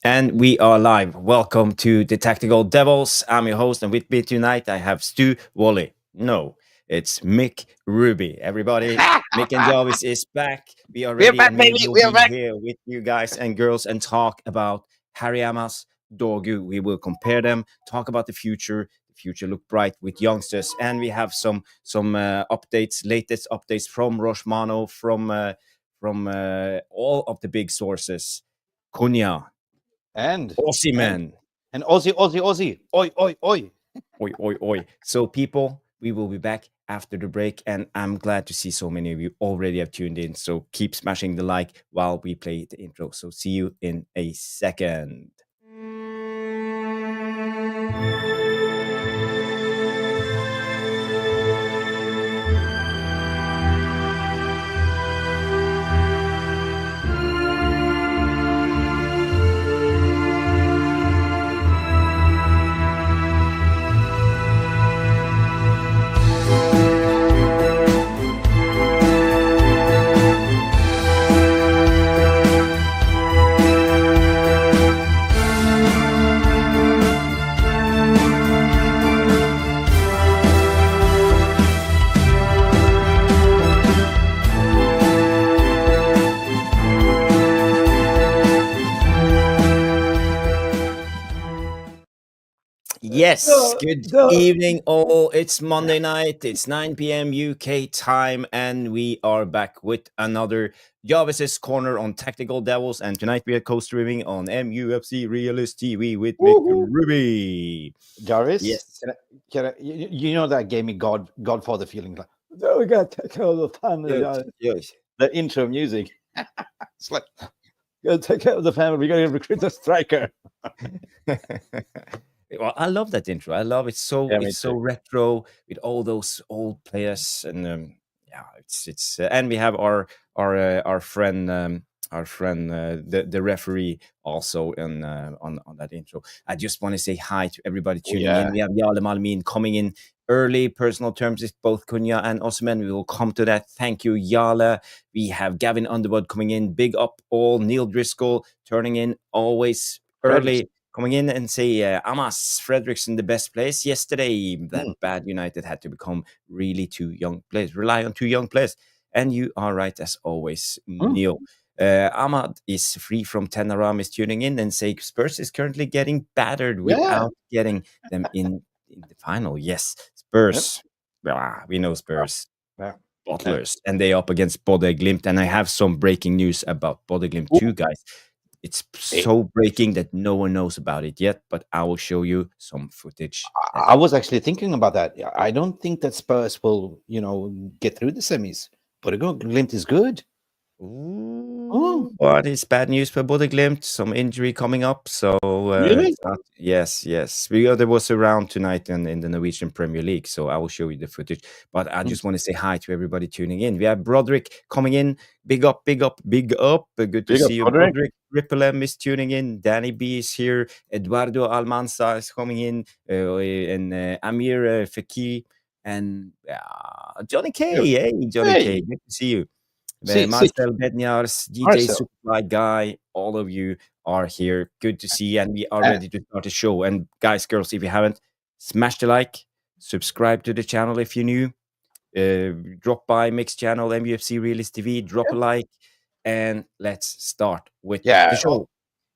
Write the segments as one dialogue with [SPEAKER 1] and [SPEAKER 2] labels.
[SPEAKER 1] And we are live. Welcome to the Tactical Devils. I'm your host, and with me tonight I have Stu Wally. No, it's Mick Ruby. Everybody, Mick and Jarvis is back. We are
[SPEAKER 2] We're
[SPEAKER 1] ready,
[SPEAKER 2] back,
[SPEAKER 1] and we
[SPEAKER 2] baby.
[SPEAKER 1] will
[SPEAKER 2] We're
[SPEAKER 1] be
[SPEAKER 2] back.
[SPEAKER 1] here with you guys and girls and talk about Harry Amass, Dorgu. We will compare them, talk about the future. The future look bright with youngsters, and we have some updates, latest updates from Roshmano, from all of the big sources. Cunha,
[SPEAKER 2] And
[SPEAKER 1] Aussie
[SPEAKER 2] and
[SPEAKER 1] man.
[SPEAKER 2] and Aussie. Oi, oi, oi.
[SPEAKER 1] Oi, oi, oi. So, people, we will be back after the break, and I'm glad to see so many of you already have tuned in. So, keep smashing the like while we play the intro. So, see you in a second. Yes, good evening, all. It's Monday night. It's 9 p.m. UK time, and we are back with another Jarvis's Corner on Tactical Devils. And tonight we are co-streaming on MUFC Realist TV with Mick
[SPEAKER 2] Woohoo.
[SPEAKER 1] Ruby.
[SPEAKER 2] Jarvis.
[SPEAKER 1] Yes.
[SPEAKER 2] You know that gave me Godfather feeling. Like,
[SPEAKER 3] So we got to take care of the family.
[SPEAKER 1] Yes.
[SPEAKER 2] the intro music. It's like,
[SPEAKER 3] Got to take care of the family. We got to recruit a striker.
[SPEAKER 1] Well, I love that intro. I love it.
[SPEAKER 2] Yeah, me
[SPEAKER 1] It's so
[SPEAKER 2] too.
[SPEAKER 1] retro with all those old players, and yeah, it's and we have our friend the referee also on that intro. I just want to say hi to everybody tuning in. We have Jarle Malmin coming in early. Personal terms is both Cunha and Osman. We will come to that. Thank you, Jarle. We have Gavin Underwood coming in. Big up all. Neil Driscoll turning in always early. Coming in and say, Amass, Fredrickson, the best place. Yesterday, that bad United had to become really two young players, rely on two young players. And you are right, as always, Neil. Ahmad is free from Tenaram, is tuning in and say Spurs is currently getting battered without getting them in the final. Yes, Spurs. We know Spurs.
[SPEAKER 2] Yeah.
[SPEAKER 1] Bottlers. And they up against Bodø Glimt. And I have some breaking news about Bodø Glimt too, guys. It's so breaking that no one knows about it yet, but I will show you some footage.
[SPEAKER 2] I was actually thinking about that. I don't think that Spurs will, get through the semis. But Glimt is good.
[SPEAKER 1] Ooh, but it's bad news for Bodø Glimt. Some injury coming up. So
[SPEAKER 2] Really?
[SPEAKER 1] Yes. There was a round tonight in the Norwegian Premier League, so I will show you the footage. But I just want to say hi to everybody tuning in. We have Broderick coming in. Big up. Good to see you, Broderick. Ripple M is tuning in. Danny B is here. Eduardo Almanza is coming in. And Amir Feki. And Johnny K. Hey, Johnny K. Good to see you. Marcel Bednars, DJ Supply Guy, all of you are here. Good to see, and we are ready to start the show. And guys, girls, if you haven't, smash the like, subscribe to the channel if you're new. Drop by Mick's channel, MUFC Realist TV, drop a like, and let's start with the show.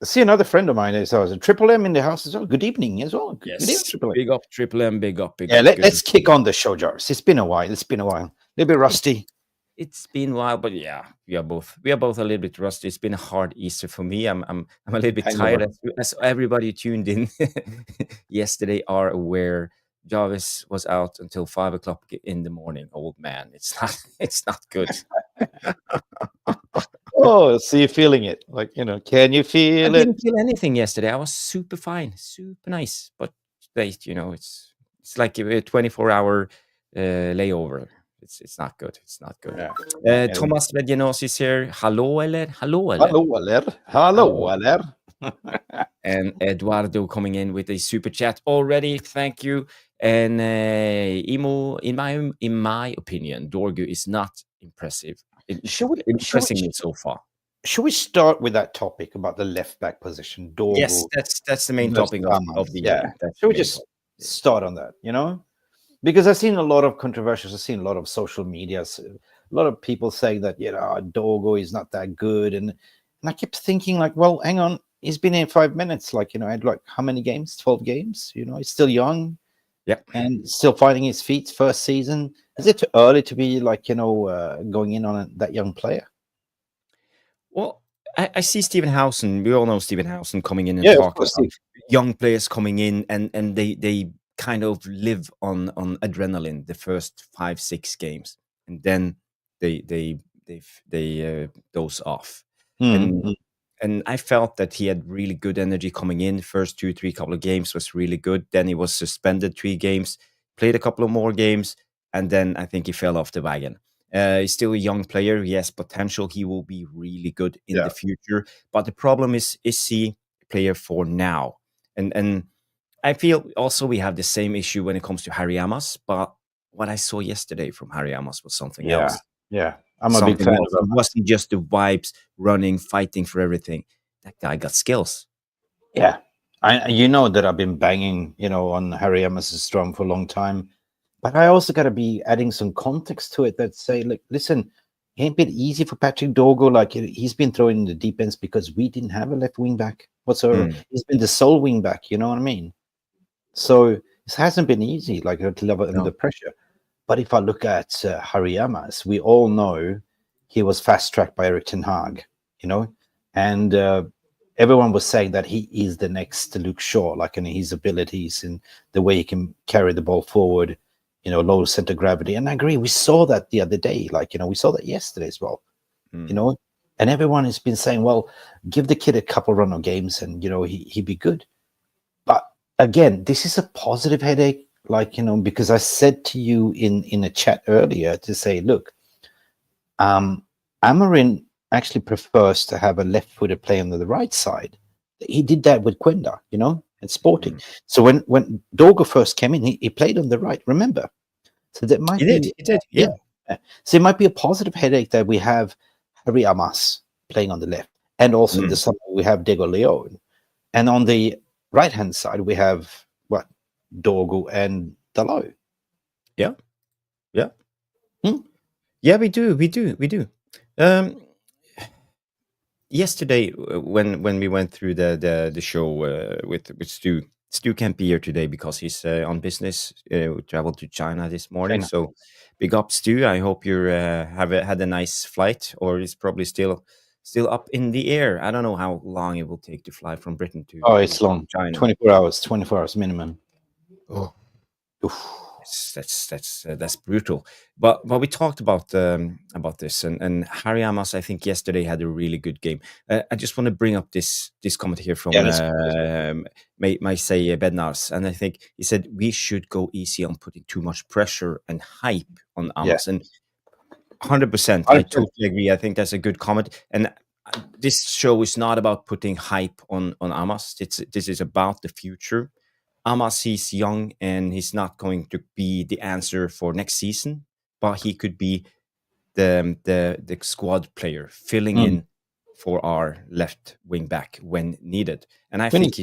[SPEAKER 2] See, another friend of mine is a Triple M in the house as well. Good evening as well.
[SPEAKER 1] Yes,
[SPEAKER 2] good evening, Triple M.
[SPEAKER 1] Big up, Triple M, big up.
[SPEAKER 2] Let's kick on the show, Jarvis. It's been a while. A little bit rusty.
[SPEAKER 1] It's been a while, but yeah, we are both a little bit rusty. It's been a hard Easter for me. I'm a little bit tired, as everybody tuned in yesterday are aware. Jarvis was out until 5 o'clock in the morning. Old man, it's not good.
[SPEAKER 2] Oh, so you're feeling it, can you feel
[SPEAKER 1] I didn't feel anything yesterday. I was super fine, super nice. But today, it's like a 24-hour layover. It's not good. It's not good. Thomas Vedjanos is here. Hello, eller? And Eduardo coming in with a super chat already. Thank you. And Imo, in my opinion, Dorgu is not impressive. Impressing me so far.
[SPEAKER 2] should we start with that topic about the left back position?
[SPEAKER 1] Yes,
[SPEAKER 2] Dorgu
[SPEAKER 1] that's the main
[SPEAKER 2] versus
[SPEAKER 1] topic
[SPEAKER 2] Amass.
[SPEAKER 1] of the
[SPEAKER 2] Yeah.
[SPEAKER 1] year. That's
[SPEAKER 2] Should
[SPEAKER 1] the
[SPEAKER 2] we
[SPEAKER 1] main
[SPEAKER 2] just
[SPEAKER 1] topic.
[SPEAKER 2] start on that? Because I've seen a lot of controversies. I've seen a lot of social media, a lot of people saying that Dorgu is not that good, and I kept thinking like, well, hang on, he's been in 5 minutes. Like had like how many games? 12 games. He's still young.
[SPEAKER 1] Yeah,
[SPEAKER 2] and still finding his feet. First season. Is it too early to be like going in on that young player?
[SPEAKER 1] well, I see Stephen Housen. We all know Stephen Housen coming in and
[SPEAKER 2] Yeah, of
[SPEAKER 1] talking
[SPEAKER 2] course,
[SPEAKER 1] about
[SPEAKER 2] Steve.
[SPEAKER 1] young players coming in, and they kind of live on adrenaline the first 5-6 games, and then they doze off.
[SPEAKER 2] Mm-hmm.
[SPEAKER 1] And I felt that he had really good energy coming in. First 2-3 couple of games was really good. Then he was suspended 3 games, played a couple of more games, and then I think he fell off the wagon. He's still a young player. He has potential. He will be really good in the future. But the problem is he a player for now? And I feel also we have the same issue when it comes to Harry Amass. But what I saw yesterday from Harry Amass was something else.
[SPEAKER 2] Yeah. I'm a big fan of
[SPEAKER 1] him. It wasn't just the vibes, running, fighting for everything. That guy got skills.
[SPEAKER 2] Yeah. I that I've been banging, on Harry Amass's drum for a long time. But I also got to be adding some context to it that say, like, listen, it ain't been easy for Patric Dorgu. Like, he's been thrown in the deep ends because we didn't have a left wing back whatsoever. He's been the sole wing back, you know what I mean? So this hasn't been easy, like, to level under pressure. But if I look at Harry Amass, we all know he was fast-tracked by Erik ten Hag, and everyone was saying that he is the next Luke Shaw, like in his abilities and the way he can carry the ball forward, low center gravity. And I agree, we saw that the other day, like, we saw that yesterday as well, and everyone has been saying, well, give the kid a couple run of games and, he'd be good. But again, this is a positive headache. Like, because I said to you in a chat earlier to say, look, Amarim actually prefers to have a left-footed player on the right side. He did that with Quenda, at Sporting. So when Dorgu first came in, he played on the right, remember? So that might
[SPEAKER 1] He did, yeah.
[SPEAKER 2] So it might be a positive headache that we have Harry Amass playing on the left. And also in the summer, we have Diego Leon. And on the right-hand side, we have, Dorgu and Diallo.
[SPEAKER 1] Yeah. Yeah, we do. Yesterday, when we went through the show with Stu can't be here today because he's on business. We traveled to China this morning, so big up, Stu. I hope you had a nice flight, or it's probably still up in the air. I don't know how long it will take to fly from Britain to
[SPEAKER 2] it's long.
[SPEAKER 1] China.
[SPEAKER 2] 24 hours minimum.
[SPEAKER 1] Oh, that's brutal. But we talked about this, and Harry Amass, I think yesterday had a really good game. I just want to bring up this comment here from my say Bednars, and I think he said we should go easy on putting too much pressure and hype on Amass, and 100%, I totally agree. I think that's a good comment, and this show is not about putting hype on Amass. This is about the future. Amass, he's young and he's not going to be the answer for next season, but he could be the squad player filling in for our left wing back when needed. And I think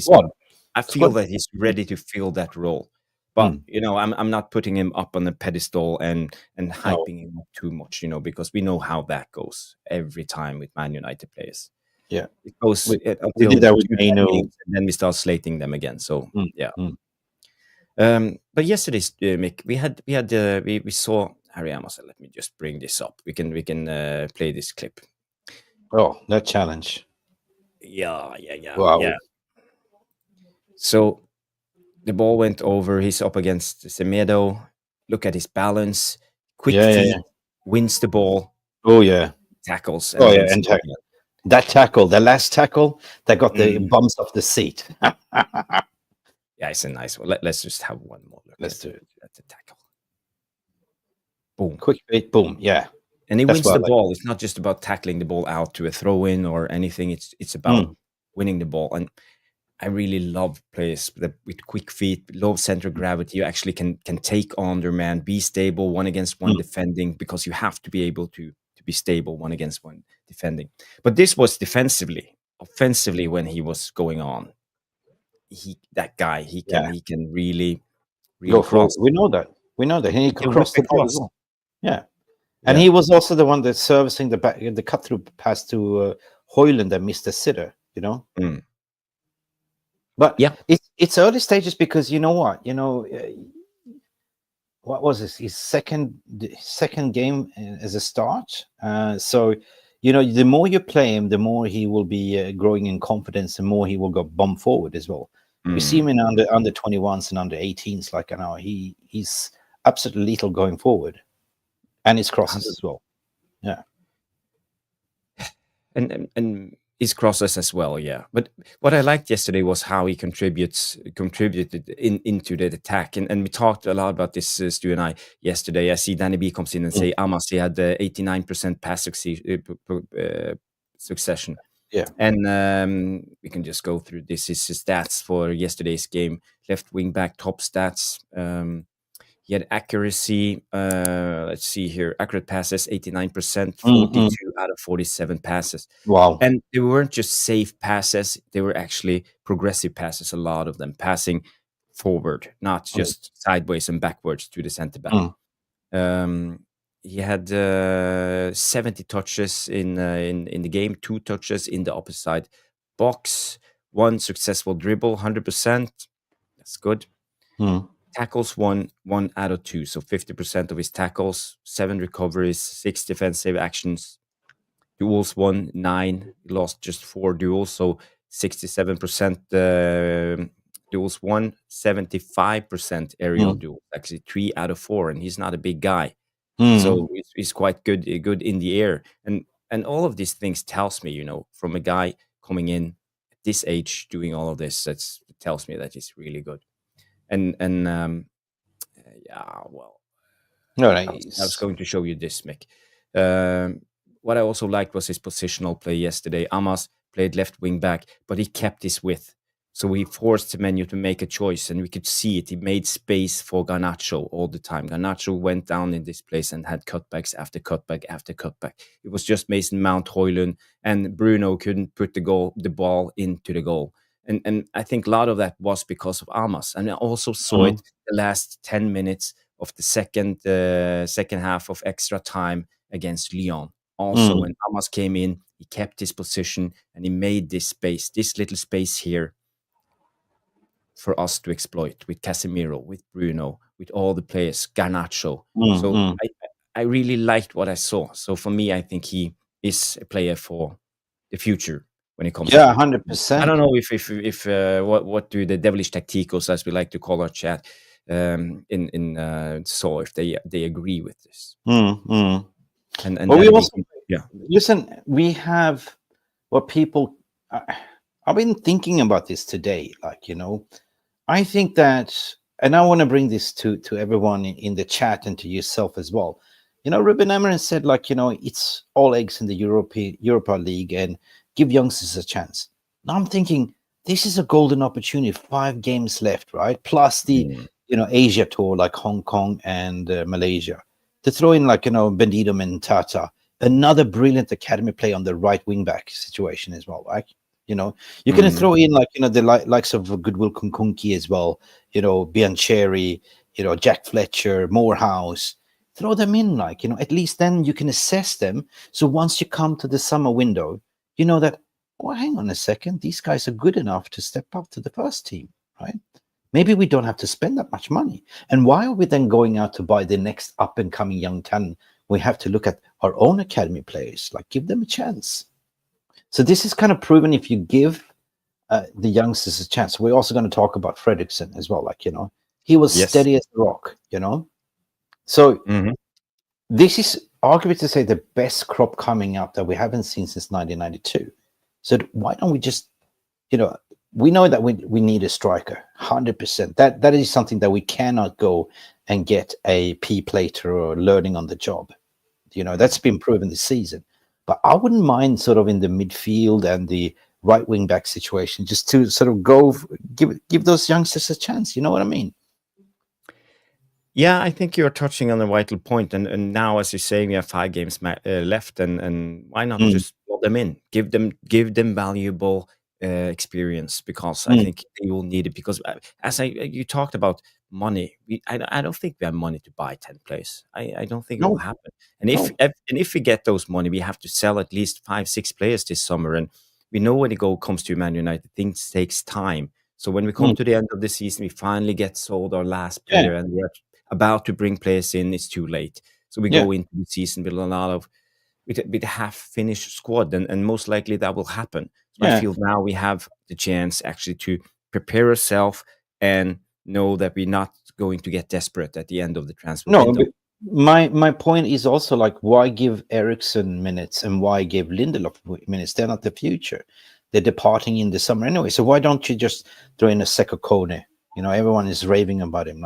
[SPEAKER 1] I feel that he's ready to fill that role. But I'm not putting him up on the pedestal and hyping him up too much, because we know how that goes every time with Man United players.
[SPEAKER 2] Yeah,
[SPEAKER 1] it goes
[SPEAKER 2] we
[SPEAKER 1] until
[SPEAKER 2] did that with Maino,
[SPEAKER 1] and then we start slating them again. So but yesterday, Mick, we saw Harry Amass. Let me just bring this up. We can play this clip.
[SPEAKER 2] Oh, that challenge!
[SPEAKER 1] Yeah.
[SPEAKER 2] Wow.
[SPEAKER 1] Yeah. So the ball went over. He's up against Semedo. Look at his balance. Quick feet. Wins the ball.
[SPEAKER 2] Oh yeah.
[SPEAKER 1] Tackles.
[SPEAKER 2] And that tackle, the last tackle, that got the bumps off the seat.
[SPEAKER 1] Yeah, it's a nice one. Let's just have one more look.
[SPEAKER 2] Let's do it.
[SPEAKER 1] At the tackle. Boom.
[SPEAKER 2] Quick feet. Boom. Yeah.
[SPEAKER 1] And he wins the ball. It's not just about tackling the ball out to a throw-in or anything. It's about winning the ball. And I really love players with quick feet, low center of gravity. You actually can take on their man, be stable, one against one defending, because you have to be able to be stable one against one defending. But this was defensively. Offensively, when he was going on, he can really
[SPEAKER 2] Go
[SPEAKER 1] cross.
[SPEAKER 2] forward. We know that he could cross the ball as well. Yeah. And
[SPEAKER 1] Yeah.
[SPEAKER 2] he was also the one that's servicing the cut through pass to Højlund that missed the sitter, you know. But
[SPEAKER 1] Yeah.
[SPEAKER 2] it's early stages because you know what, what was this? His second game as a start. So the more you play him, the more he will be growing in confidence, and more he will go bump forward as well. We see him in under 21s and under 18s, like I know he's absolutely lethal going forward. And his crosses as well. Yeah.
[SPEAKER 1] And his crosses as well, yeah. But what I liked yesterday was how he contributed into the attack. And we talked a lot about this, Stu and I, yesterday. I see Danny B comes in and say Amass, he had 89% pass succession.
[SPEAKER 2] Yeah.
[SPEAKER 1] And we can just go through this. Is his stats for yesterday's game. Left wing back, top stats. He had accuracy, let's see here, accurate passes, 89%, 42 out of 47 passes.
[SPEAKER 2] Wow.
[SPEAKER 1] And they weren't just safe passes, they were actually progressive passes, a lot of them, passing forward, not just sideways and backwards to the center back. He had 70 touches in the game, 2 touches in the opposite box, 1 successful dribble, 100%. That's good. Tackles 1 out of 2, so 50% of his tackles, 7 recoveries, 6 defensive actions, duels 1, 9, he lost just 4 duels, so 67% duels 1, 75% aerial duels, actually 3 out of 4, and he's not a big guy, so he's quite good in the air, and all of these things tells me, from a guy coming in at this age doing all of this, it tells me that he's really good. And yeah, well,
[SPEAKER 2] no,
[SPEAKER 1] I was going to show you this, Mick. What I also liked was his positional play yesterday. Amass played left wing back, but he kept his width. So he forced Menu to make a choice, and we could see it. He made space for Garnacho all the time. Garnacho went down in this place and had cutbacks after cutback after cutback. It was just Mason Mount, Højlund, and Bruno couldn't put the ball into the goal. And I think a lot of that was because of Amass. And I also saw it the last 10 minutes of the second half of extra time against Lyon. Also, when Amass came in, he kept his position and he made this little space here for us to exploit with Casemiro, with Bruno, with all the players, Garnacho. So I really liked what I saw. So for me, I think he is a player for the future. When it comes,
[SPEAKER 2] 100%.
[SPEAKER 1] I don't know if what do the devilish tacticos, as we like to call our chat, so if they agree with this. And
[SPEAKER 2] well, we also, listen, we have what people. I've been thinking about this today. I think that, and I want to bring this to everyone in the chat and to yourself as well. Rúben Amorim said, it's all eggs in the Europa League and give youngsters a chance. Now I'm thinking this is a golden opportunity. 5 games left, right? Plus the Asia tour, like Hong Kong and Malaysia, to throw in Bendido Mentata, another brilliant academy play on the right wing back situation as well, right? You're going to throw in the likes of Goodwill Kunkunki as well, Biancheri, Jack Fletcher, Morehouse. Throw them in, at least then you can assess them. So once you come to the summer window, you know that, hang on a second, these guys are good enough to step up to the first team, right? Maybe we don't have to spend that much money. And why are we then going out to buy the next up-and-coming young talent? We have to look at our own academy players, give them a chance. So this is kind of proven if you give the youngsters a chance. We're also going to talk about Fredriksson as well, he was steady as a rock, So this is arguably to say the best crop coming up that we haven't seen since 1992. So why don't we just, we know that we need a striker, 100%. That is something that we cannot go and get a P-plater or learning on the job. That's been proven this season. But I wouldn't mind sort of in the midfield and the right wing back situation, just to sort of give those youngsters a chance. You know what I mean?
[SPEAKER 1] Yeah, I think you're touching on a vital point. And now, as you're saying, we have 5 games left, and why not just draw them in, give them valuable experience, because I think they will need it. Because as you talked about money, I don't think we have money to buy 10 players. I don't think it will
[SPEAKER 2] No,
[SPEAKER 1] happen. And if we get those money, we have to sell at least 5-6 players this summer. And we know when it comes to Man United, things takes time. So when we come to the end of the season, we finally get sold our last player, and we're about to bring players in. It's too late. So we go into the season with a lot of with a half-finished squad, and most likely that will happen. So I feel now we have the chance actually to prepare ourselves and know that we're not going to get desperate at the end of the transfer
[SPEAKER 2] no.
[SPEAKER 1] window.
[SPEAKER 2] But my point is also like, why give Ericsson minutes and why give Lindelof minutes? They're not the future. They're departing in the summer anyway. So why don't you just throw in a Sekokone? Everyone is raving about him.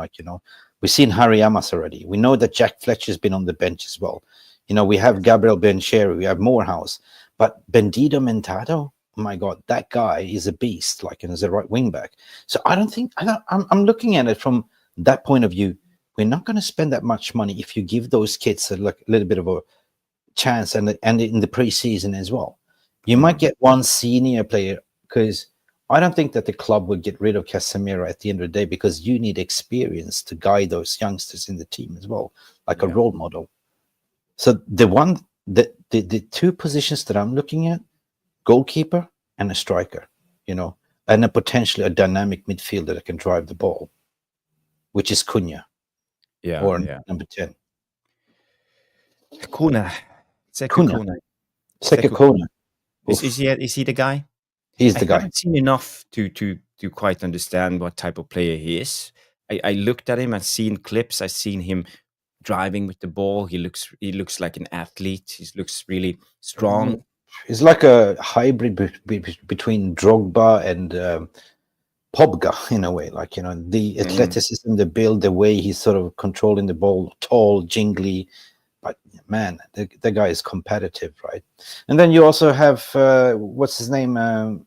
[SPEAKER 2] We've seen Harry Amass already. We know that Jack Fletcher's been on the bench as well. We have Gabriel Bencheri, we have Morehouse, but Bendido Mentado, oh my God, that guy is a beast, as a right wing back. So I'm looking at it from that point of view. We're not going to spend that much money if you give those kids a little bit of a chance, and in the preseason as well. You might get one senior player, because I don't think that the club would get rid of Casemiro at the end of the day, because you need experience to guide those youngsters in the team as well, like a role model. So the two positions that I'm looking at, goalkeeper and a striker, and potentially a dynamic midfielder that can drive the ball, which is Cunha, or number 10.
[SPEAKER 1] Cunha.
[SPEAKER 2] Cunha.
[SPEAKER 1] Is he the guy?
[SPEAKER 2] He's the guy.
[SPEAKER 1] I haven't seen enough to quite understand what type of player he is. I looked at him. I've seen clips. I've seen him driving with the ball. He looks like an athlete. He looks really strong.
[SPEAKER 2] He's like a hybrid between Drogba and Pogba in a way. The athleticism, the build, the way he's sort of controlling the ball, tall, jingly. But man, the guy is competitive, right? And then you also have what's his name?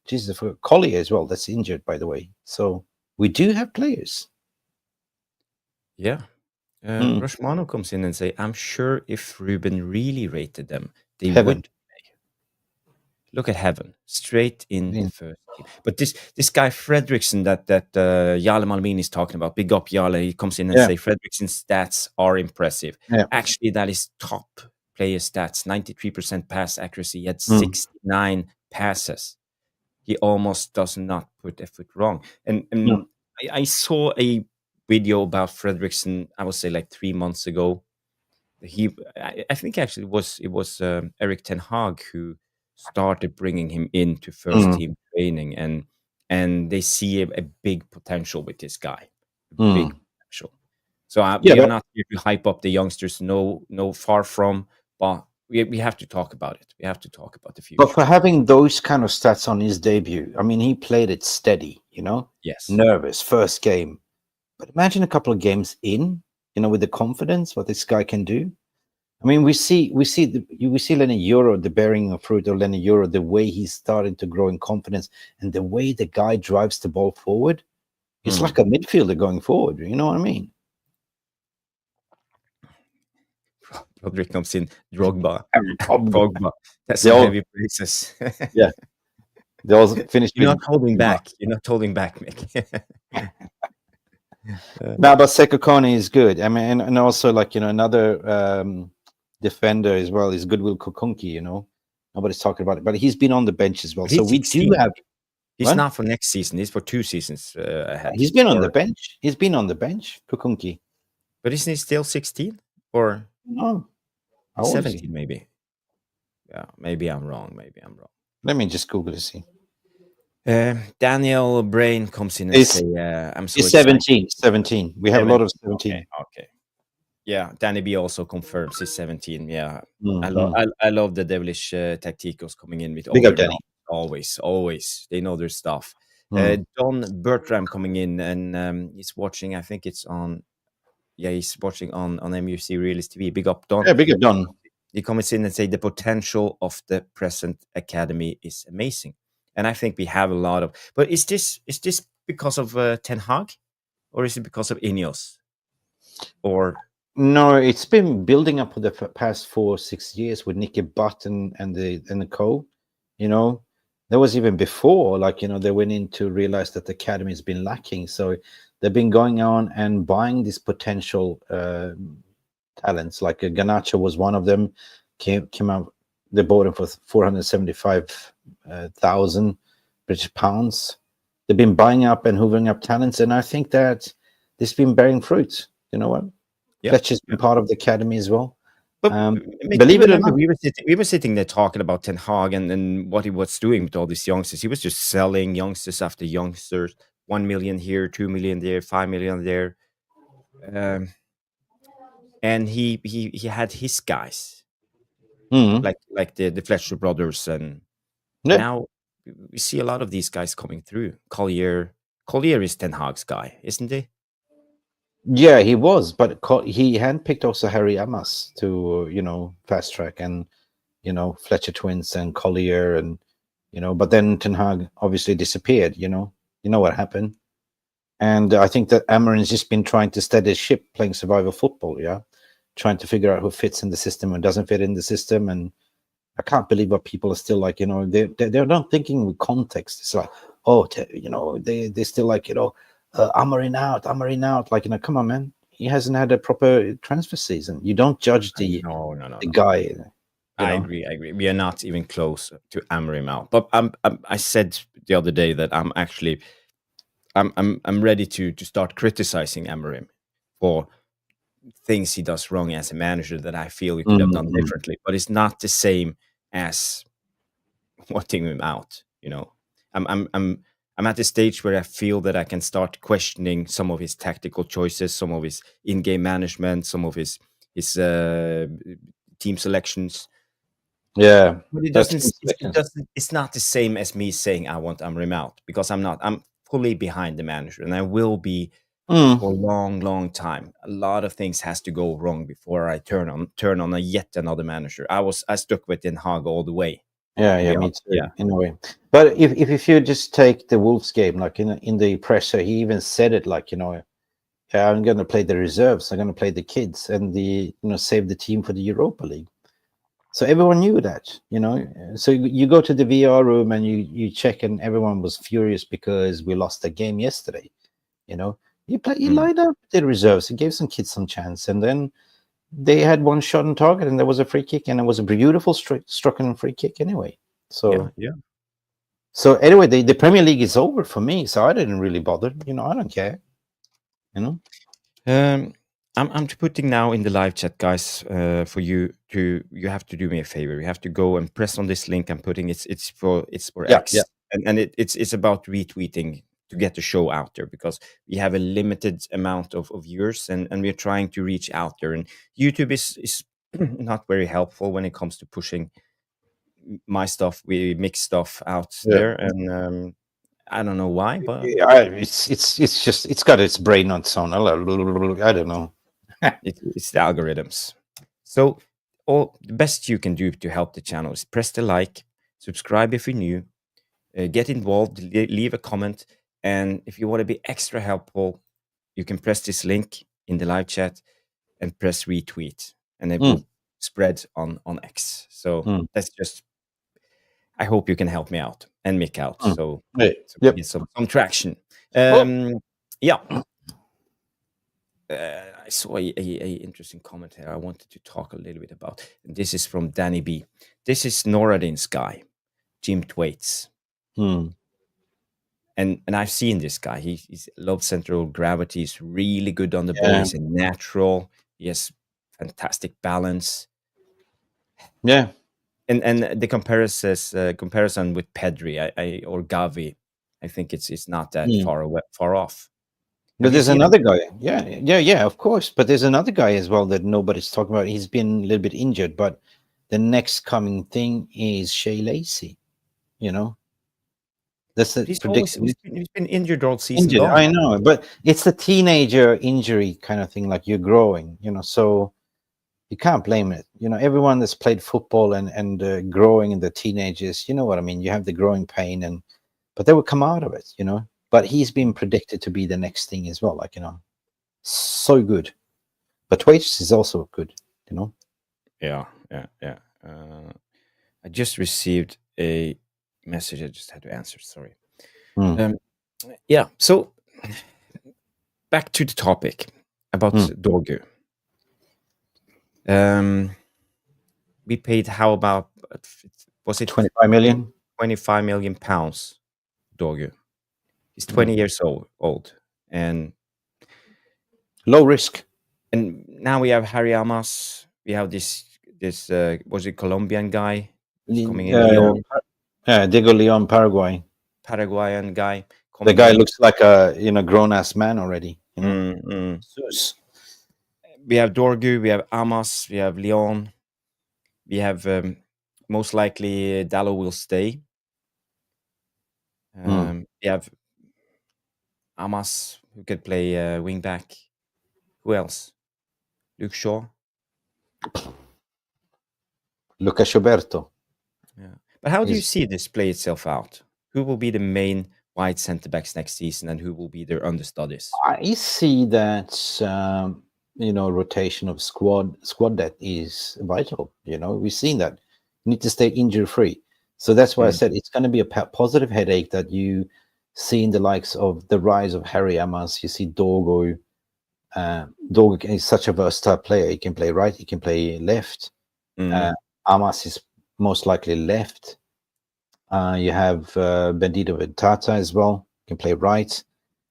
[SPEAKER 2] Jesus, Collier as well. That's injured, by the way. So we do have players.
[SPEAKER 1] Yeah. Rushmano comes in and say, I'm sure if Rúben really rated them, they would. Look at Heaven, straight in the first team. But this guy Fredriksson that Jarle Malmin is talking about, big up Jarle, he comes in and say Fredriksson's stats are impressive. Actually, that is top player stats, 93% pass accuracy. He had 69 passes. He almost does not put a foot wrong. And I saw a video about Fredriksson, I would say like 3 months ago. I think actually it was Erik ten Hag who started bringing him into first team training, and they see a big potential with this guy, big potential. So we are not here to hype up the youngsters, no, far from, but we have to talk about it. We have to talk about the future.
[SPEAKER 2] But for having those kind of stats on his debut, I mean, he played it steady,
[SPEAKER 1] Yes,
[SPEAKER 2] nervous first game. But imagine a couple of games in, with the confidence what this guy can do. I mean, we see Lenny Euro, the bearing of fruit of Lenny Euro, the way he's starting to grow in confidence, and the way the guy drives the ball forward. It's like a midfielder going forward. You know what I mean?
[SPEAKER 1] Roderick comes in, Drogba. That's
[SPEAKER 2] all
[SPEAKER 1] heavy praises.
[SPEAKER 2] Yeah. They all finished.
[SPEAKER 1] You're not holding back. You're not holding back, Mick.
[SPEAKER 2] No, but Sekokone is good. I mean, and also another defender as well is Goodwill Kokunki. Nobody's talking about it, but he's been on the bench as well. So we do have.
[SPEAKER 1] He's not for next season. He's for 2 seasons ahead.
[SPEAKER 2] He's been on the bench. He's been on the bench, Kokunki.
[SPEAKER 1] But isn't he still 16 or
[SPEAKER 2] no?
[SPEAKER 1] 17 maybe? Yeah, maybe I'm wrong.
[SPEAKER 2] Let me just Google to see.
[SPEAKER 1] Daniel Brain comes in and say, I'm so
[SPEAKER 2] excited. 17. We have a lot of 17.
[SPEAKER 1] Okay. Yeah, Danny B also confirms he's 17. Yeah. I love the devilish tacticos coming in with
[SPEAKER 2] big up Danny.
[SPEAKER 1] Always. They know their stuff. Don Bertram coming in and he's watching, I think it's on he's watching on MUC Realist TV. Big up Don.
[SPEAKER 2] Yeah, big up Don.
[SPEAKER 1] He comes in and say the potential of the present academy is amazing. And I think we have a lot of. But is this because of Ten Hag, or is it because of Ineos? Or
[SPEAKER 2] No, it's been building up for the past 4-6 years with Nicky Butt and the co. You know, there was even before, like, you know, they went in to realize that the academy has been lacking. So they've been going on and buying these potential talents. Like Garnacho was one of them. Came out, they bought him for 475,000 British pounds. They've been buying up and hoovering up talents, and I think that this has been bearing fruit. You know what?
[SPEAKER 1] Yeah.
[SPEAKER 2] Fletcher's been part of the academy as well.
[SPEAKER 1] But
[SPEAKER 2] believe it or not,
[SPEAKER 1] we were sitting there talking about Ten Hag and what he was doing with all these youngsters. He was just selling youngsters after youngsters. 1 million here, 2 million there, 5 million there, and he had his guys like the Fletcher brothers, and now we see a lot of these guys coming through. Collier is Ten Hag's guy, isn't he?
[SPEAKER 2] Yeah, he was, but he handpicked also Harry Amass to fast track, and Fletcher twins and Collier, and but then Ten Hag obviously disappeared. You know what happened, and I think that Amarim's just been trying to steady his ship, playing survival football. Yeah, trying to figure out who fits in the system and doesn't fit in the system, and I can't believe what people are still like. They're not thinking with context. It's like, they're still like, Amarim out. Like, come on, man. He hasn't had a proper transfer season. You don't judge the guy.
[SPEAKER 1] I agree. We are not even close to Amarim out. But I said the other day that I'm ready to start criticizing Amarim for things he does wrong as a manager that I feel he could have done differently. But it's not the same as wanting him out. I'm at the stage where I feel that I can start questioning some of his tactical choices, some of his in-game management, some of his team selections.
[SPEAKER 2] Yeah,
[SPEAKER 1] but it's not the same as me saying I want Amarim out, because I'm fully behind the manager, and I will be for a long time. A lot of things has to go wrong before I turn on yet another manager. I stuck with Den Haag all the way.
[SPEAKER 2] Yeah, me too. Yeah, in a way. But if you just take the Wolves game, like in the presser, he even said it, like, I'm going to play the reserves, I'm going to play the kids, and save the team for the Europa League. So everyone knew that, So you go to the VR room and you check, and everyone was furious because we lost the game yesterday. He lined up the reserves, he gave some kids some chance, and then they had one shot on target, and there was a free kick, and it was a beautiful struck and free kick anyway. So
[SPEAKER 1] yeah.
[SPEAKER 2] So anyway, the Premier League is over for me, so I didn't really bother. I don't care.
[SPEAKER 1] I'm putting now in the live chat, guys, for you have to do me a favor. You have to go and press on this link I'm putting. It's for X, and it's about retweeting to get the show out there, because we have a limited amount of viewers, and we're trying to reach out there. And YouTube is not very helpful when it comes to pushing my stuff. We mix stuff out there, and I don't know why, but
[SPEAKER 2] it's got its brain on its own. I don't know.
[SPEAKER 1] It's the algorithms. So the best you can do to help the channel is press the like, subscribe if you're new, get involved, leave a comment, and if you want to be extra helpful, you can press this link in the live chat and press retweet, and it will spread on X. So that's just, I hope you can help me out and Mick out, so get some traction. I saw a interesting comment here I wanted to talk a little bit about. And this is from Danny B. This is Noradin's guy, Jim Thwaites. And I've seen this guy. He's low central gravity. He's really good on the ball. He's a natural. He has fantastic balance.
[SPEAKER 2] Yeah.
[SPEAKER 1] And the comparison with Pedri or Gavi, I think it's not that far off.
[SPEAKER 2] But there's another guy. Yeah, of course. But there's another guy as well that nobody's talking about. He's been a little bit injured, but the next coming thing is Shea Lacey. That's the prediction.
[SPEAKER 1] He's been injured all season long.
[SPEAKER 2] I know, but it's the teenager injury kind of thing. Like, you're growing, so you can't blame it. Everyone that's played football and growing in the teenagers, you know what I mean? You have the growing pain, but they will come out of it, But he's been predicted to be the next thing as well. Like, so good. But wages is also good,
[SPEAKER 1] Yeah. I just received a message. I just had to answer. Sorry. Yeah. So back to the topic about Dorgu. We paid how about was it
[SPEAKER 2] 25 million?
[SPEAKER 1] 25 million pounds? Dorgu. He's 20 years old, and
[SPEAKER 2] Low risk.
[SPEAKER 1] And now we have Harry Amass. We have this was it Colombian guy coming in, Leon,
[SPEAKER 2] Diego Leon,
[SPEAKER 1] Paraguayan guy.
[SPEAKER 2] The guy looks like a grown ass man already.
[SPEAKER 1] Zeus. We have Dorgu, we have Amass, we have Leon, we have most likely Diallo will stay. We have Amass who could play wing back. Who else? Luke Shaw.
[SPEAKER 2] Lucas Gilberto.
[SPEAKER 1] Yeah. But how do you see this play itself out? Who will be the main wide centre backs next season, and who will be their understudies?
[SPEAKER 2] I see that rotation of squad depth is vital. We've seen that. You need to stay injury free. So that's why I said it's going to be a positive headache that you see in the likes of the rise of Harry Amass. You see Dorgu. Dorgu is such a versatile player. He can play right. He can play left. Amass is most likely left. You have Bendito Tata as well. Can play right.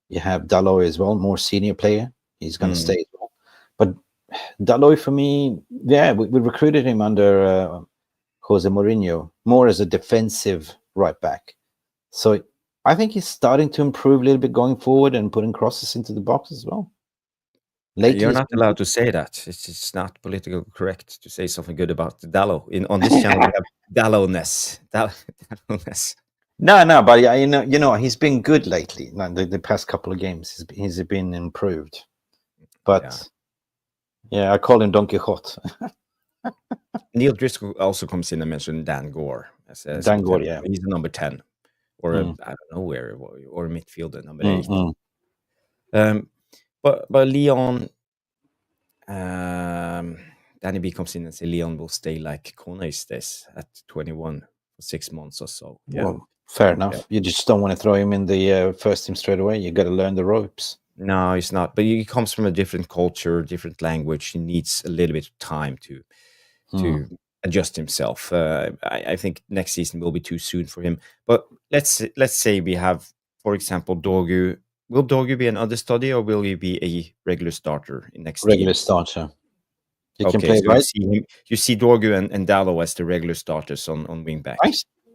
[SPEAKER 2] You have Diallo as well, more senior player. He's going to stay as well. But Diallo, for me, we recruited him under Jose Mourinho more as a defensive right back. So I think he's starting to improve a little bit going forward and putting crosses into the box as well.
[SPEAKER 1] Lately, you're not allowed to say that. It's not politically correct to say something good about Diallo. On this channel, we have Diallo-ness.
[SPEAKER 2] No, but he's been good lately. The past couple of games, he's been improved. But I call him Don Quixote.
[SPEAKER 1] Neil Driscoll also comes in and mentioned Dan Gore.
[SPEAKER 2] Dan Gore, yeah,
[SPEAKER 1] he's the number 10, or I don't know where, or midfielder number 8. But Leon, Danny B comes in and says Leon will stay like Cunha stays at 21 for 6 months or so. Yeah,
[SPEAKER 2] well, fair enough. Yeah. You just don't want to throw him in the first team straight away. You got to learn the ropes.
[SPEAKER 1] No, he's not. But he comes from a different culture, different language. He needs a little bit of time to adjust himself. I think next season will be too soon for him. But let's say we have, for example, Dorgu. Will Dorgu be an understudy, or will he be a regular starter in next
[SPEAKER 2] regular starter?
[SPEAKER 1] You can play right. You see Dorgu and Diallo as the regular starters on wing back.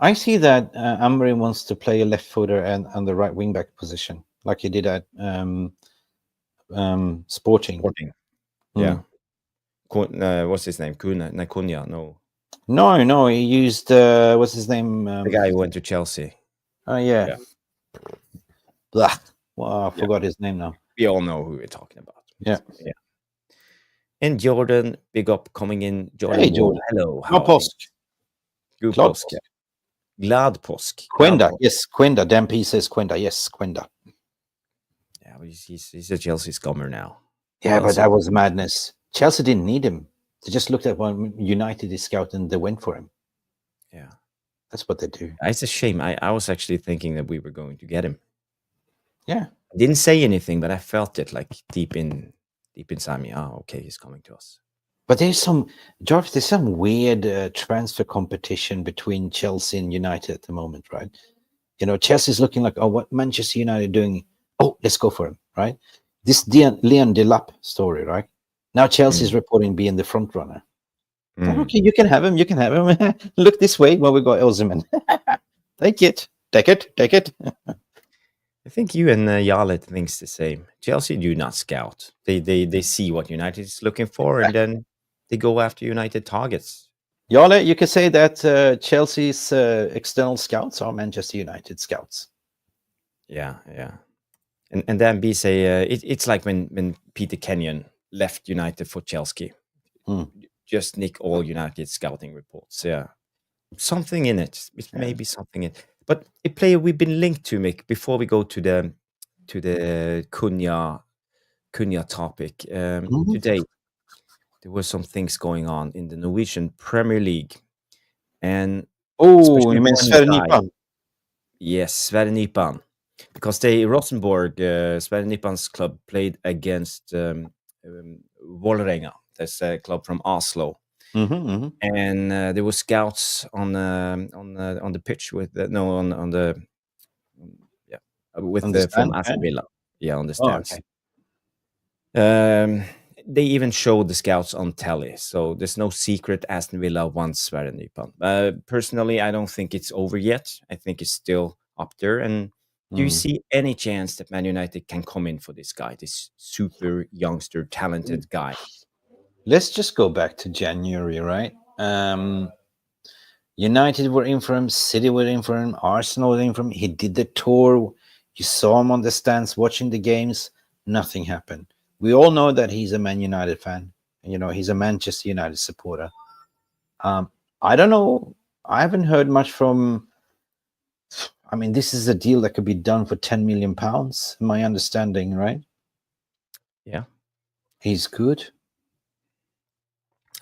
[SPEAKER 2] I see that Amarim wants to play a left footer and on the right wing back position, like he did at Sporting.
[SPEAKER 1] Yeah. What's his name? Cunha?
[SPEAKER 2] No. He used what's his name?
[SPEAKER 1] The guy who went to Chelsea.
[SPEAKER 2] Oh yeah. Blah. Well, I forgot his name now.
[SPEAKER 1] We all know who we're talking about.
[SPEAKER 2] Yeah.
[SPEAKER 1] And Jordan, big up coming in. Jordan.
[SPEAKER 2] Hey, Jordan.
[SPEAKER 1] Hello.
[SPEAKER 2] God påsk.
[SPEAKER 1] God påsk. Glad påsk.
[SPEAKER 2] Quenda. Yes, Quenda. Dan P says Quenda. Yes, Quenda.
[SPEAKER 1] Yeah, he's a Chelsea scummer now.
[SPEAKER 2] Yeah, but that was madness. Chelsea didn't need him. They just looked at one United is scout and they went for him.
[SPEAKER 1] Yeah.
[SPEAKER 2] That's what they do.
[SPEAKER 1] It's a shame. I was actually thinking that we were going to get him.
[SPEAKER 2] Yeah.
[SPEAKER 1] I didn't say anything, but I felt it like deep inside me. Oh, okay, he's coming to us.
[SPEAKER 2] But there's some weird transfer competition between Chelsea and United at the moment, right? Chelsea's looking like, oh, what Manchester United are doing? Oh, let's go for him, right? This Leon Delap story, right? Now Chelsea's reporting being the front runner. Okay, you can have him. Look this way while we got Elzeman. Take it.
[SPEAKER 1] I think you and Yalet thinks the same. Chelsea do not scout. They see what United is looking for, and then they go after United targets.
[SPEAKER 2] Yalet, you could say that Chelsea's external scouts are Manchester United scouts.
[SPEAKER 1] Yeah. And then B say it's like when Peter Kenyon left United for Chelsea. Just nick all United scouting reports. Yeah, something in it. It may be something in it. But a player we've been linked to, Mick, before we go to the Cunha topic today. there were some things going on in the Norwegian Premier League, and
[SPEAKER 2] Oh,
[SPEAKER 1] especially
[SPEAKER 2] you mean
[SPEAKER 1] one
[SPEAKER 2] Sverre
[SPEAKER 1] guy.
[SPEAKER 2] Nypan?
[SPEAKER 1] Yes, Sverre Nypan, because they Rosenborg, Sverre Nypan's club played against Vålerenga. That's a club from Oslo, and there were scouts on the pitch with no on the yeah with the from
[SPEAKER 2] Understand?
[SPEAKER 1] Aston Villa, on the
[SPEAKER 2] Oh,
[SPEAKER 1] stands.
[SPEAKER 2] okay.
[SPEAKER 1] They even showed the scouts on telly, so there's no secret Aston Villa wants Sverre Nypan. Personally, I don't think it's over yet. I think it's still up there. And do you see any chance that Man United can come in for this guy, this super youngster, talented guy?
[SPEAKER 2] Let's just go back to January, right? United were in for him, City were in for him, Arsenal were in for him. He did the tour. You saw him on the stands watching the games. Nothing happened. We all know that he's a Man United fan. You know, he's a Manchester United supporter. I don't know. I haven't heard much from. I mean, this is a deal that could be done for £10 million, my understanding, right?
[SPEAKER 1] Yeah.
[SPEAKER 2] He's good.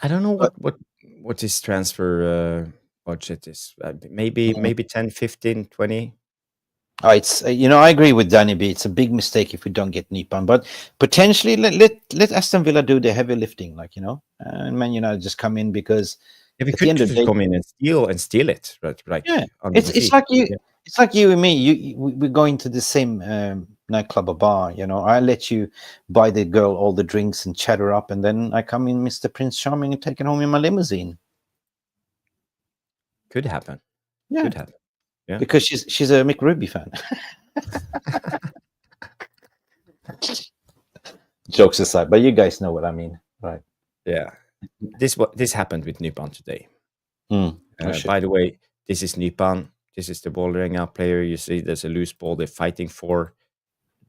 [SPEAKER 1] I don't know what his transfer budget is. Maybe 10, 15, 20.
[SPEAKER 2] Oh, it's I agree with Danny B. It's a big mistake if we don't get Nypan, but potentially let Aston Villa do the heavy lifting, and Man United just come in because
[SPEAKER 1] If we
[SPEAKER 2] at the end
[SPEAKER 1] could
[SPEAKER 2] of the
[SPEAKER 1] just
[SPEAKER 2] day,
[SPEAKER 1] come in and steal it, right?
[SPEAKER 2] yeah,
[SPEAKER 1] under the
[SPEAKER 2] it's
[SPEAKER 1] feet.
[SPEAKER 2] like you,
[SPEAKER 1] Yeah.
[SPEAKER 2] it's like you and me. We're going to the same nightclub or bar. I let you buy the girl all the drinks and chat her up, and then I come in, Mr. Prince Charming, and take her home in my limousine.
[SPEAKER 1] Could happen.
[SPEAKER 2] Yeah,
[SPEAKER 1] Could happen. Yeah,
[SPEAKER 2] because she's a Mick Ruby fan. Jokes aside, but you guys know what I mean, right?
[SPEAKER 1] yeah. This happened with Nypan today.
[SPEAKER 2] Shit.
[SPEAKER 1] By the way, this is Nypan. This is the Vålerenga player. You see, there's a loose ball they're fighting for.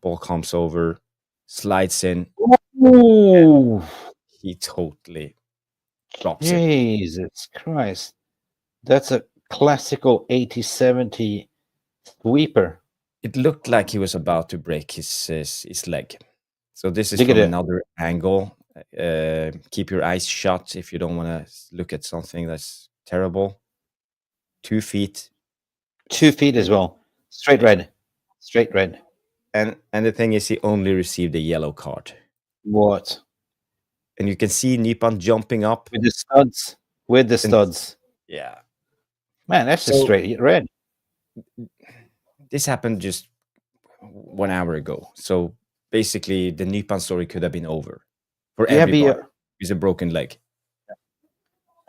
[SPEAKER 1] Ball comes over, slides in.
[SPEAKER 2] Ooh,
[SPEAKER 1] He totally drops it.
[SPEAKER 2] Jesus Christ. That's a classical 80-70 sweeper.
[SPEAKER 1] It looked like he was about to break his leg. So this is
[SPEAKER 2] Look
[SPEAKER 1] from
[SPEAKER 2] at it.
[SPEAKER 1] another angle. Keep your eyes shut if you don't want to look at something that's terrible. 2 feet.
[SPEAKER 2] 2 feet as well. Straight red.
[SPEAKER 1] And the thing is, he only received a yellow card.
[SPEAKER 2] What?
[SPEAKER 1] And you can see Nypan jumping up.
[SPEAKER 2] With the studs.
[SPEAKER 1] Yeah.
[SPEAKER 2] Man, that's a
[SPEAKER 1] So-
[SPEAKER 2] straight red.
[SPEAKER 1] This happened just 1 hour ago. So basically, the Nypan story could have been over for everybody. It's a broken leg.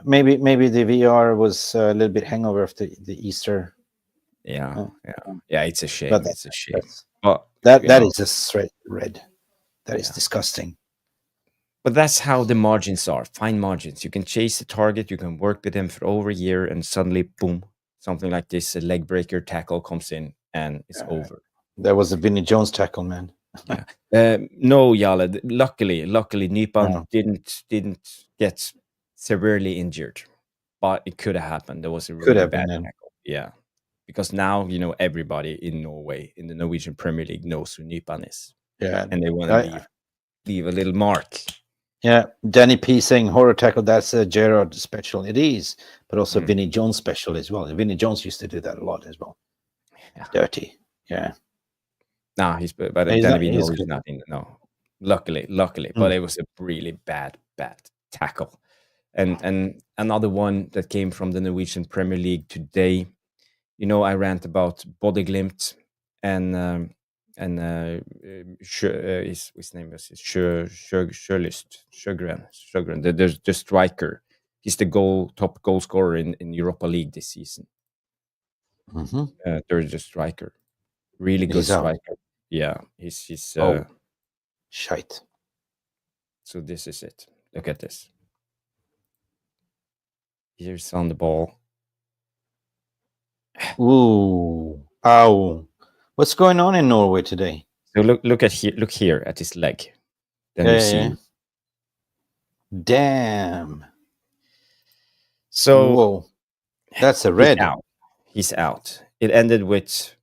[SPEAKER 2] Maybe the VR was a little bit hangover after the Easter.
[SPEAKER 1] Yeah. It's a shame.
[SPEAKER 2] But
[SPEAKER 1] It's a shame.
[SPEAKER 2] that's-
[SPEAKER 1] But
[SPEAKER 2] That
[SPEAKER 1] you know,
[SPEAKER 2] is a straight red. That is
[SPEAKER 1] Yeah.
[SPEAKER 2] disgusting.
[SPEAKER 1] But that's how the margins are. Fine margins. You can chase the target. You can work with him for over a year, and suddenly, boom, something like this, a leg breaker tackle comes in, and it's over.
[SPEAKER 2] That was a Vinnie Jones tackle, man.
[SPEAKER 1] No, Jale. Luckily, Nypan
[SPEAKER 2] No.
[SPEAKER 1] didn't get severely injured, but it could have happened. There was a
[SPEAKER 2] Could
[SPEAKER 1] really
[SPEAKER 2] have
[SPEAKER 1] bad
[SPEAKER 2] been, yeah.
[SPEAKER 1] tackle. Yeah, because now everybody in Norway, in the Norwegian Premier League, knows who Nypan is,
[SPEAKER 2] Yeah.
[SPEAKER 1] and they want to leave a little mark.
[SPEAKER 2] Yeah, Danny P saying horror tackle, that's a Gerard special. It is, but also Vinnie Jones special as well. Vinnie Jones used to do that a lot as well.
[SPEAKER 1] Yeah.
[SPEAKER 2] Dirty. Yeah.
[SPEAKER 1] Nah, he's but
[SPEAKER 2] He's
[SPEAKER 1] then
[SPEAKER 2] not-
[SPEAKER 1] we know
[SPEAKER 2] he's
[SPEAKER 1] he's
[SPEAKER 2] good.
[SPEAKER 1] not in. No, luckily, but it was a really bad tackle. And another one that came from the Norwegian Premier League today. I rant about Bodø Glimt and his name is Sjøgren, the striker. He's the top goal scorer in Europa League this season. There's a striker, really good
[SPEAKER 2] He's out.
[SPEAKER 1] striker. Yeah, he's
[SPEAKER 2] Shite.
[SPEAKER 1] So this is it. Look at this. Here's on the ball.
[SPEAKER 2] Ooh. Ow. What's going on in Norway today?
[SPEAKER 1] So look here at his leg. Then you see.
[SPEAKER 2] Yeah. Damn.
[SPEAKER 1] So
[SPEAKER 2] Whoa. That's a red.
[SPEAKER 1] He's out. It ended with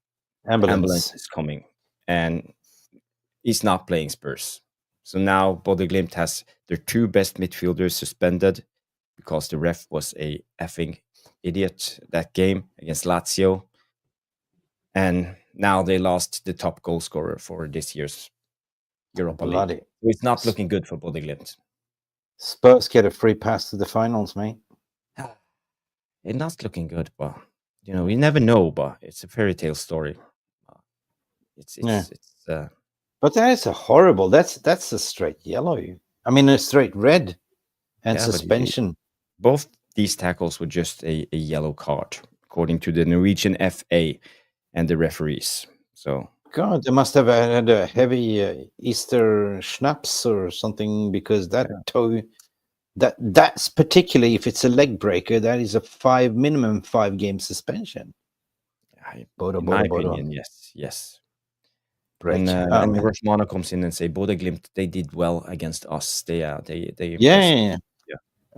[SPEAKER 2] Ambulance.
[SPEAKER 1] ambulance is coming, and he's not playing Spurs. So now Bodø Glimt has their 2 best midfielders suspended because the ref was a effing idiot that game against Lazio. And now they lost the top goal scorer for this year's Europa League.
[SPEAKER 2] Bloody.
[SPEAKER 1] So it's not looking good for Bodø Glimt.
[SPEAKER 2] Spurs get a free pass to the finals, mate.
[SPEAKER 1] It's not looking good, but you never know. But it's a fairy tale story.
[SPEAKER 2] But that is a horrible. That's a straight yellow. I mean, a straight red and suspension.
[SPEAKER 1] Both these tackles were just a yellow card, according to the Norwegian FA and the referees. So
[SPEAKER 2] God, they must have had a heavy Easter schnapps or something, because that toe. That's particularly if it's a leg breaker, that is a minimum 5-game suspension.
[SPEAKER 1] In my opinion, yes.
[SPEAKER 2] Break.
[SPEAKER 1] And Rosmana comes in and say, Bodø Glimt, they did well against us. They
[SPEAKER 2] Yeah.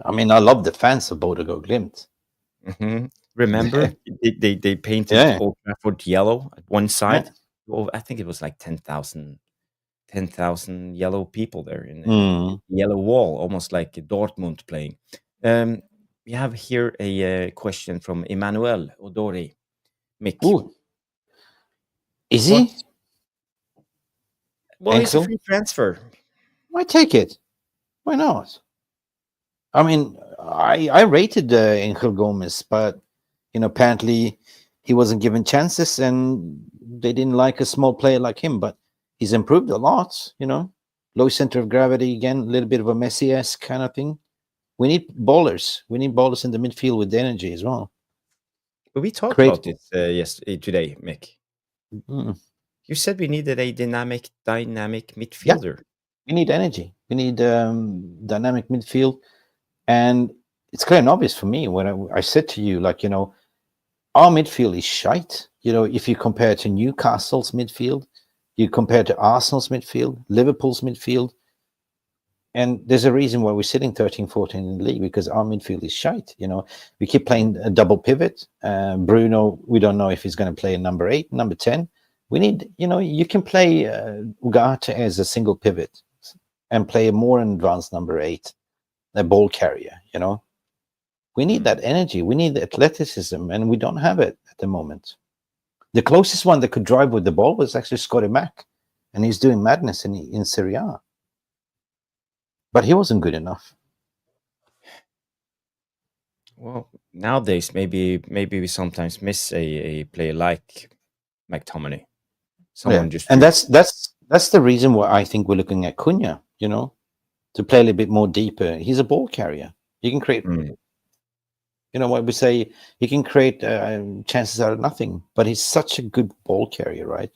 [SPEAKER 2] I mean, I love the fans of Bodø Glimt.
[SPEAKER 1] Mm-hmm. Remember, they painted Old Trafford yellow at one side.
[SPEAKER 2] Yeah.
[SPEAKER 1] Well, I think it was like 10,000 yellow people there in the yellow wall, almost like Dortmund playing. We have here a question from Emmanuel Odori. Mick.
[SPEAKER 2] Ooh. Is he?
[SPEAKER 1] Well, it's a free transfer.
[SPEAKER 2] Why take it? Why not? I mean, I rated Angel Gomez, but apparently he wasn't given chances, and they didn't like a small player like him. But he's improved a lot. Low center of gravity again, a little bit of a Messi-esque kind of thing. We need ballers. We need ballers in the midfield with energy as well.
[SPEAKER 1] But we talked about it today, Mick.
[SPEAKER 2] Mm.
[SPEAKER 1] You said we needed a dynamic midfielder.
[SPEAKER 2] Yeah. We need energy. We need dynamic midfield. And it's clear and obvious for me when I said to you, our midfield is shite. If you compare it to Newcastle's midfield, you compare it to Arsenal's midfield, Liverpool's midfield. And there's a reason why we're sitting 13, 14 in the league, because our midfield is shite. We keep playing a double pivot. Bruno, we don't know if he's going to play a number 8, number 10. We need, you can play Ugarte as a single pivot and play a more advanced number 8, a ball carrier, We need that energy. We need the athleticism, and we don't have it at the moment. The closest one that could drive with the ball was actually Scotty Mack, and he's doing madness in Serie A. But he wasn't good enough.
[SPEAKER 1] Well, nowadays, maybe we sometimes miss a player like McTominay.
[SPEAKER 2] And that's the reason why I think we're looking at Cunha, to play a little bit more deeper. He's a ball carrier. He can create, what we say, he can create chances out of nothing, but he's such a good ball carrier, right?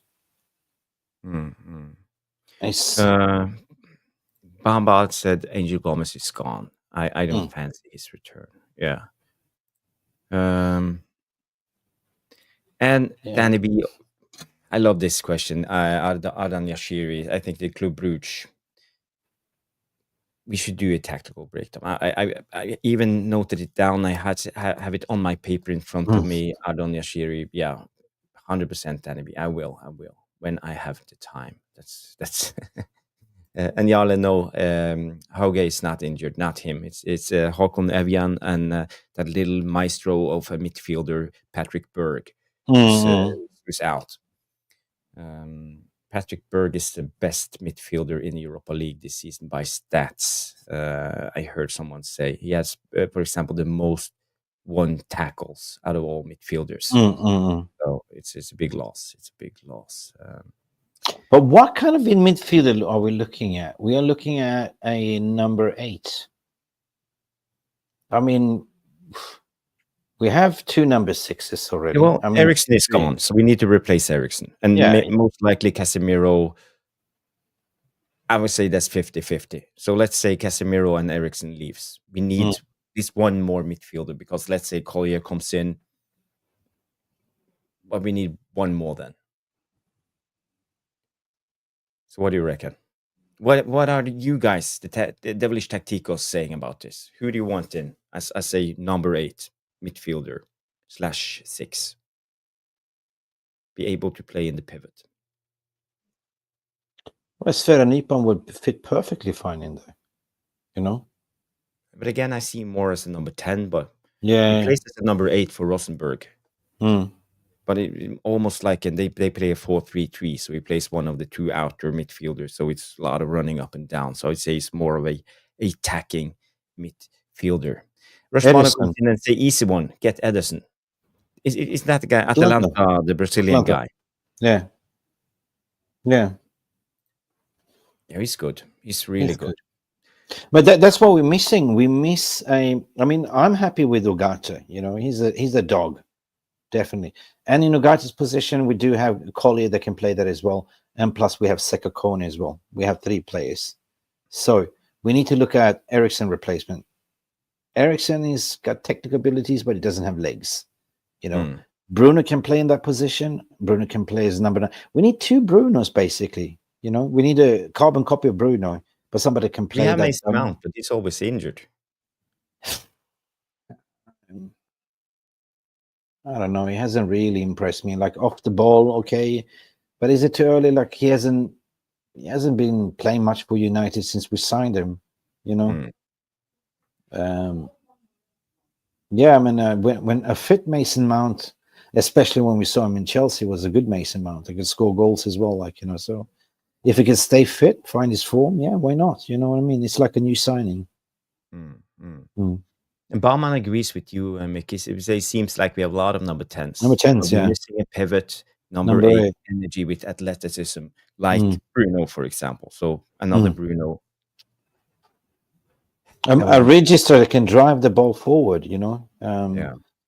[SPEAKER 1] Bambad said Angel Gomez is gone. I don't fancy his return. Yeah. And Danny B, I love this question. Ardan Yashiri, I think the Club Brugge, we should do a tactical breakdown. I even noted it down. I had to have it on my paper in front of me. Ardan Yashiri, 100% Danny B. I will when I have the time. That's and Jarle, no, Hauge is not injured, not him. It's Håkon Evjan and that little maestro of a midfielder, Patric Dorgu, who's out. Patric Dorgu is the best midfielder in the Europa League this season by stats. I heard someone say he has, for example, the most won tackles out of all midfielders. So it's a big loss. It's a big loss.
[SPEAKER 2] But what kind of midfielder are we looking at? We are looking at a number 8. I mean, we have 2 number 6s already.
[SPEAKER 1] Well, Eriksen is gone, so we need to replace Eriksen. And most likely Casemiro, I would say that's 50-50. So let's say Casemiro and Eriksen leaves. We need at least one more midfielder, because let's say Collier comes in, but we need one more then. So what do you reckon? What are you guys, the Devilish Tacticos, saying about this? Who do you want in as a number 8 midfielder /6? Be able to play in the pivot.
[SPEAKER 2] Well, Sver and Nypan would fit perfectly fine in there, you know?
[SPEAKER 1] But again, I see more as a number 10, but he
[SPEAKER 2] Yeah.
[SPEAKER 1] plays as a number 8 for Rosenborg.
[SPEAKER 2] Mm.
[SPEAKER 1] But almost like, and they play a 4-3-3, so he plays one of the two outer midfielders. So it's a lot of running up and down. So I'd say he's more of a attacking midfielder. Rushmano comes in and say, easy one, get Ederson. Is that the guy, Atalanta, the Brazilian guy?
[SPEAKER 2] Yeah. Yeah.
[SPEAKER 1] Yeah, he's good. He's really good.
[SPEAKER 2] But that's what we're missing. We miss I mean, I'm happy with Ugarte. You know, he's a dog, definitely. And in Ugarte's position, we do have Collier that can play that as well. And plus, we have Sekakone as well. We have 3 players. So we need to look at Eriksson replacement. Eriksson has got technical abilities, but he doesn't have legs. You know, Bruno can play in that position. Bruno can play as number 9. We need 2 Brunos, basically. You know, we need a carbon copy of Bruno, but somebody can play that.
[SPEAKER 1] Mason Mount, but he's always injured.
[SPEAKER 2] I don't know. He hasn't really impressed me. Like off the ball, okay, but is it too early? Like he hasn't been playing much for United since we signed him. You know. Yeah, I mean, when a fit Mason Mount, especially when we saw him in Chelsea, was a good Mason Mount. He could score goals as well. Like, you know, so if he can stay fit, find his form, yeah, why not? You know what I mean? It's like a new signing.
[SPEAKER 1] And Baumann agrees with you, Mick. It seems like we have a lot of number 10s.
[SPEAKER 2] Number 10s,
[SPEAKER 1] We're
[SPEAKER 2] yeah.
[SPEAKER 1] missing a pivot, number 8 energy with athleticism, like Bruno, for example. So another Bruno.
[SPEAKER 2] A register that can drive the ball forward, you know.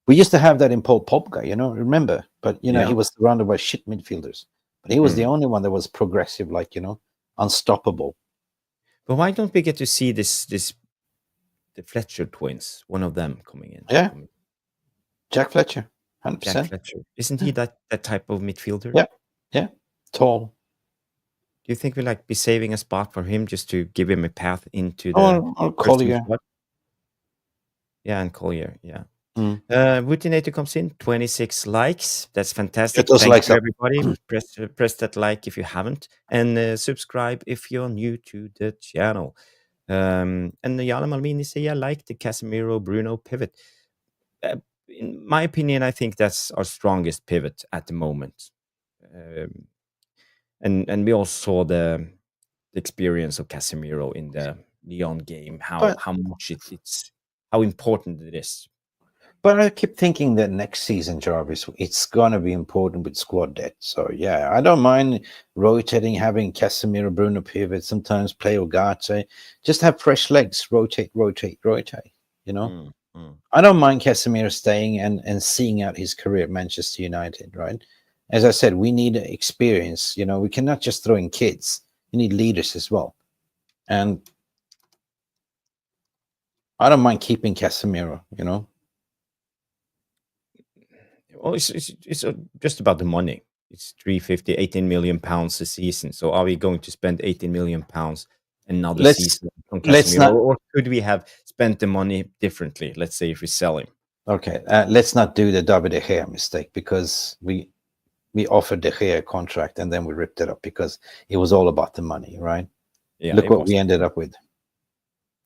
[SPEAKER 2] We used to have that in Paul Pogba, you know, remember? But, you know, he was surrounded by shit midfielders. But he was the only one that was progressive, like, you know, unstoppable.
[SPEAKER 1] But why don't we get to see the Fletcher twins, one of them coming in?
[SPEAKER 2] Yeah. Jack Fletcher, 100%.
[SPEAKER 1] Jack Fletcher. Isn't he that type of midfielder?
[SPEAKER 2] Yeah. Yeah. Tall.
[SPEAKER 1] Do you think we'll be saving a spot for him just to give him a path into the
[SPEAKER 2] or Collier?
[SPEAKER 1] Yeah, and Collier, yeah. Wutinator comes in, 26 likes. That's fantastic. Thank you, everybody. Press that like if you haven't, and subscribe if you're new to the channel. And Jan Malmini say, I like the Casemiro Bruno pivot. In my opinion, I think that's our strongest pivot at the moment. And we all saw the experience of Casemiro in the Lyon game, how much how important it is.
[SPEAKER 2] But I keep thinking that next season, Jarvis, it's going to be important with squad depth. So, yeah, I don't mind rotating, having Casemiro, Bruno pivot, sometimes play Ugarte. Just have fresh legs, rotate, you know? I don't mind Casemiro staying and seeing out his career at Manchester United, right? As I said, we need experience. You know, we cannot just throw in kids. You need leaders as well. And I don't mind keeping Casemiro, you know?
[SPEAKER 1] Well, it's just about the money. It's 18 million pounds a season. So are we going to spend 18 million pounds another season on Casemiro? Or could we have spent the money differently? Let's say if we sell him.
[SPEAKER 2] Okay, let's not do the David De Gea mistake, because we offered De Gea a contract and then we ripped it up because it was all about the money, right? Yeah. Look what we ended up with.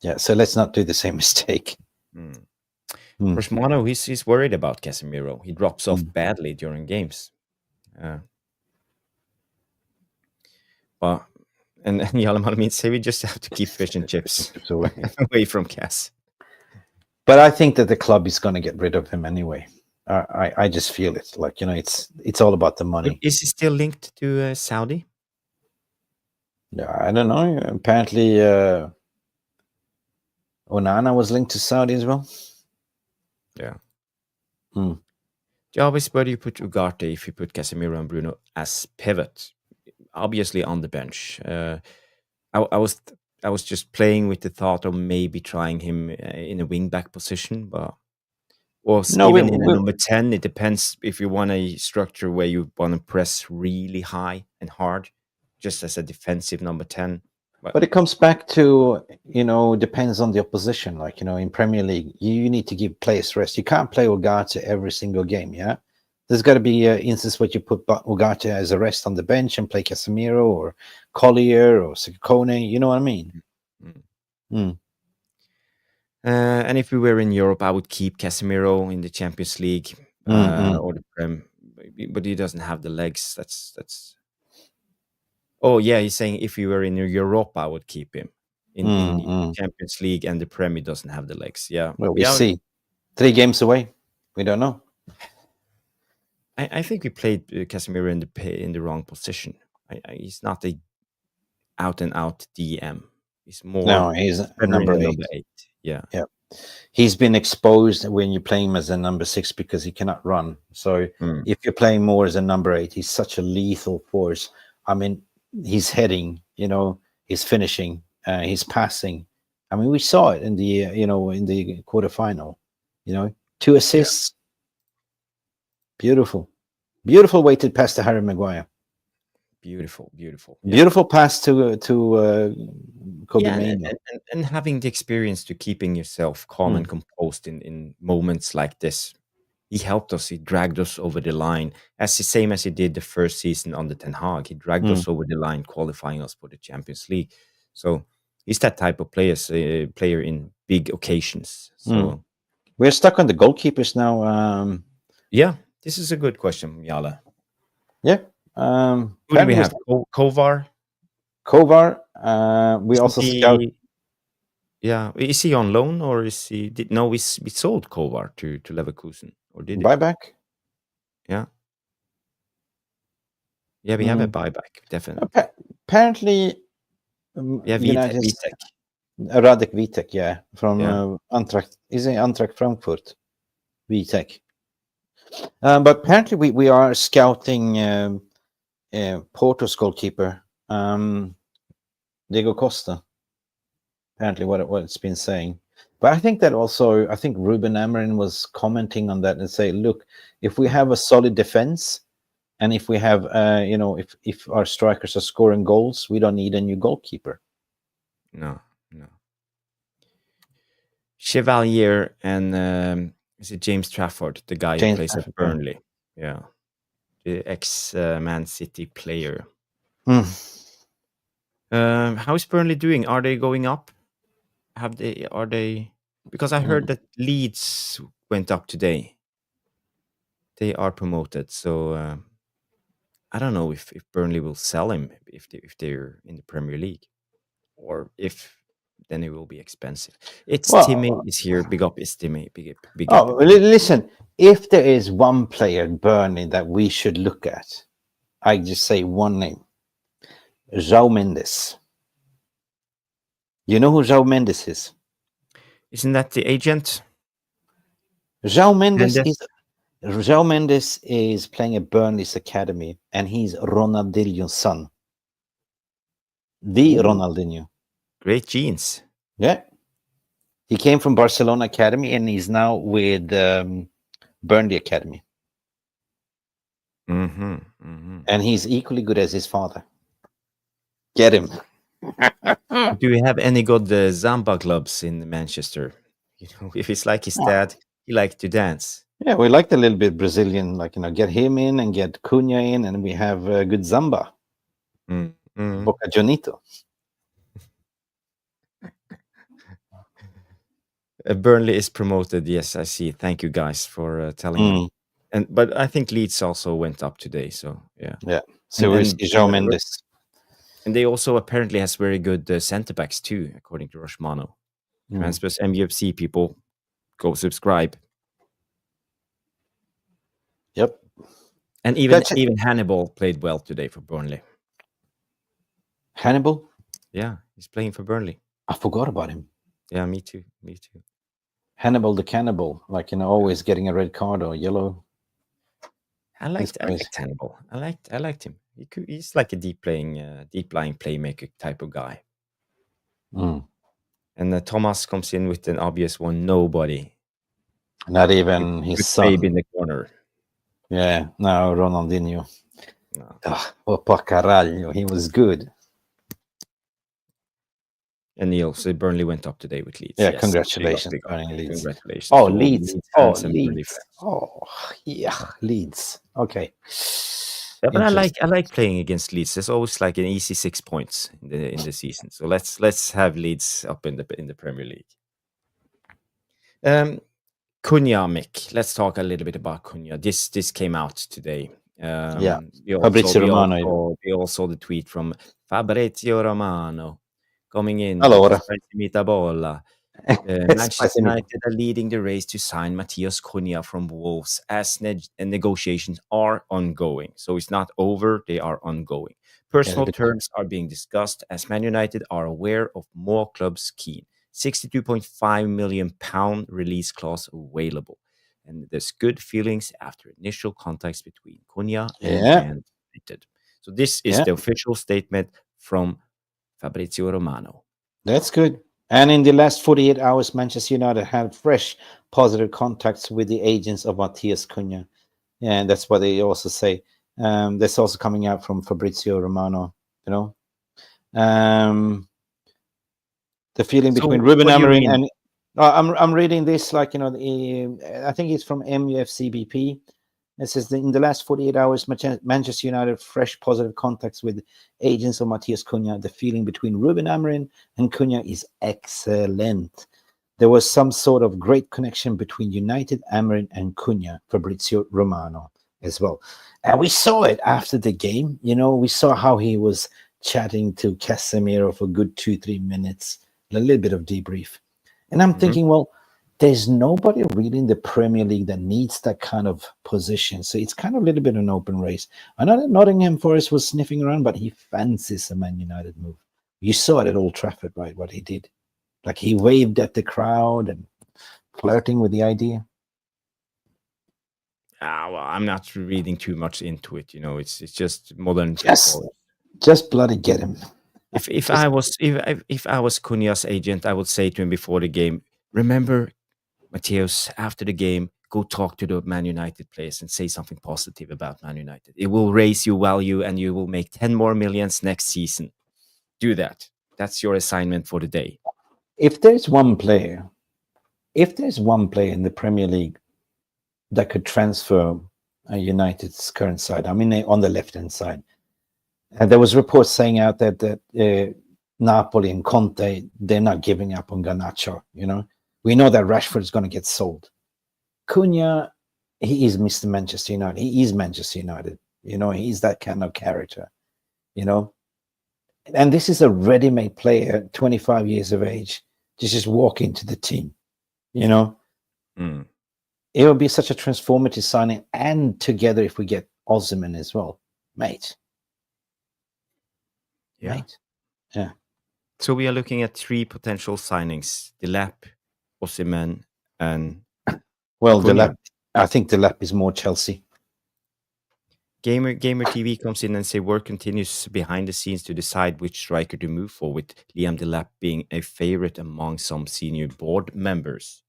[SPEAKER 2] Yeah, so let's not do the same mistake.
[SPEAKER 1] Rosmano, he's worried about Casemiro. He drops off badly during games. But and Yalam means say we just have to keep fish and chips away from Cas.
[SPEAKER 2] But I think that the club is going to get rid of him anyway. I just feel it. Like, you know, it's all about the money.
[SPEAKER 1] Is he still linked to Saudi?
[SPEAKER 2] Yeah, I don't know. Apparently, Onana was linked to Saudi as well.
[SPEAKER 1] Yeah. Jarvis, where do you put Ugarte if you put Casemiro and Bruno as pivot? Obviously on the bench. I was just playing with the thought of maybe trying him in a wing-back position, but in a number 10, it depends if you want a structure where you want to press really high and hard, just as a defensive number 10.
[SPEAKER 2] But it comes back to, you know, depends on the opposition. Like, you know, in Premier League, you need to give players rest. You can't play Ugarte every single game, yeah? There's got to be an instance where you put Ugarte as a rest on the bench and play Casemiro or Collier or Sikone. You know what I mean?
[SPEAKER 1] And if we were in Europe, I would keep Casemiro in the Champions League or the Prem, but he doesn't have the legs. That's. Oh yeah, he's saying if we were in Europa, I would keep him in the Champions League and the Prem. He doesn't have the legs. Yeah,
[SPEAKER 2] well, we see 3 games away. We don't know.
[SPEAKER 1] I think we played Casemiro in the wrong position. He's not a out and out DM. He's more
[SPEAKER 2] he's number
[SPEAKER 1] 8. Yeah.
[SPEAKER 2] He's been exposed when you play him as a number 6 because he cannot run. So if you're playing more as a number 8, he's such a lethal force. I mean, he's heading, he's finishing, he's passing. I mean, we saw it in the in the quarterfinal. 2 assists. Beautiful weighted pass to Harry Maguire. Beautiful pass to Kobe Mainoo.
[SPEAKER 1] And having the experience to keeping yourself calm and composed in moments like this, he helped us. He dragged us over the line, as the same as he did the first season on the Ten Hag. He dragged us over the line, qualifying us for the Champions League. So he's that type of player in big occasions. So
[SPEAKER 2] we're stuck on the goalkeepers now.
[SPEAKER 1] Yeah, this is a good question, Jale.
[SPEAKER 2] Yeah.
[SPEAKER 1] Who do we have? Kovar.
[SPEAKER 2] We also scout.
[SPEAKER 1] Yeah, is he on loan or is he? No, we sold Kovar to Leverkusen, or did
[SPEAKER 2] buyback?
[SPEAKER 1] Yeah, we have a buyback, definitely.
[SPEAKER 2] Apparently,
[SPEAKER 1] Vitek.
[SPEAKER 2] Radek Vitek, from Eintracht. Is it Eintracht Frankfurt? Vitek. But apparently, we are scouting Porto's goalkeeper, Diego Costa. Apparently, what it's been saying. But I think Rúben Amorim was commenting on that and say, look, if we have a solid defense, and if we have, if our strikers are scoring goals, we don't need a new goalkeeper.
[SPEAKER 1] No. Chevalier and is it James Trafford, the guy who plays at Burnley? Yeah, the ex-Man City player. How is Burnley doing? Are they going up? Are they? Because I heard that Leeds went up today. They are promoted, so I don't know if Burnley will sell him if they're in the Premier League, or if then it will be expensive. Timmy is here. Big up is Timmy. Big up.
[SPEAKER 2] Listen, if there is one player in Burnley that we should look at, I just say one name: João Mendes. You know who João Mendes is?
[SPEAKER 1] Isn't that the agent?
[SPEAKER 2] João Mendes is playing at Burnley's academy, and he's Ronaldinho's son. Ronaldinho.
[SPEAKER 1] Great genes.
[SPEAKER 2] Yeah. He came from Barcelona Academy, and he's now with Burnley Academy. And he's equally good as his father. Get him.
[SPEAKER 1] Do we have any good Zamba clubs in Manchester? If it's like his dad, he likes to dance.
[SPEAKER 2] Yeah, we like the little bit Brazilian, get him in and get Cunha in, and we have good Zamba. Boca Jonito.
[SPEAKER 1] Burnley is promoted. Yes, I see. Thank you guys for telling me. But I think Leeds also went up today. So yeah.
[SPEAKER 2] So is João Mendes.
[SPEAKER 1] And they also apparently has very good centre backs too, according to Roshmano. Transfers MUFC people, go subscribe.
[SPEAKER 2] Yep.
[SPEAKER 1] And even Hannibal played well today for Burnley.
[SPEAKER 2] Hannibal?
[SPEAKER 1] Yeah, he's playing for Burnley.
[SPEAKER 2] I forgot about him.
[SPEAKER 1] Yeah, me too.
[SPEAKER 2] Hannibal the Cannibal, always getting a red card or yellow.
[SPEAKER 1] I liked Hannibal. I liked him. He's like a deep lying playmaker type of guy. And Thomas comes in with an obvious one. Nobody.
[SPEAKER 2] Not even his son.
[SPEAKER 1] Baby in the corner.
[SPEAKER 2] Yeah, no, Ronaldinho. No. Oh, pa caralho, he was good.
[SPEAKER 1] And Neil, so Burnley went up today with Leeds.
[SPEAKER 2] Yeah,
[SPEAKER 1] Yes,
[SPEAKER 2] congratulations,
[SPEAKER 1] big up.
[SPEAKER 2] Burnley, Leeds.
[SPEAKER 1] Congratulations.
[SPEAKER 2] Oh,
[SPEAKER 1] to all
[SPEAKER 2] Leeds.
[SPEAKER 1] Leeds
[SPEAKER 2] Oh,
[SPEAKER 1] fans and Burnley
[SPEAKER 2] Leeds.
[SPEAKER 1] fans.
[SPEAKER 2] Oh, yeah, Leeds. Okay.
[SPEAKER 1] Yeah, but I
[SPEAKER 2] Interesting.
[SPEAKER 1] like playing against Leeds. There's always like an easy 6 points in the season. So let's have Leeds up in the Premier League. Cunha, Mick. Let's talk a little bit about Cunha. This came out today.
[SPEAKER 2] Yeah.
[SPEAKER 1] We
[SPEAKER 2] Fabrizio Romano.
[SPEAKER 1] all saw the tweet from Fabrizio Romano coming in.
[SPEAKER 2] Allora.
[SPEAKER 1] Spicy bolla. Manchester United are leading the race to sign Matheus Cunha from Wolves as negotiations are ongoing. So it's not over, they are ongoing. Personal terms are being discussed as Man United are aware of more clubs keen. £62.5 million release clause available. And there's good feelings after initial contacts between Cunha and Man United. So this is the official statement from Fabrizio Romano.
[SPEAKER 2] That's good. And in the last 48 hours, Manchester United had fresh positive contacts with the agents of Matheus Cunha. And that's what they also say. That's also coming out from Fabrizio Romano, you know. The feeling between Rúben Amorim and I'm reading this like, you know, I think it's from MUFCBP. It says that in the last 48 hours, Manchester United fresh positive contacts with agents of Matheus Cunha. The feeling between Rúben Amorim and Cunha is excellent. There was some sort of great connection between United, Amorim, and Cunha, Fabrizio Romano as well. And we saw it after the game. You know, we saw how he was chatting to Casemiro for a good 2-3 minutes, a little bit of debrief. And I'm thinking, well, there's nobody really in the Premier League that needs that kind of position. So it's kind of a little bit of an open race. I know that Nottingham Forest was sniffing around, but he fancies a Man United move. You saw it at Old Trafford, right, what he did. Like he waved at the crowd and flirting with the idea.
[SPEAKER 1] Well, I'm not reading too much into it. You know, it's just modern
[SPEAKER 2] football. Just bloody get him.
[SPEAKER 1] If I was Cunha's agent, I would say to him before the game, remember, Matheus, after the game, go talk to the Man United players and say something positive about Man United. It will raise your value and you will make 10 more millions next season. Do that. That's your assignment for the day.
[SPEAKER 2] If there's one player in the Premier League that could transfer United's current side, I mean, on the left-hand side, there was reports saying out that Napoli and Conte, they're not giving up on Garnacho, you know. We know that Rashford is going to get sold. Cunha, he is Mr. Manchester United. He is Manchester United. You know, he's that kind of character, you know. And this is a ready-made player, 25 years of age, just walk into the team, you know. It will be such a transformative signing. And together, if we get Osimhen as well, mate.
[SPEAKER 1] Yeah.
[SPEAKER 2] Mate. Yeah.
[SPEAKER 1] So we are looking at 3 potential signings: Delap, Osimhen, and
[SPEAKER 2] Delap. I think Delap is more Chelsea.
[SPEAKER 1] Gamer TV comes in and say work continues behind the scenes to decide which striker to move for, with Liam Delap being a favorite among some senior board members.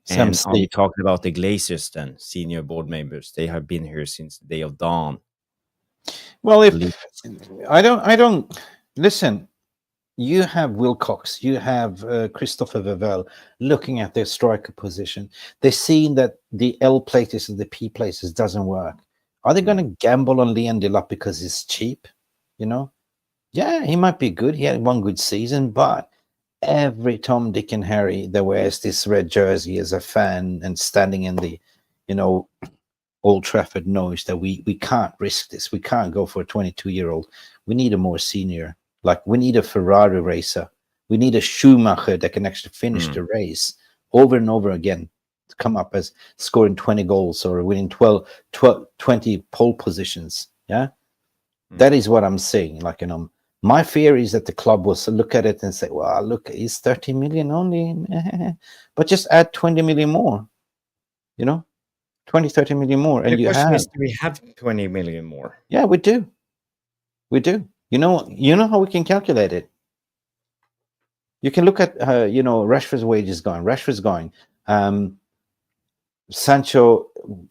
[SPEAKER 1] And are we talking about the Glazers then, senior board members? They have been here since the day of dawn.
[SPEAKER 2] Well, if I don't listen. You have Wilcox, you have Christopher Vevell looking at their striker position. They're seeing that the L places and the P places doesn't work. Are they going to gamble on Liam Delap because he's cheap? You know? Yeah, he might be good. He had one good season, but every Tom, Dick, and Harry that wears this red jersey as a fan and standing in the, you know, Old Trafford knows that we can't risk this. We can't go for a 22-year-old. We need a more senior. Like, we need a Ferrari racer. We need a Schumacher that can actually finish the race over and over again to come up as scoring 20 goals or winning 20 pole positions. Yeah? That is what I'm saying. Like, you know, my fear is that the club will look at it and say, well, look, it's 30 million only. But just add 20 million more. You know? 20, 30 million more. And
[SPEAKER 1] the question is, do we have 20 million more?
[SPEAKER 2] Yeah, we do. We do. You know how we can calculate it. You can look at, you know, Rashford's wages going. Rashford's going. Sancho,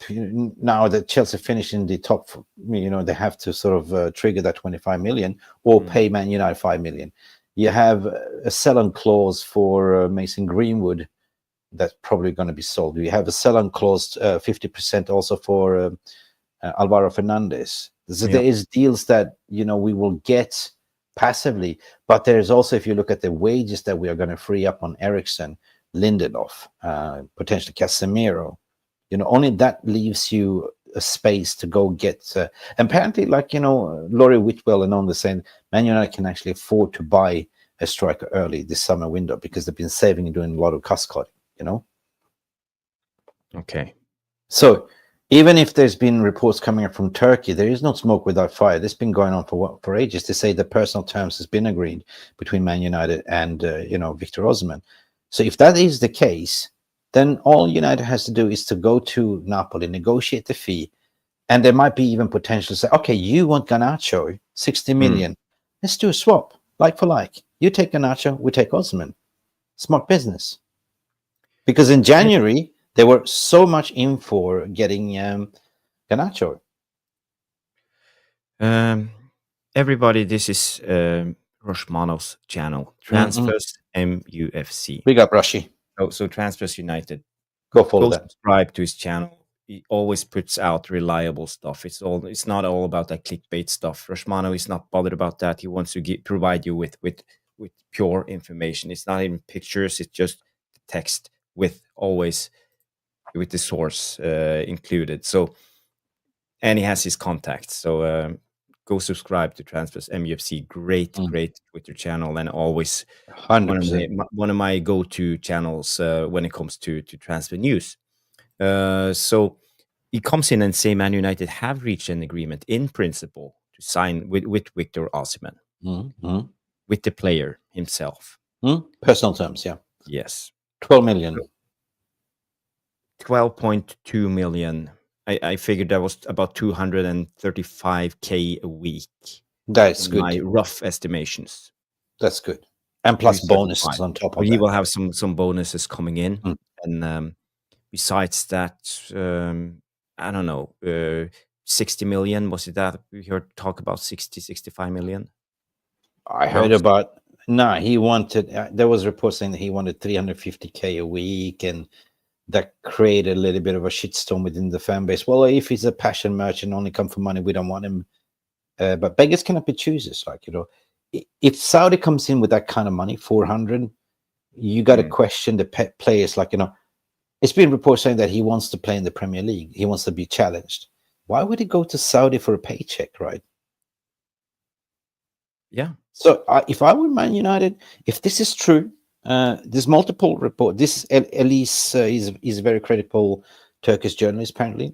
[SPEAKER 2] now that Chelsea finished in the top, you know, they have to sort of trigger that 25 million or pay Man United 5 million. You have a sell-on clause for Mason Greenwood that's probably going to be sold. You have a sell-on clause 50% also for Alvaro Fernandez. So there is deals that we will get passively, but there's also, if you look at the wages that we are going to free up on Ericsson, Lindelof, potentially Casemiro, only that leaves you a space to go get. Apparently, Laurie Whitwell and on the saying, Man United can actually afford to buy a striker early this summer window because they've been saving and doing a lot of cost cutting.
[SPEAKER 1] Okay.
[SPEAKER 2] So even if there's been reports coming up from Turkey, there is no smoke without fire. This has been going on for ages. To say the personal terms has been agreed between Man United and Victor Osimhen. So if that is the case, then all United has to do is to go to Napoli, negotiate the fee, and there might be even potential to say, okay, you want Garnacho, 60 million. Let's do a swap, like for like. You take Garnacho, we take Osimhen. Smart business. Because in January, they were so much in for getting Garnacho.
[SPEAKER 1] Everybody, this is Roshmano's channel, Transfers MUFC.
[SPEAKER 2] Big up, Rashi.
[SPEAKER 1] So Transfers United.
[SPEAKER 2] Go follow that.
[SPEAKER 1] Subscribe to his channel. He always puts out reliable stuff. It's not all about that clickbait stuff. Roshmano is not bothered about that. He wants to provide you with pure information. It's not even pictures. It's just text with the source included. So, and he has his contacts. So go subscribe to Transfers MUFC. Great Twitter channel, and always
[SPEAKER 2] 100%.
[SPEAKER 1] one of my go-to channels when it comes to transfer news. So he comes in and say Man United have reached an agreement in principle to sign with Victor Osimhen, with the player himself.
[SPEAKER 2] Personal terms, yeah.
[SPEAKER 1] Yes.
[SPEAKER 2] 12 million.
[SPEAKER 1] 12.2 million. I figured that was about 235k a week.
[SPEAKER 2] That's good.
[SPEAKER 1] My rough estimations.
[SPEAKER 2] That's good. And plus bonuses on top of that.
[SPEAKER 1] He will have some bonuses coming in. And besides that, I don't know, 60 million, was it that? We heard talk about 65 million.
[SPEAKER 2] I heard about, he wanted, there was reports saying that he wanted 350k a week, and that created a little bit of a shitstorm within the fan base. Well, if he's a passion merchant, only come for money, we don't want him. But beggars cannot be choosers. If Saudi comes in with that kind of money, 400, you got to question the players. It's been reports saying that he wants to play in the Premier League. He wants to be challenged. Why would he go to Saudi for a paycheck, right?
[SPEAKER 1] Yeah.
[SPEAKER 2] So if I were Man United, if this is true, there's multiple reports. This Elise is a very credible Turkish journalist, apparently.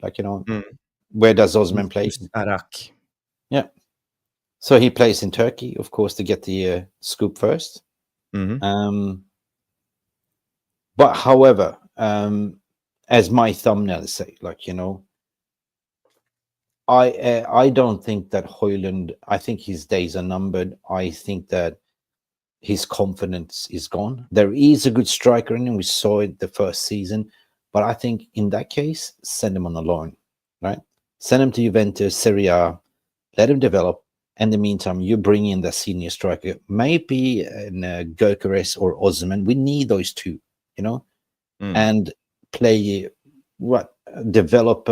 [SPEAKER 2] Where does Osimhen play?
[SPEAKER 1] Arak.
[SPEAKER 2] Yeah. So he plays in Turkey, of course, to get the scoop first. But however, as my thumbnail say, I don't think that Højlund, I think his days are numbered. I think that his confidence is gone. There is a good striker in him. We saw it the first season. But I think in that case, send him on a loan, right? Send him to Juventus, Serie A, let him develop. In the meantime, you bring in the senior striker, maybe Gyökeres or Osimhen. We need those two, and play develop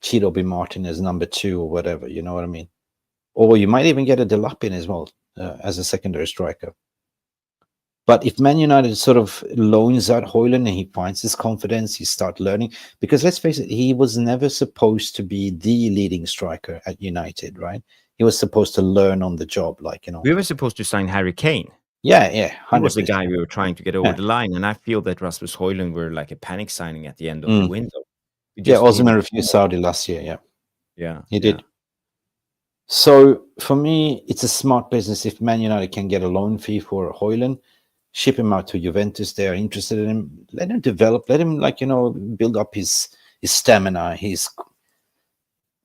[SPEAKER 2] Chido B. Martin as number 2 or whatever, you know what I mean? Or you might even get a Delap in as well as a secondary striker. But if Man United sort of loans out Højlund and he finds his confidence, he starts learning, because let's face it, he was never supposed to be the leading striker at United, right? He was supposed to learn on the job,
[SPEAKER 1] We were supposed to sign Harry Kane.
[SPEAKER 2] Yeah, 100%.
[SPEAKER 1] He was the guy we were trying to get over the line, and I feel that Rasmus Højlund were like a panic signing at the end of the window.
[SPEAKER 2] Osimhen refused Saudi last year,
[SPEAKER 1] Yeah.
[SPEAKER 2] He did. So for me, it's a smart business if Man United can get a loan fee for Højlund, ship him out to Juventus. They are interested in him. Let him develop. Let him, build up his stamina.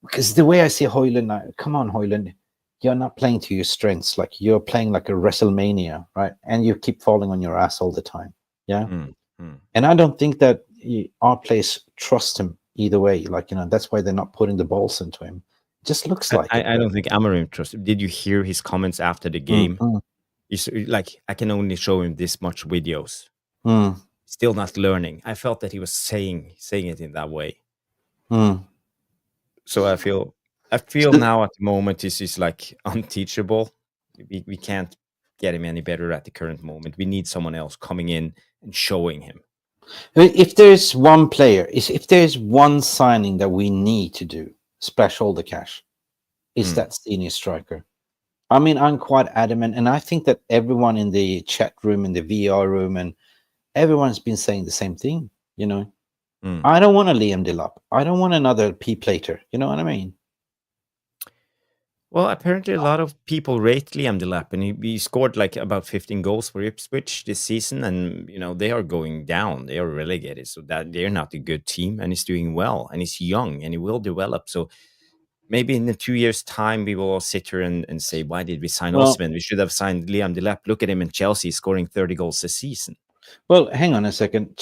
[SPEAKER 2] Because the way I see Højlund, come on, Højlund, you're not playing to your strengths. You're playing like a WrestleMania, right? And you keep falling on your ass all the time. Yeah. And I don't think that our players trust him either way. That's why they're not putting the balls into him. Just looks like
[SPEAKER 1] I don't think Amarim trusts him. Did you hear his comments after the game? He's like, I can only show him this much videos.
[SPEAKER 2] Mm.
[SPEAKER 1] Still not learning. I felt that he was saying it in that way.
[SPEAKER 2] Mm.
[SPEAKER 1] So I feel now at the moment he's like unteachable. We can't get him any better at the current moment. We need someone else coming in and showing him.
[SPEAKER 2] If there's one player, if there's one signing that we need to do, splash all the cash, is that senior striker. I mean, I'm quite adamant, and I think that everyone in the chat room, in the VR room, and everyone's been saying the same thing. You know, I don't want a Liam Delap. I don't want another P-plater. You know what I mean?
[SPEAKER 1] Well, apparently a lot of people rate Liam Delap, and he scored like about 15 goals for Ipswich this season, and you know they are going down, they are relegated, so that they're not a good team, and he's doing well, and he's young, and he will develop. So maybe in 2 years' time, we will all sit here and say, why did we sign Osman? We should have signed Liam Delap. Look at him in Chelsea, scoring 30 goals a season.
[SPEAKER 2] Well, hang on a second.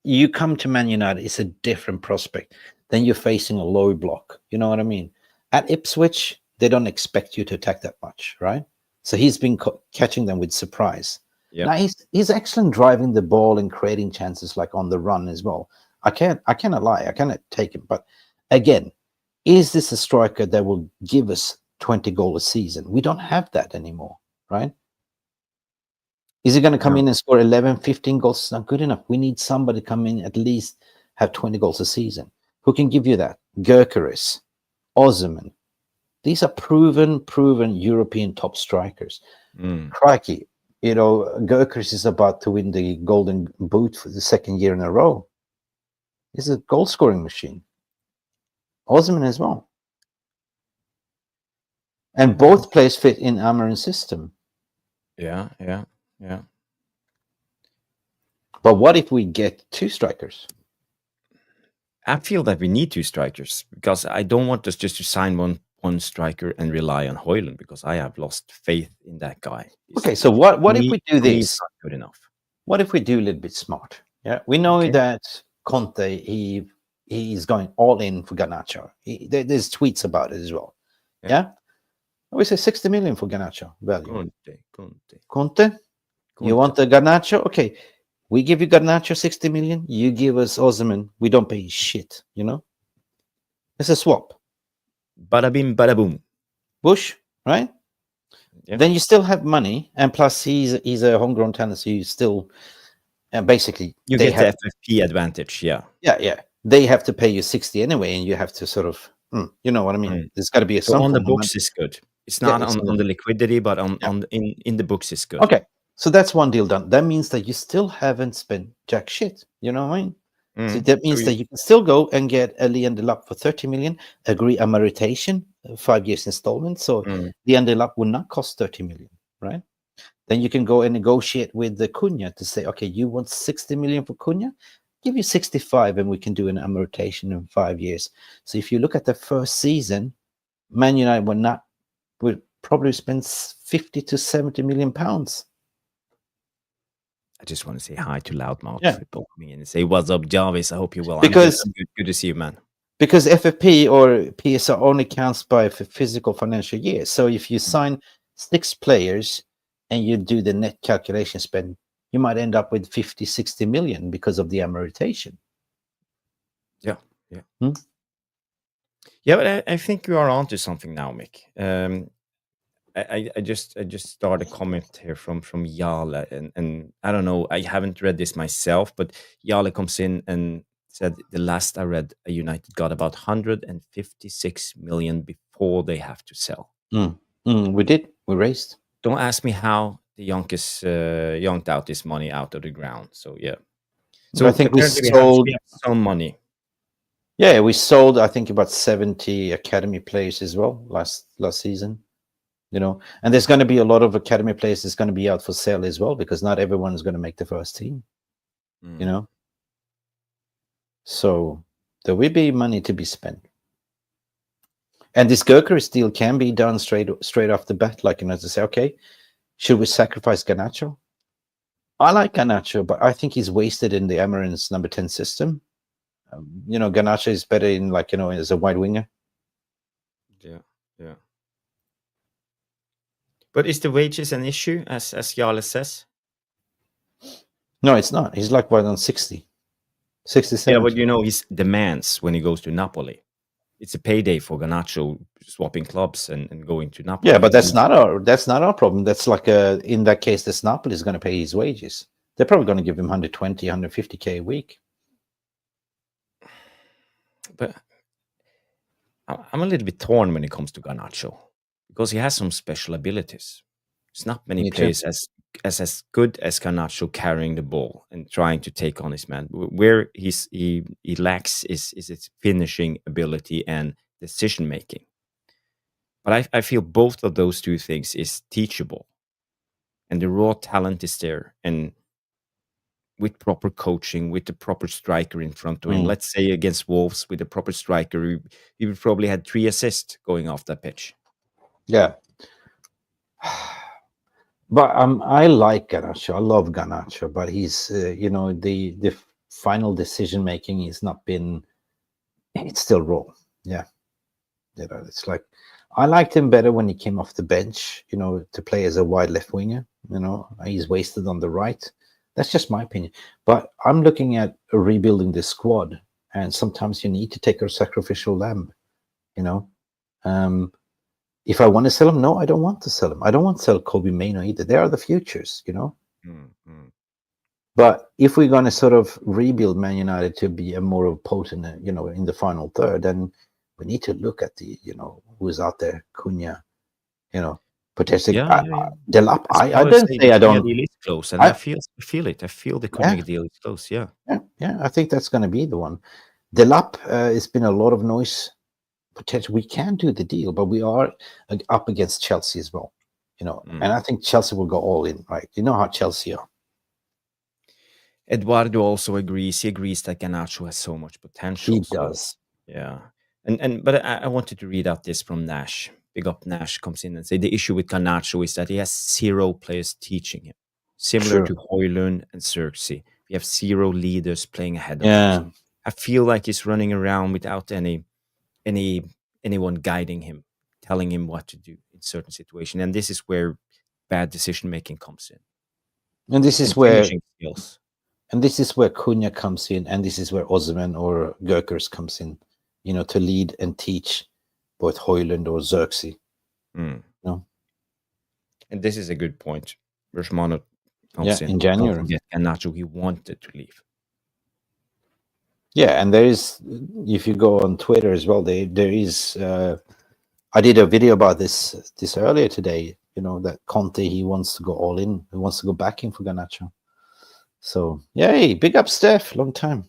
[SPEAKER 2] You come to Man United, it's a different prospect. Then you're facing a low block. You know what I mean? At Ipswich, they don't expect you to attack that much, right? So he's been catching them with surprise. Yep. Now he's excellent driving the ball and creating chances like on the run as well. I cannot lie. I cannot take him. But again, is this a striker that will give us 20 goals a season? We don't have that anymore, right? Is he going to come in and score 11, 15 goals? It's not good enough. We need somebody to come in at least have 20 goals a season. Who can give you that? Gyökeres, Osman. These are proven European top strikers. Crikey, you know, Gyökeres is about to win the Golden Boot for the second year in a row. He's a goal-scoring machine. Osman as well. And both players fit in Amarim's system.
[SPEAKER 1] Yeah.
[SPEAKER 2] But what if we get two strikers?
[SPEAKER 1] I feel that we need two strikers because I don't want us just to sign one striker and rely on Højlund because I have lost faith in that guy.
[SPEAKER 2] Okay, so what if we do this?
[SPEAKER 1] Not good enough.
[SPEAKER 2] What if we do a little bit smart? Yeah, we know that Conte he's going all in for Garnacho. There's tweets about it as well. Yeah? We say 60 million for Garnacho value. Conte? You want the Garnacho? Okay. We give you Garnacho 60 million. You give us Osman. We don't pay shit, you know? It's a swap.
[SPEAKER 1] Bada bim, bada boom.
[SPEAKER 2] Bush, right? Yeah. Then you still have money. And plus, he's a homegrown talent. So you still, basically...
[SPEAKER 1] You get the FFP advantage, yeah.
[SPEAKER 2] Yeah. They have to pay you 60 anyway. And you have to sort of, you know what I mean? There's got to be a...
[SPEAKER 1] So on the books is good. It's not on the liquidity, but in the books is good.
[SPEAKER 2] Okay. So that's one deal done. That means that you still haven't spent jack shit. You know what I mean? So that means that you can still go and get a Liam Delap for 30 million, agree a rotation, 5 years installment. So Liam Delap will not cost 30 million, right? Then you can go and negotiate with the Cunha to say, okay, you want 60 million for Cunha? Give you 65 and we can do an rotation in 5 years. So if you look at the first season, Man United would probably spend 50 to 70 million pounds.
[SPEAKER 1] I just want to say hi to Loudmouth Football coming in and say, what's up, Jarvis? I hope you're well.
[SPEAKER 2] Because
[SPEAKER 1] I'm good to see you, man.
[SPEAKER 2] Because FFP or PSR only counts by physical financial year. So if you sign 6 players and you do the net calculation spend, you might end up with 50, 60 million because of the amortization.
[SPEAKER 1] Yeah. Yeah, but I think you are onto something now, Mick. I just started a comment here from Jarle, and I don't know, I haven't read this myself, but Jarle comes in and said the last I read, a United got about 156 million before they have to sell.
[SPEAKER 2] We raised.
[SPEAKER 1] Don't ask me how the Yonkers yonked out this money out of the ground. So yeah, so
[SPEAKER 2] I think we sold
[SPEAKER 1] some money.
[SPEAKER 2] Yeah, we sold I think about 70 academy players as well last season. You know, and there's going to be a lot of academy players that's going to be out for sale as well because not everyone is going to make the first team. You know, so there will be money to be spent. And this Gyökeres deal can be done straight off the bat, like, you know, to say, okay, should we sacrifice Garnacho? I like Garnacho, but I think he's wasted in the Amarim's number 10 system. You know, Garnacho is better in, like, you know, as a wide winger.
[SPEAKER 1] Yeah. But is the wages an issue, as Jarvis says?
[SPEAKER 2] No, it's not. He's like right on 60, 67.
[SPEAKER 1] Yeah, but you know his demands when he goes to Napoli. It's a payday for Garnacho swapping clubs and going to Napoli.
[SPEAKER 2] Yeah, but that's not our problem. That's like in that case, this Napoli is going to pay his wages. They're probably going to give him 120, 150K a week.
[SPEAKER 1] But I'm a little bit torn when it comes to Garnacho because he has some special abilities. There's not many
[SPEAKER 2] Me too.
[SPEAKER 1] players as good as Garnacho carrying the ball and trying to take on his man. Where he lacks is its finishing ability and decision making. But I feel both of those two things is teachable, and the raw talent is there. And with proper coaching, with the proper striker in front of him, let's say against Wolves with the proper striker, he would probably had 3 assists going off that pitch.
[SPEAKER 2] Yeah. But I like Garnacho. I love Garnacho, but he's the final decision making has not been. It's still raw. Yeah, it's like I liked him better when he came off the bench. To play as a wide left winger. He's wasted on the right. That's just my opinion. But I'm looking at rebuilding the squad, and sometimes you need to take a sacrificial lamb. If I want to sell him, no, I don't want to sell him. I don't want to sell Kobe Mainoo either. They are the futures, But if we're going to sort of rebuild Man United to be a more of potent, in the final third, then we need to look at the, who's out there, Cunha, potentially. Delap. I don't say I don't.
[SPEAKER 1] The deal is close, and I feel it. I feel the Cunha deal is close. Yeah.
[SPEAKER 2] I think that's going to be the one. Delap, it's been a lot of noise. Potential we can do the deal, but we are up against Chelsea as well, and I think Chelsea will go all in, right? You know how Chelsea are.
[SPEAKER 1] Eduardo also agrees. He agrees that Garnacho has so much potential.
[SPEAKER 2] He does.
[SPEAKER 1] Yeah. But I wanted to read out this from Nash. Big up Nash comes in and say the issue with Garnacho is that he has 0 players teaching him. Similar to Højlund and Xerxes. We have 0 leaders playing ahead of him. I feel like he's running around without anyone guiding him, telling him what to do in certain situations. And this is where bad decision making comes in.
[SPEAKER 2] And this is where Cunha comes in, and this is where Osman or Gökers comes in, to lead and teach both Højlund or Xerxes.
[SPEAKER 1] And this is a good point. Rashmano comes
[SPEAKER 2] in January.
[SPEAKER 1] Garnacho, he wanted to leave.
[SPEAKER 2] Yeah, and there is, if you go on Twitter as well, there is. I did a video about this earlier today. That Conte, he wants to go all in. He wants to go back in for Garnacho. So yay, big up Steph, long time.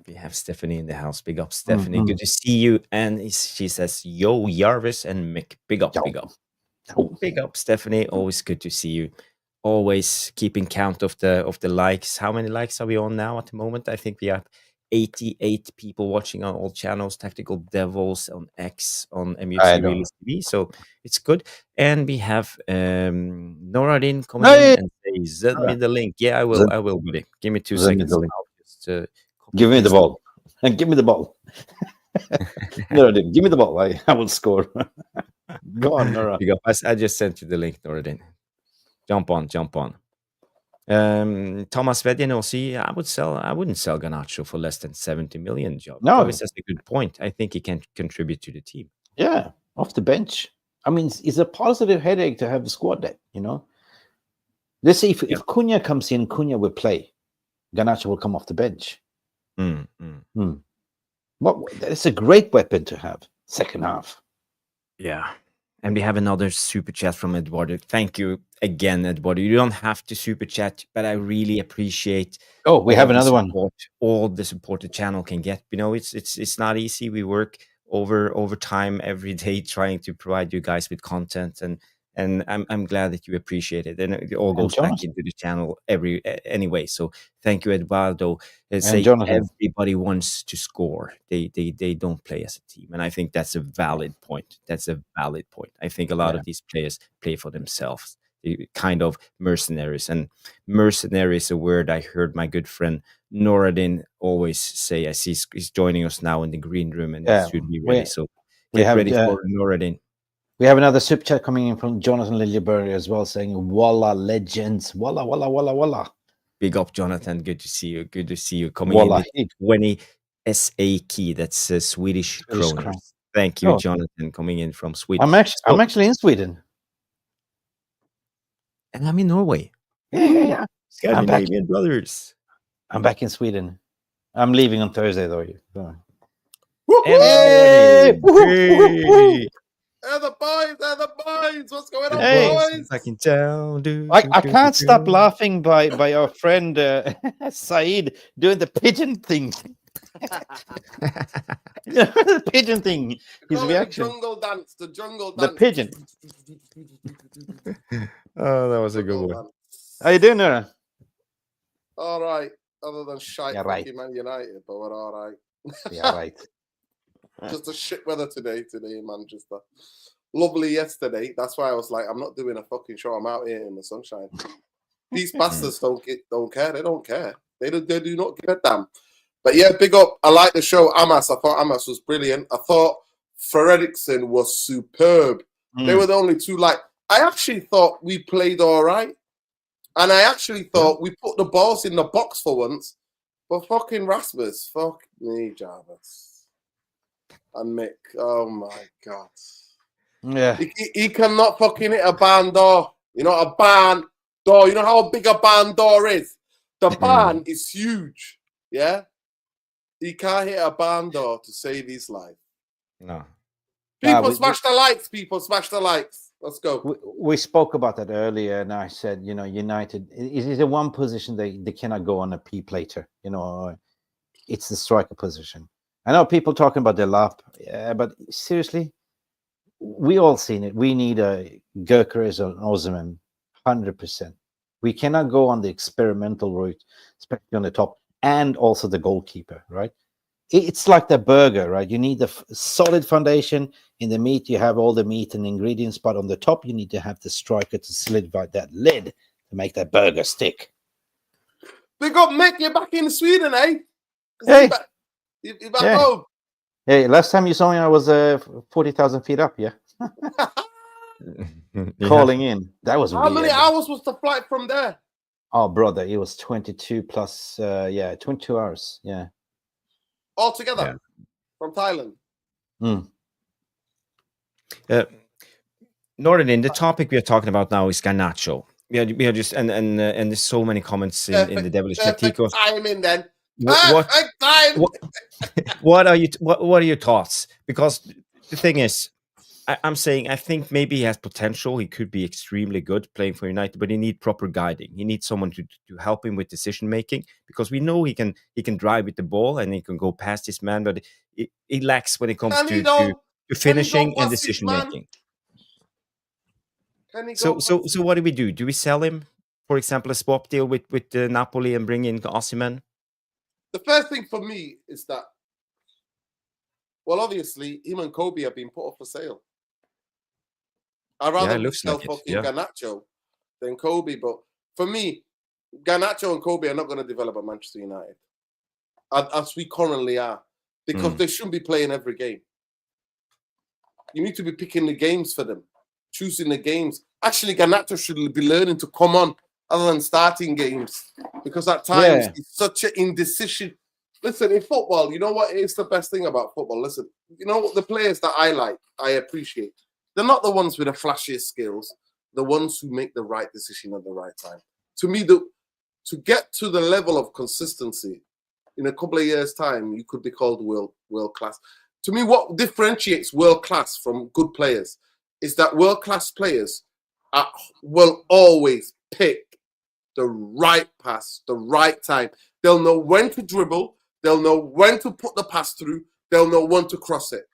[SPEAKER 1] We have Stephanie in the house. Big up Stephanie. Good to see you. And she says, "Yo, Jarvis and Mick, big up, big up, big up, Stephanie. Always good to see you. Always keeping count of the likes. How many likes are we on now at the moment? I think we have 88 people watching on all channels, Tactical Devils on X, on MUFC Realist TV. So it's good. And we have Noradin coming in and say, send me the link. Yeah, I will, buddy. Give me 2 seconds.
[SPEAKER 2] Give me the ball. And give me the ball. Noradin, give me the ball. I will score. Go on, Nora.
[SPEAKER 1] I just sent you the link, Noradin. Jump on. Thomas Vedjanosi, I wouldn't sell Garnacho for less than 70 million.
[SPEAKER 2] No,
[SPEAKER 1] that's a good point. I think he can contribute to the team.
[SPEAKER 2] Yeah, off the bench. I mean, it's a positive headache to have a squad that, Let's see if Cunha comes in, Cunha will play. Garnacho will come off the bench. Well, it's a great weapon to have second half.
[SPEAKER 1] Yeah. And we have another super chat from Eduardo. Thank you again, Eduardo. You don't have to super chat, but I really appreciate.
[SPEAKER 2] Oh, we have another one.
[SPEAKER 1] All the support the channel can get. It's not easy. We work over time every day trying to provide you guys with content, and I'm glad that you appreciate it. And it all goes back into the channel anyway. So thank you, Eduardo. Everybody wants to score. They don't play as a team, and I think that's a valid point. I think a lot of these players play for themselves. They're kind of mercenaries, and mercenary is a word I heard my good friend Noradin always say as he's joining us now in the green room, and it should be ready. So get ready for Noradin.
[SPEAKER 2] We have another super chat coming in from Jonathan Liljeberg as well, saying, "Walla legends, walla walla walla walla."
[SPEAKER 1] Big up, Jonathan. Good to see you. Good to see you coming
[SPEAKER 2] Walla.
[SPEAKER 1] in with 20 SAK. That's Swedish kronor.
[SPEAKER 2] Crown.
[SPEAKER 1] Thank you,
[SPEAKER 2] Oh.
[SPEAKER 1] Jonathan, coming in from Sweden.
[SPEAKER 2] I'm actually in Sweden.
[SPEAKER 1] And I'm in Norway.
[SPEAKER 2] Yeah.
[SPEAKER 1] Scandinavian brothers.
[SPEAKER 2] I'm back in Sweden. I'm leaving on Thursday though. So.
[SPEAKER 1] Hey! Hey!
[SPEAKER 4] They're the boys. What's going on,
[SPEAKER 2] Hey.
[SPEAKER 4] boys?
[SPEAKER 1] Back in town.
[SPEAKER 2] I can't stop laughing by our friend Saeed doing the pigeon thing. The pigeon thing. His
[SPEAKER 4] Call it
[SPEAKER 2] reaction.
[SPEAKER 4] The jungle dance. The jungle
[SPEAKER 2] The
[SPEAKER 4] dance.
[SPEAKER 2] pigeon.
[SPEAKER 1] Oh, that was a good
[SPEAKER 4] Jungle
[SPEAKER 1] one.
[SPEAKER 4] dance.
[SPEAKER 2] How you doing, Nora?
[SPEAKER 4] All right. Other than shite
[SPEAKER 2] Yeah, right.
[SPEAKER 4] fucking Man United, but we're all right.
[SPEAKER 2] Yeah, right.
[SPEAKER 4] Just a shit weather today in Manchester. Lovely yesterday. That's why I was like, I'm not doing a fucking show. I'm out here in the sunshine. These bastards don't care. They don't care. They do not give a damn. But yeah, big up. I like the show Amass. I thought Amass was brilliant. I thought Fredriksson was superb. They were the only two. Like, I actually thought we played all right. And I actually thought we put the balls in the box for once. But fucking Rasmus, fuck me, Jarvis. And Mick, oh my God.
[SPEAKER 2] Yeah.
[SPEAKER 4] He cannot fucking hit a barn door. You know, a barn door. You know how big a barn door is? The barn is huge. Yeah? He can't hit a barn door to save his life.
[SPEAKER 1] No.
[SPEAKER 4] People smash the likes. People smash the likes. Let's go.
[SPEAKER 2] We spoke about that earlier, and I said, you know, United is the one position they cannot go on a P-plater. You know, it's the striker position. I know people talking about the lap, but seriously, we all seen it. We need a Gyökeres or Osimhen, 100%. We cannot go on the experimental route, especially on the top, and also the goalkeeper, right? It's like the burger, right? You need the solid foundation. In the meat, you have all the meat and ingredients, but on the top, you need to have the striker to solidify that lid to make that burger stick.
[SPEAKER 4] Big up, Mick. You're back in Sweden, eh?
[SPEAKER 2] Hey.
[SPEAKER 4] You're back home.
[SPEAKER 2] Hey, last time you saw me, I was 40,000 feet up, yeah? Calling in. That was
[SPEAKER 4] How
[SPEAKER 2] weird.
[SPEAKER 4] many hours was the flight from there?
[SPEAKER 2] Oh, brother, it was 22 plus, 22 hours, yeah.
[SPEAKER 4] Altogether from Thailand.
[SPEAKER 1] Northern, the topic we are talking about now is Garnacho. We are just and there's so many comments in the Devilish chat.
[SPEAKER 4] Timing then.
[SPEAKER 1] What are your thoughts? Because the thing is, I'm saying I think maybe he has potential. He could be extremely good playing for United, but he needs proper guiding. He needs someone to help him with decision making, because we know he can drive with the ball and he can go past his man, but he lacks when it comes to finishing and decision making. So what do we do? Do we sell him, for example, a swap deal with Napoli and bring in Osimhen?
[SPEAKER 4] The first thing for me is that, well, obviously, him and Kobe have been put up for sale. I'd rather sell fucking Garnacho than Kobe, but for me, Garnacho and Kobe are not going to develop at Manchester United, as we currently are, because they shouldn't be playing every game. You need to be picking the games for them, choosing the games. Actually, Garnacho should be learning to come on other than starting games, because at times it's such an indecision. Listen, in football, you know what is the best thing about football? Listen, you know what, the players that I like, I appreciate. They're not the ones with the flashiest skills, the ones who make the right decision at the right time. To me, to get to the level of consistency, in a couple of years' time, you could be called world class. To me, what differentiates world class from good players is that world class players will always pick the right pass, the right time. They'll know when to dribble. They'll know when to put the pass through. They'll know when to cross it.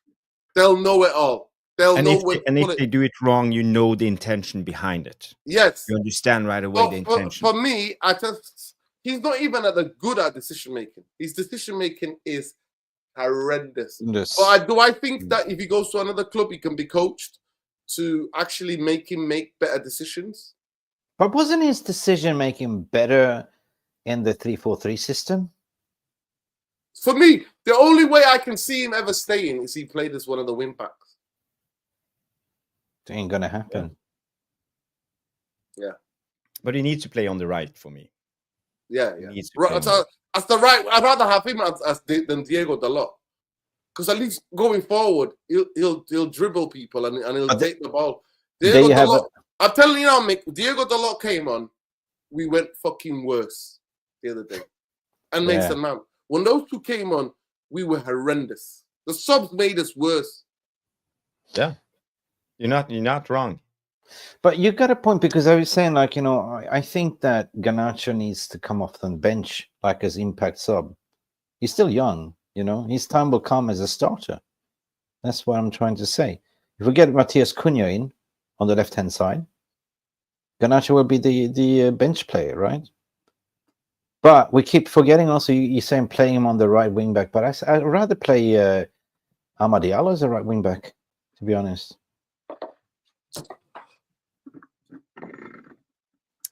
[SPEAKER 4] They'll know it all.
[SPEAKER 1] If they do it wrong, you know the intention behind it.
[SPEAKER 4] Yes.
[SPEAKER 1] You understand right away the intention.
[SPEAKER 4] For me, he's not even good at decision making. His decision making is horrendous.
[SPEAKER 2] Yes.
[SPEAKER 4] But do I think that if he goes to another club, he can be coached to actually make him make better decisions?
[SPEAKER 2] But wasn't his decision making better in the 3-4-3 system?
[SPEAKER 4] For me, the only way I can see him ever staying is he played as one of the wing backs.
[SPEAKER 2] It ain't gonna happen.
[SPEAKER 4] Yeah.
[SPEAKER 1] But he needs to play on the right for me.
[SPEAKER 4] Yeah.
[SPEAKER 1] Right,
[SPEAKER 4] so as the right, I'd rather have him than Diego Dalot. Because at least going forward, he'll dribble people and he'll take the ball. Diego Dalot, I'm telling you now, Mick, Diego Dalot came on, we went fucking worse the other day. And Mason Mount. When those two came on, we were horrendous. The subs made us worse.
[SPEAKER 1] Yeah. You're not wrong.
[SPEAKER 2] But you got a point, because I was saying, like, you know, I think that Garnacho needs to come off the bench, like as impact sub. He's still young, you know. His time will come as a starter. That's what I'm trying to say. If we get Matheus Cunha in on the left-hand side, Garnacho will be the bench player, right? But we keep forgetting also, you're saying playing him on the right wing back, but I'd rather play Ahmad Diallo as a right wing back, to be honest.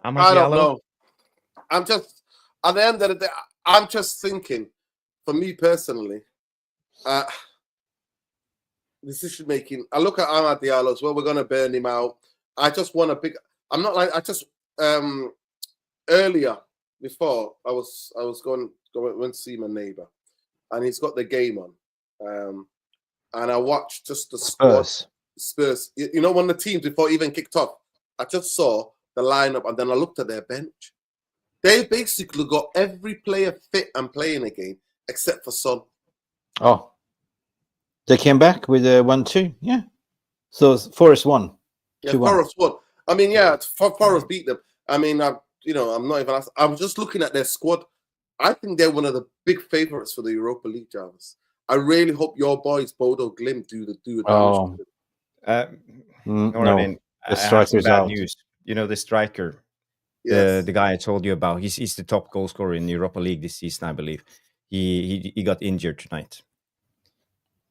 [SPEAKER 4] I don't know. I'm just, at the end of the day, I'm just thinking, for me personally, decision making. I look at Ahmad Diallo as well. We're going to burn him out. I just want to pick. I'm not like, I just earlier before I went to see my neighbor, and he's got the game on, and I watched just the Spurs. You know, when the teams before even kicked off, I just saw the lineup, and then I looked at their bench. They basically got every player fit and playing again except for Son.
[SPEAKER 2] Oh, they came back with a 1-2. Yeah. So Forest won.
[SPEAKER 4] Yeah, Forest won. I mean, yeah, Forest beat them. I mean, I'm not even. I'm just looking at their squad. I think they're one of the big favorites for the Europa League, Jarvis. I really hope your boys, Bodø, Glimt, do the damage.
[SPEAKER 1] No, I mean, the striker's bad news. You know, the striker, the guy I told you about. He's the top goal scorer in the Europa League this season, I believe. He got injured tonight.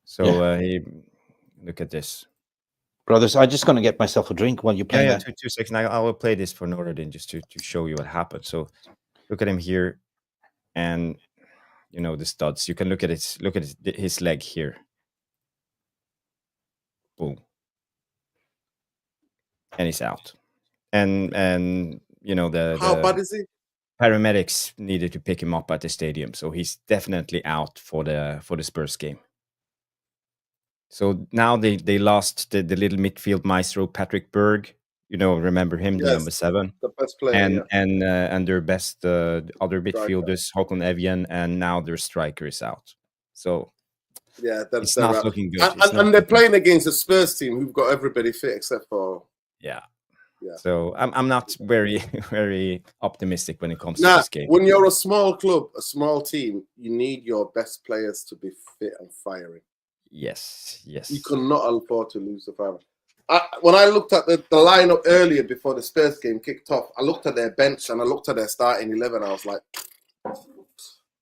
[SPEAKER 1] So look at this.
[SPEAKER 2] Brothers, I'm just going to get myself a drink while you play that.
[SPEAKER 1] 2 seconds. I will play this for Northern just to show you what happened. So look at him here, and you know the studs. You can look at his leg here. Boom, and he's out. And you know
[SPEAKER 4] how bad is he?
[SPEAKER 1] Paramedics needed to pick him up at the stadium, so he's definitely out for the Spurs game. So now they lost the little midfield maestro Patric Dorgu. You know, remember him, the number 7,
[SPEAKER 4] the best player,
[SPEAKER 1] and their best other midfielders, Håkon Evjen, and now their striker is out. So it's not looking good.
[SPEAKER 4] And they're playing against a Spurs team who've got everybody fit except for
[SPEAKER 1] Yeah. So I'm not very very optimistic when it comes to this game.
[SPEAKER 4] When you're a small club, a small team, you need your best players to be fit and firing.
[SPEAKER 1] Yes.
[SPEAKER 4] You cannot afford to lose the fire. When I looked at the lineup earlier before the Spurs game kicked off, I looked at their bench and I looked at their starting 11. I was like,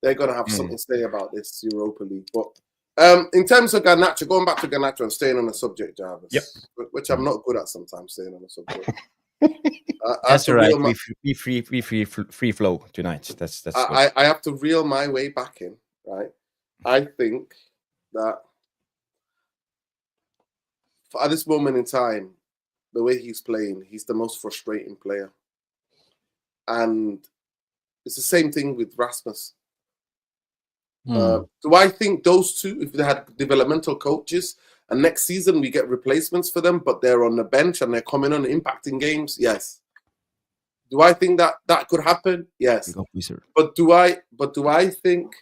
[SPEAKER 4] they're going to have something to say about this Europa League. But in terms of Garnacho, going back to Garnacho and staying on the subject, Jarvis, which I'm not good at sometimes, staying on the subject.
[SPEAKER 1] That's all right. We free flow tonight. That's
[SPEAKER 4] I have to reel my way back in, right? I think that at this moment in time, the way he's playing, he's the most frustrating player. And it's the same thing with Rasmus. Do I think those two, if they had developmental coaches, and next season we get replacements for them, but they're on the bench and they're coming on impacting games? Yes. Do I think that could happen? Yes. But do I think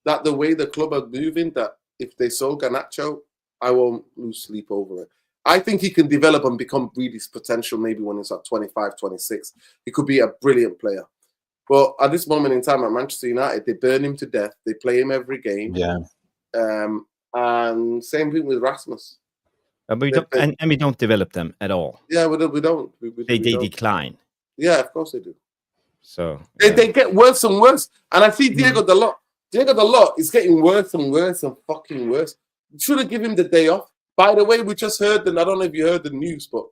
[SPEAKER 4] that the way the club are moving, that if they sold Garnacho, I won't lose sleep over it. I think he can develop and become really potential maybe when he's at 25, 26. He could be a brilliant player. But at this moment in time at Manchester United, they burn him to death. They play him every game.
[SPEAKER 2] Yeah.
[SPEAKER 4] And same thing with Rasmus.
[SPEAKER 1] We don't develop them at all.
[SPEAKER 4] Yeah, we don't.
[SPEAKER 1] They decline.
[SPEAKER 4] Yeah, of course they do.
[SPEAKER 1] So
[SPEAKER 4] they get worse and worse. And I see Diego Dalot. Diego Dalot is getting worse and worse and fucking worse. Should have given him the day off. By the way, we just heard, and I don't know if you heard the news, but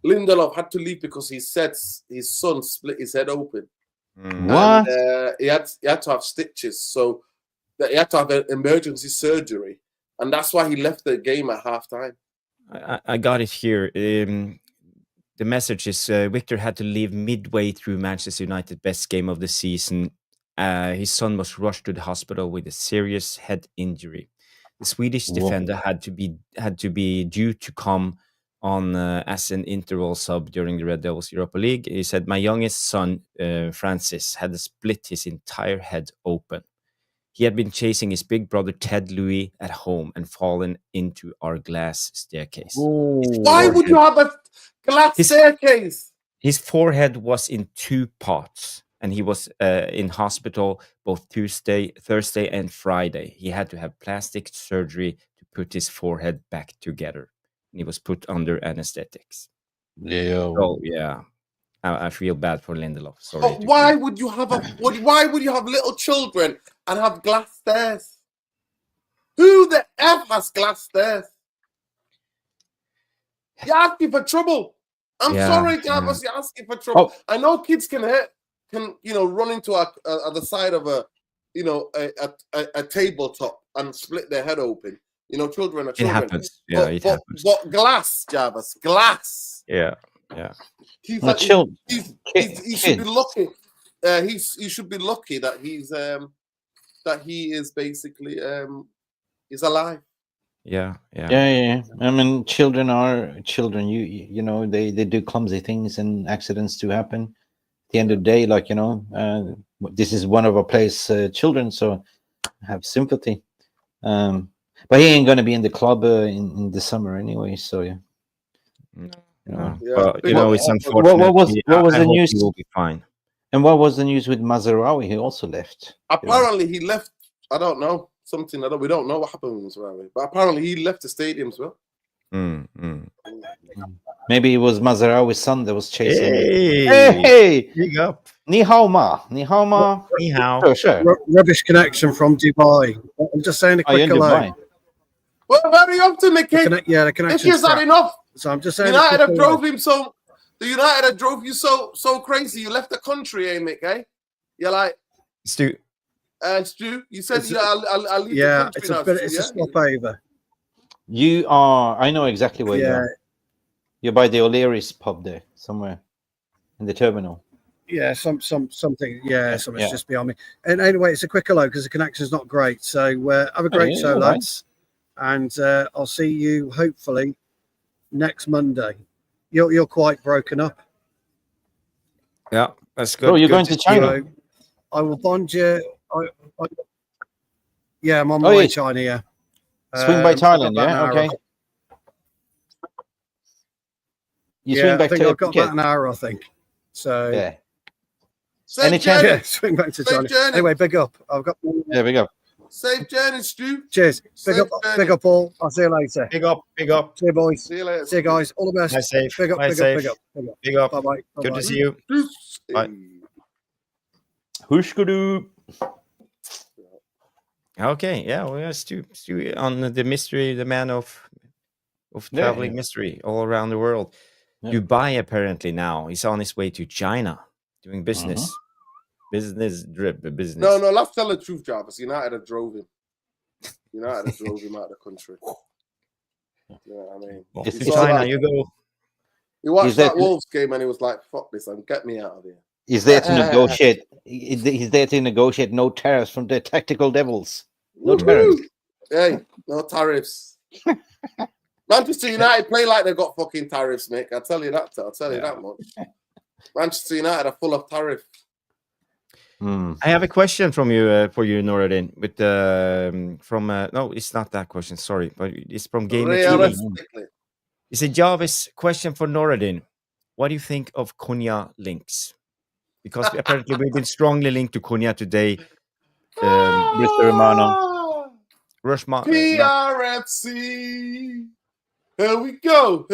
[SPEAKER 4] Lindelof had to leave because he said his son split his head open.
[SPEAKER 2] What?
[SPEAKER 4] And, he had to have stitches, so that he had to have an emergency surgery, and that's why he left the game at halftime.
[SPEAKER 1] I got it here. The message is Victor had to leave midway through Manchester United's best game of the season. His son was rushed to the hospital with a serious head injury. The Swedish defender had to be due to come on as an interval sub during the Red Devils Europa League. He said, "My youngest son, Francis, had split his entire head open. He had been chasing his big brother Ted Louis at home and fallen into our glass staircase."
[SPEAKER 4] Why would you have a glass staircase?
[SPEAKER 1] His forehead was in 2 parts, and he was in hospital both Thursday and Friday. He had to have plastic surgery to put his forehead back together. And he was put under anesthetics.
[SPEAKER 2] Yeah.
[SPEAKER 1] So yeah, I feel bad for Lindelof. Sorry.
[SPEAKER 4] But why would you have why would you have little children and have glass stairs? Who the F has glass stairs? You're asking for trouble. I'm sorry, Jarvis, you're asking for trouble. I know kids can run into the side of a tabletop and split their head open. Children are children.
[SPEAKER 1] It happens. Yeah, it happens.
[SPEAKER 4] But glass, Jarvis, glass.
[SPEAKER 1] Yeah.
[SPEAKER 4] He should be lucky. He should be lucky that he is basically is alive.
[SPEAKER 2] Yeah. I mean, children are children. You know, they do clumsy things and accidents do happen. At the end of the day, this is one of our players' children, so I have sympathy. But he ain't going to be in the club in the summer anyway, so yeah.
[SPEAKER 1] But it's unfortunate.
[SPEAKER 2] What was the news?
[SPEAKER 1] He will be fine.
[SPEAKER 2] And what was the news with Mazraoui? He also left.
[SPEAKER 4] Apparently, he left. I don't know something. We don't know what happened with Mazraoui, but apparently he left the stadium as well.
[SPEAKER 2] Maybe it was Mazraoui's son that was chasing.
[SPEAKER 3] Hey!
[SPEAKER 2] Big up. Ni hao ma. Ni hao. Sure.
[SPEAKER 3] Rubbish connection from Dubai. I'm just saying a quick hello.
[SPEAKER 4] Well, very often, Mick.
[SPEAKER 3] The connection.
[SPEAKER 4] This year's had enough.
[SPEAKER 3] So I'm just saying.
[SPEAKER 4] The United have drove you so crazy. You left the country, Mick. You're like
[SPEAKER 1] Stu.
[SPEAKER 4] Stu, you said I'll leave the country
[SPEAKER 3] it's a swap over.
[SPEAKER 2] You are. I know exactly where you are. You're by the O'Leary's pub there, somewhere in the terminal.
[SPEAKER 3] Yeah, something. Yeah, something's just beyond me. And anyway, it's a quick hello because the connection's not great. So have a great show, lads. And I'll see you hopefully next Monday. You're quite broken up.
[SPEAKER 1] Yeah, that's good.
[SPEAKER 2] Oh, you're going to China?
[SPEAKER 3] I will bond you. I'm on my way to China. Yeah.
[SPEAKER 2] Swing by Thailand. Yeah. Okay. You swing back to.
[SPEAKER 3] I've got about an hour, I think. So
[SPEAKER 2] yeah.
[SPEAKER 4] Any chance?
[SPEAKER 3] Yeah, swing back to China. Anyway, big up. I've got.
[SPEAKER 2] Yeah, big up.
[SPEAKER 4] Safe journey, Stu.
[SPEAKER 3] Cheers. Big up, all. I'll see you later.
[SPEAKER 1] Big up.
[SPEAKER 3] See you, boys.
[SPEAKER 4] See you later.
[SPEAKER 3] See you, guys. All the best.
[SPEAKER 1] Bye, safe.
[SPEAKER 3] Big up.
[SPEAKER 1] Big up.
[SPEAKER 3] Bye-bye.
[SPEAKER 1] Good to see you. Bye.
[SPEAKER 2] Hushkudu.
[SPEAKER 1] Okay, we are Stu on the mystery, the man of traveling mystery all around the world. Yeah. Dubai apparently now. He's on his way to China doing business. Business.
[SPEAKER 4] No, let's tell the truth, Jarvis. United have drove him. Out of the country. You know what I mean?
[SPEAKER 1] China, you go.
[SPEAKER 4] He watched that Wolves game and he was like, fuck this, and get me out of here.
[SPEAKER 2] He's there to negotiate. He's there to negotiate no tariffs from the tactical devils. No tariffs.
[SPEAKER 4] Hey, no tariffs. Manchester United play like they got fucking tariffs, Mick. I'll tell you that. I'll tell you that much. Manchester United are full of tariffs.
[SPEAKER 1] I have a question from you for you, Noradin. With no, it's not that question. Sorry, but it's from Gamer TV. It's a Jarvis question for Noradin. What do you think of Cunha links? Because apparently we've been strongly linked to Cunha today.
[SPEAKER 2] Mr. Romano.
[SPEAKER 1] Rushman.
[SPEAKER 4] PRFC. Here we go.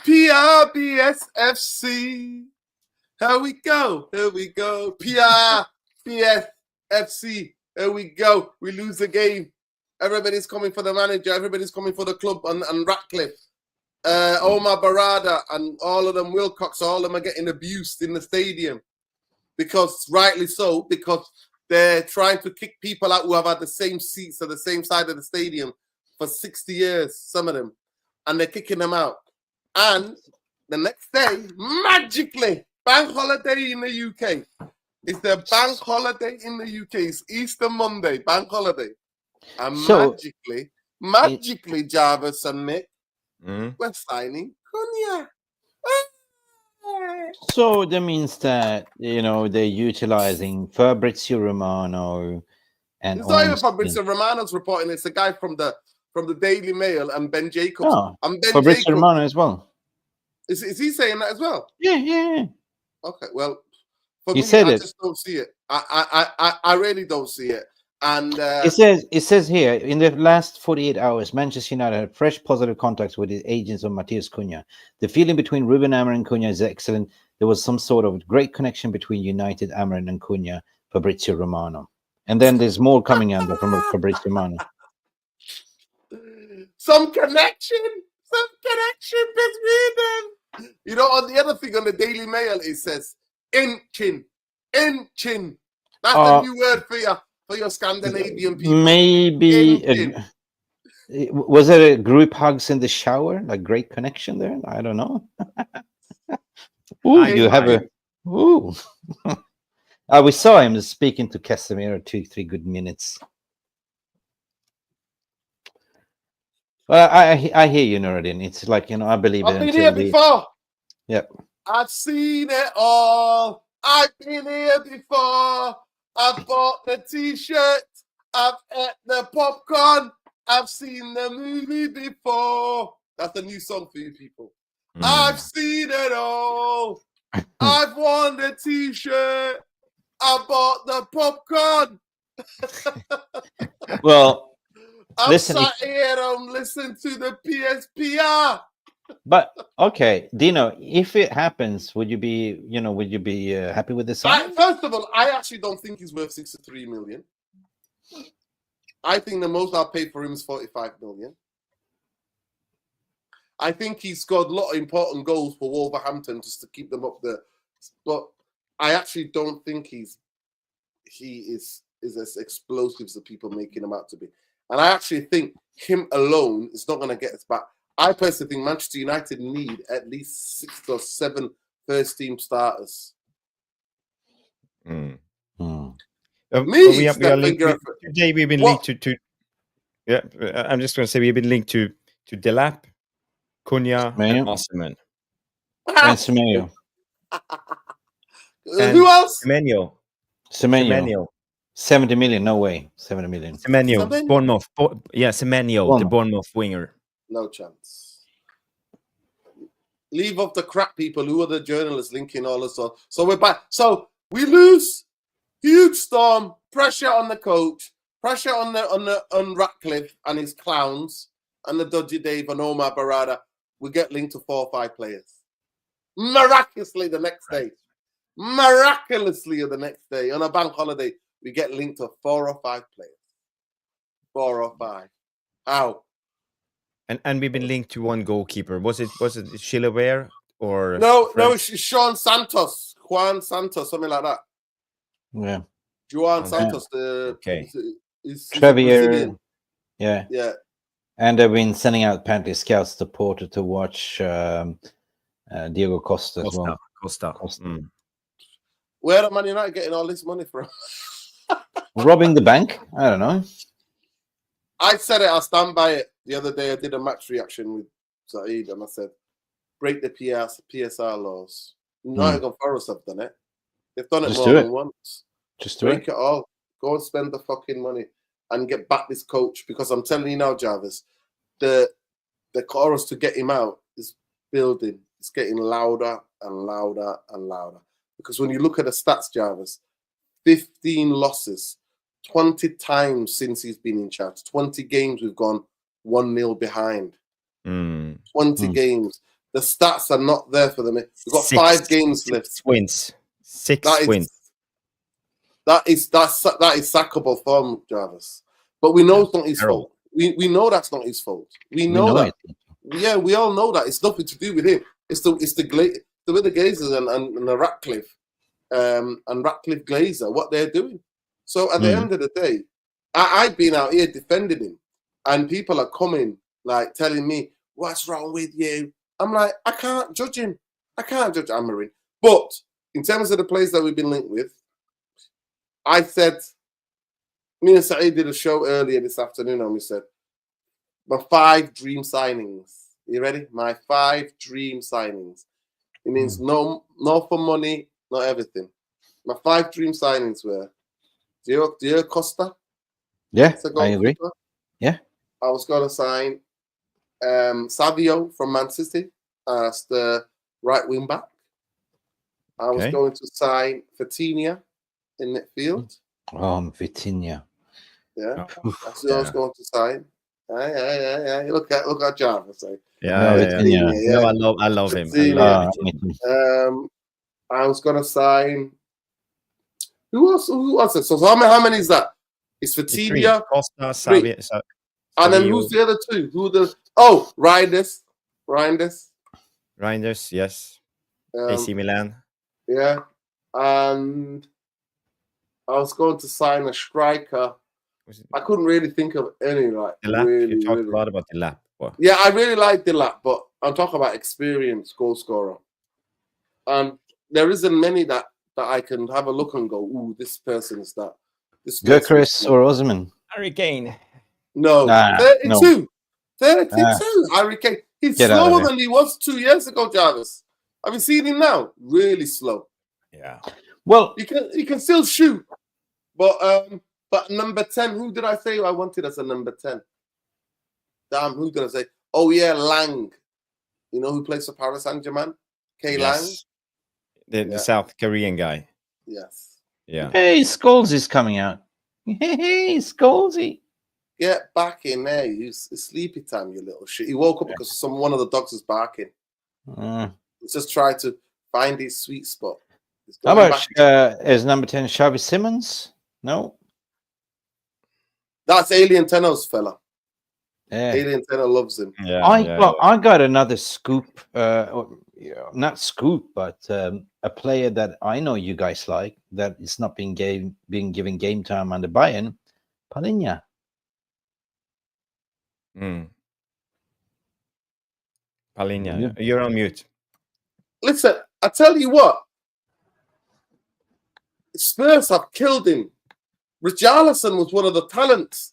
[SPEAKER 4] PRBSFC. Here we go. PRBSFC. Here we go. We lose the game. Everybody's coming for the manager. Everybody's coming for the club and Ratcliffe. Omar Barada and all of them, Wilcox, all of them are getting abused in the stadium. Because, rightly so, because they're trying to kick people out who have had the same seats or the same side of the stadium for 60 years, some of them. and they're kicking them out. And the next day, magically, bank holiday in the UK. It's the bank holiday in the UK. It's Easter Monday, bank holiday. And
[SPEAKER 2] So,
[SPEAKER 4] magically, Jarvis and Mick, we're signing Cunha.
[SPEAKER 2] So that means that, they're utilizing Fabrizio Romano and
[SPEAKER 4] it's not even Fabrizio Romano's reporting. It's a guy from the Daily Mail and Ben Jacobs.
[SPEAKER 2] Oh,
[SPEAKER 4] and Ben
[SPEAKER 2] Fabrizio
[SPEAKER 4] Jacobs,
[SPEAKER 2] Romano as well.
[SPEAKER 4] Is he saying that as well?
[SPEAKER 2] Yeah.
[SPEAKER 4] Okay, well, for
[SPEAKER 2] He
[SPEAKER 4] me,
[SPEAKER 2] said
[SPEAKER 4] I
[SPEAKER 2] it.
[SPEAKER 4] just don't see it. I really don't see it. And
[SPEAKER 2] it says here, in the last 48 hours, Manchester United had fresh positive contacts with the agents of Matheus Cunha. The feeling between Rúben Amorim and Cunha is excellent. There was some sort of great connection between United, Amarim and Cunha, Fabrizio Romano. And then there's more coming under from Fabrizio Romano.
[SPEAKER 4] Some connection between them. You know, on the other thing on the Daily Mail, it says inching. That's the new word for your Scandinavian people.
[SPEAKER 2] Maybe was there a group hugs in the shower? A great connection there? I don't know. Ooh, you have a ooh. We saw him speaking to Casemiro 2-3 good minutes. Well, I hear you, Nuruddin. It's like, I believe
[SPEAKER 4] I've been here before.
[SPEAKER 2] Yep.
[SPEAKER 4] I've seen it all. I've been here before. I've bought the t-shirt. I've ate the popcorn. I've seen the movie before. That's a new song for you people. I've seen it all. I've worn the t-shirt. I bought the popcorn.
[SPEAKER 2] Well,
[SPEAKER 4] I'm sat here. I'm listening to the PSPR.
[SPEAKER 2] But okay, Dino, if it happens, would you be happy with this song?
[SPEAKER 4] First of all, I actually don't think he's worth 63 million. I think the most I'll pay for him is 45 million. I think he scored a lot of important goals for Wolverhampton just to keep them up there. But I actually don't think he is as explosive as the people making him out to be. And I actually think him alone is not going to get us back. I personally think Manchester United need at least 6 or 7 first-team starters.
[SPEAKER 1] We have linked today. We've been linked to. Yeah, I'm just going to say we've been linked to Delap, Cunha, and Osimhen.
[SPEAKER 2] And Semenyo.
[SPEAKER 4] Who else?
[SPEAKER 2] Semenyo. 70 million, no way. 70 million.
[SPEAKER 1] Semenyo, Bournemouth. Semenyo, the Bournemouth winger.
[SPEAKER 4] No chance. Leave off the crap people. Who are the journalists linking all this stuff? So we're back. So we lose. Huge storm. Pressure on the coach. Pressure on Ratcliffe and his clowns and the dodgy Dave and Omar Barada. We get linked to 4 or 5 players. Miraculously the next day. On a bank holiday, we get linked to 4 or 5 players. 4 or 5. How?
[SPEAKER 1] And we've been linked to one goalkeeper. Was it Chilwell or
[SPEAKER 4] no? It's Juan Santos, something like that.
[SPEAKER 2] Yeah,
[SPEAKER 4] Juan Santos.
[SPEAKER 2] Xavier. Yeah. And they've been sending out apparently scouts to Porto to watch Diego Costa as well.
[SPEAKER 1] Costa.
[SPEAKER 4] Where are Man United getting all this money from?
[SPEAKER 2] Robbing the bank? I don't know.
[SPEAKER 4] I said it. I'll stand by it. The other day, I did a match reaction with Saeed, and I said, "Break the PSR laws." Nottingham Forest have done it. They've done it more than once.
[SPEAKER 2] Just
[SPEAKER 4] break it all. Go and spend the fucking money and get back this coach. Because I'm telling you now, Jarvis, the chorus to get him out is building. It's getting louder and louder and louder. Because when you look at the stats, Jarvis, 15 losses, 20 times since he's been in charge. 20 games we've gone 1-0 behind. 20 games. The stats are not there for them. We've got 5 games left.
[SPEAKER 1] 6 wins. 6 wins.
[SPEAKER 4] That is sackable form, Jarvis. But we know it's not his fault. We know that's not his fault. We know that. Yeah, we all know that. It's nothing to do with him. It's the with the Glazers and the Ratcliffe and Ratcliffe Glazer, what they're doing. So at the end of the day, I've been out here defending him, and people are coming like telling me, what's wrong with you? I'm like, I can't judge him. I can't judge Amarim. But in terms of the players that we've been linked with, I said, me and Saeed did a show earlier this afternoon, and we said, my 5 dream signings. You ready? My 5 dream signings. It means no for money, not everything. My 5 dream signings were Diallo Costa.
[SPEAKER 2] Yeah, I agree. Yeah.
[SPEAKER 4] I was going to sign Savio from Man City as the right wing back. I was going to sign Vitinha in midfield.
[SPEAKER 2] Vitinha.
[SPEAKER 4] Yeah, that's what I was going to sign. Yeah. Look at Jarvis.
[SPEAKER 1] Yeah. No, I love him. I
[SPEAKER 4] was going to sign. Who else? So how many is that? It's Vitinha,
[SPEAKER 1] Costa, Savio.
[SPEAKER 4] And then who's the other 2? Reinders.
[SPEAKER 1] Reinders, yes. AC Milan.
[SPEAKER 4] Yeah. And I was going to sign a striker. I couldn't really think of any. Like,
[SPEAKER 1] you talked a lot about Diallo.
[SPEAKER 4] Yeah, I really like Diallo, but I'm talking about experienced goal scorer. And there isn't many that I can have a look and go, ooh, this person is that.
[SPEAKER 2] Gyökeres or Osman?
[SPEAKER 1] Harry Kane.
[SPEAKER 4] No. 32. No. 32. Harry Kane. He's slower than he was 2 years ago, Jarvis. Have you seen him now? Really slow.
[SPEAKER 1] Yeah.
[SPEAKER 2] Well,
[SPEAKER 4] he can still shoot. But number 10, who did I say I wanted as a number 10? Damn, who did I say? Oh, yeah, Lang. You know who plays for Paris Saint-Germain? Lang?
[SPEAKER 1] The South Korean guy.
[SPEAKER 4] Yes.
[SPEAKER 1] Yeah.
[SPEAKER 2] Hey, Scholes is coming out. Hey, Scholesy.
[SPEAKER 4] Get back in there. It's sleepy time, you little shit. He woke up because one of the dogs was barking. He's just trying to find his sweet spot.
[SPEAKER 2] How about is number 10 Xavi Simons? No.
[SPEAKER 4] That's Alien Tenno's fella.
[SPEAKER 2] Yeah.
[SPEAKER 4] Alien Tenno loves him.
[SPEAKER 1] Yeah,
[SPEAKER 2] I got another scoop. Not scoop, but a player that I know you guys like that is not being given game time under Bayern, Palhinha.
[SPEAKER 1] Palhinha, you're on mute.
[SPEAKER 4] Listen, I tell you what, Spurs have killed him. Richarlison was one of the talents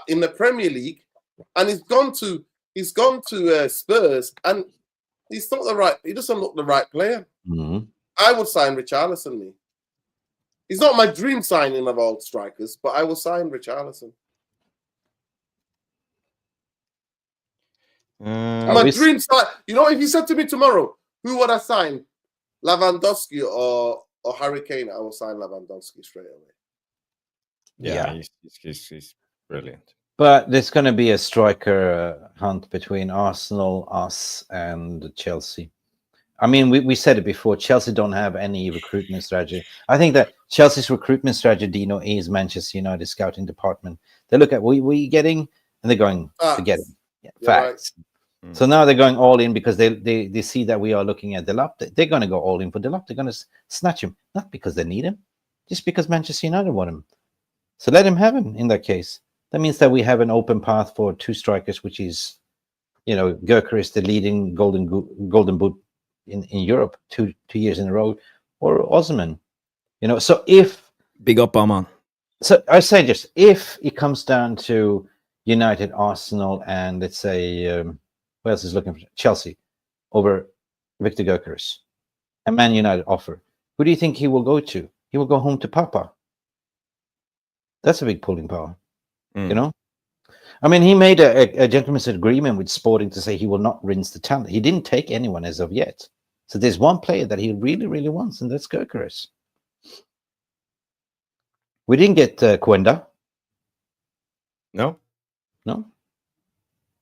[SPEAKER 4] in the Premier League, and he's gone to Spurs, and he's not the right. He doesn't look the right player. I would sign Richarlison. Me, he's not my dream signing of all strikers, but I will sign Richarlison. My dream sign. You know, if you said to me tomorrow, who would I sign, Lewandowski or Harry Kane? I will sign Lewandowski straight away.
[SPEAKER 1] Yeah. He's brilliant.
[SPEAKER 2] But there's going to be a striker hunt between Arsenal, us, and Chelsea. I mean, we said it before. Chelsea don't have any recruitment strategy. I think that Chelsea's recruitment strategy, Dino, is Manchester United scouting department. They look at what we getting, and they're going to get it. Yeah, facts. Right. So now they're going all in because they see that we are looking at Diallo. They're going to go all in for Diallo. They're going to snatch him, not because they need him, just because Manchester United want him. So let him have him in that case. That means that we have an open path for 2 strikers, which is, Gyökeres, the leading golden boot in Europe 2 years in a row, or Osman. So if
[SPEAKER 1] big up Ahmad.
[SPEAKER 2] So I say just if it comes down to United, Arsenal, and let's say who else is looking for Chelsea over Victor Gyökeres, a Man United offer, who do you think he will go to? He will go home to Papa. That's a big pulling power. I mean, he made a gentleman's agreement with Sporting to say he will not rinse the talent. He didn't take anyone as of yet. So there's one player that he really, really wants, and that's Gyökeres. We didn't get Cuenda.
[SPEAKER 1] No.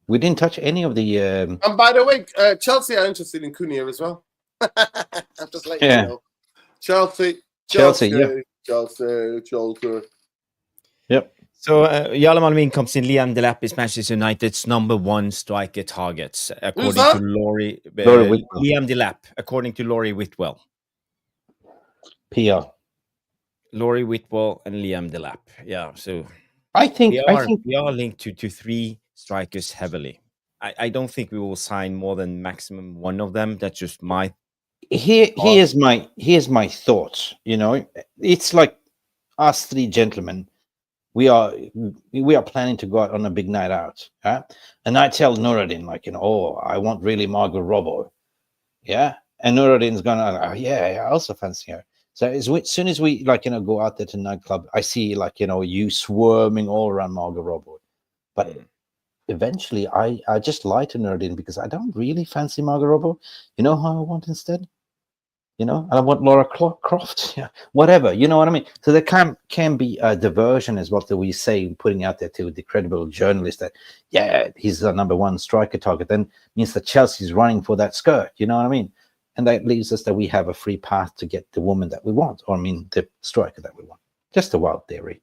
[SPEAKER 2] We didn't touch any of the...
[SPEAKER 4] And by the way, Chelsea are interested in Cunha as well. I'm just letting you know. Chelsea.
[SPEAKER 2] Yep.
[SPEAKER 1] So Jarvis Amorim comes in. Liam Delap is Manchester United's #1 striker targets, according to Laurie Liam Delap, according to Laurie Whitwell.
[SPEAKER 2] PR.
[SPEAKER 1] Laurie Whitwell and Liam Delap. Yeah, so
[SPEAKER 2] I think
[SPEAKER 1] we are linked to 3 strikers heavily. I don't think we will sign more than maximum one of them. That's just my.
[SPEAKER 2] Here's my thoughts. It's like us three gentlemen. We are planning to go out on a big night out. And I tell Nuruddin, I want really Margot Robbie. Yeah. And Nuruddin's gonna, I also fancy her. So as soon as we go out there to nightclub, I see you swarming all around Margot Robbie. But eventually I just lie to Nuruddin because I don't really fancy Margot Robbie. You know who I want instead? And I want Laura Croft, whatever, you know what I mean? So there can be a diversion, as what we say, putting out there to the credible journalist that, he's the number one striker target. Then means that Chelsea's running for that skirt, you know what I mean? And that leaves us that we have a free path to get the woman that we want, or the striker that we want. Just a wild theory.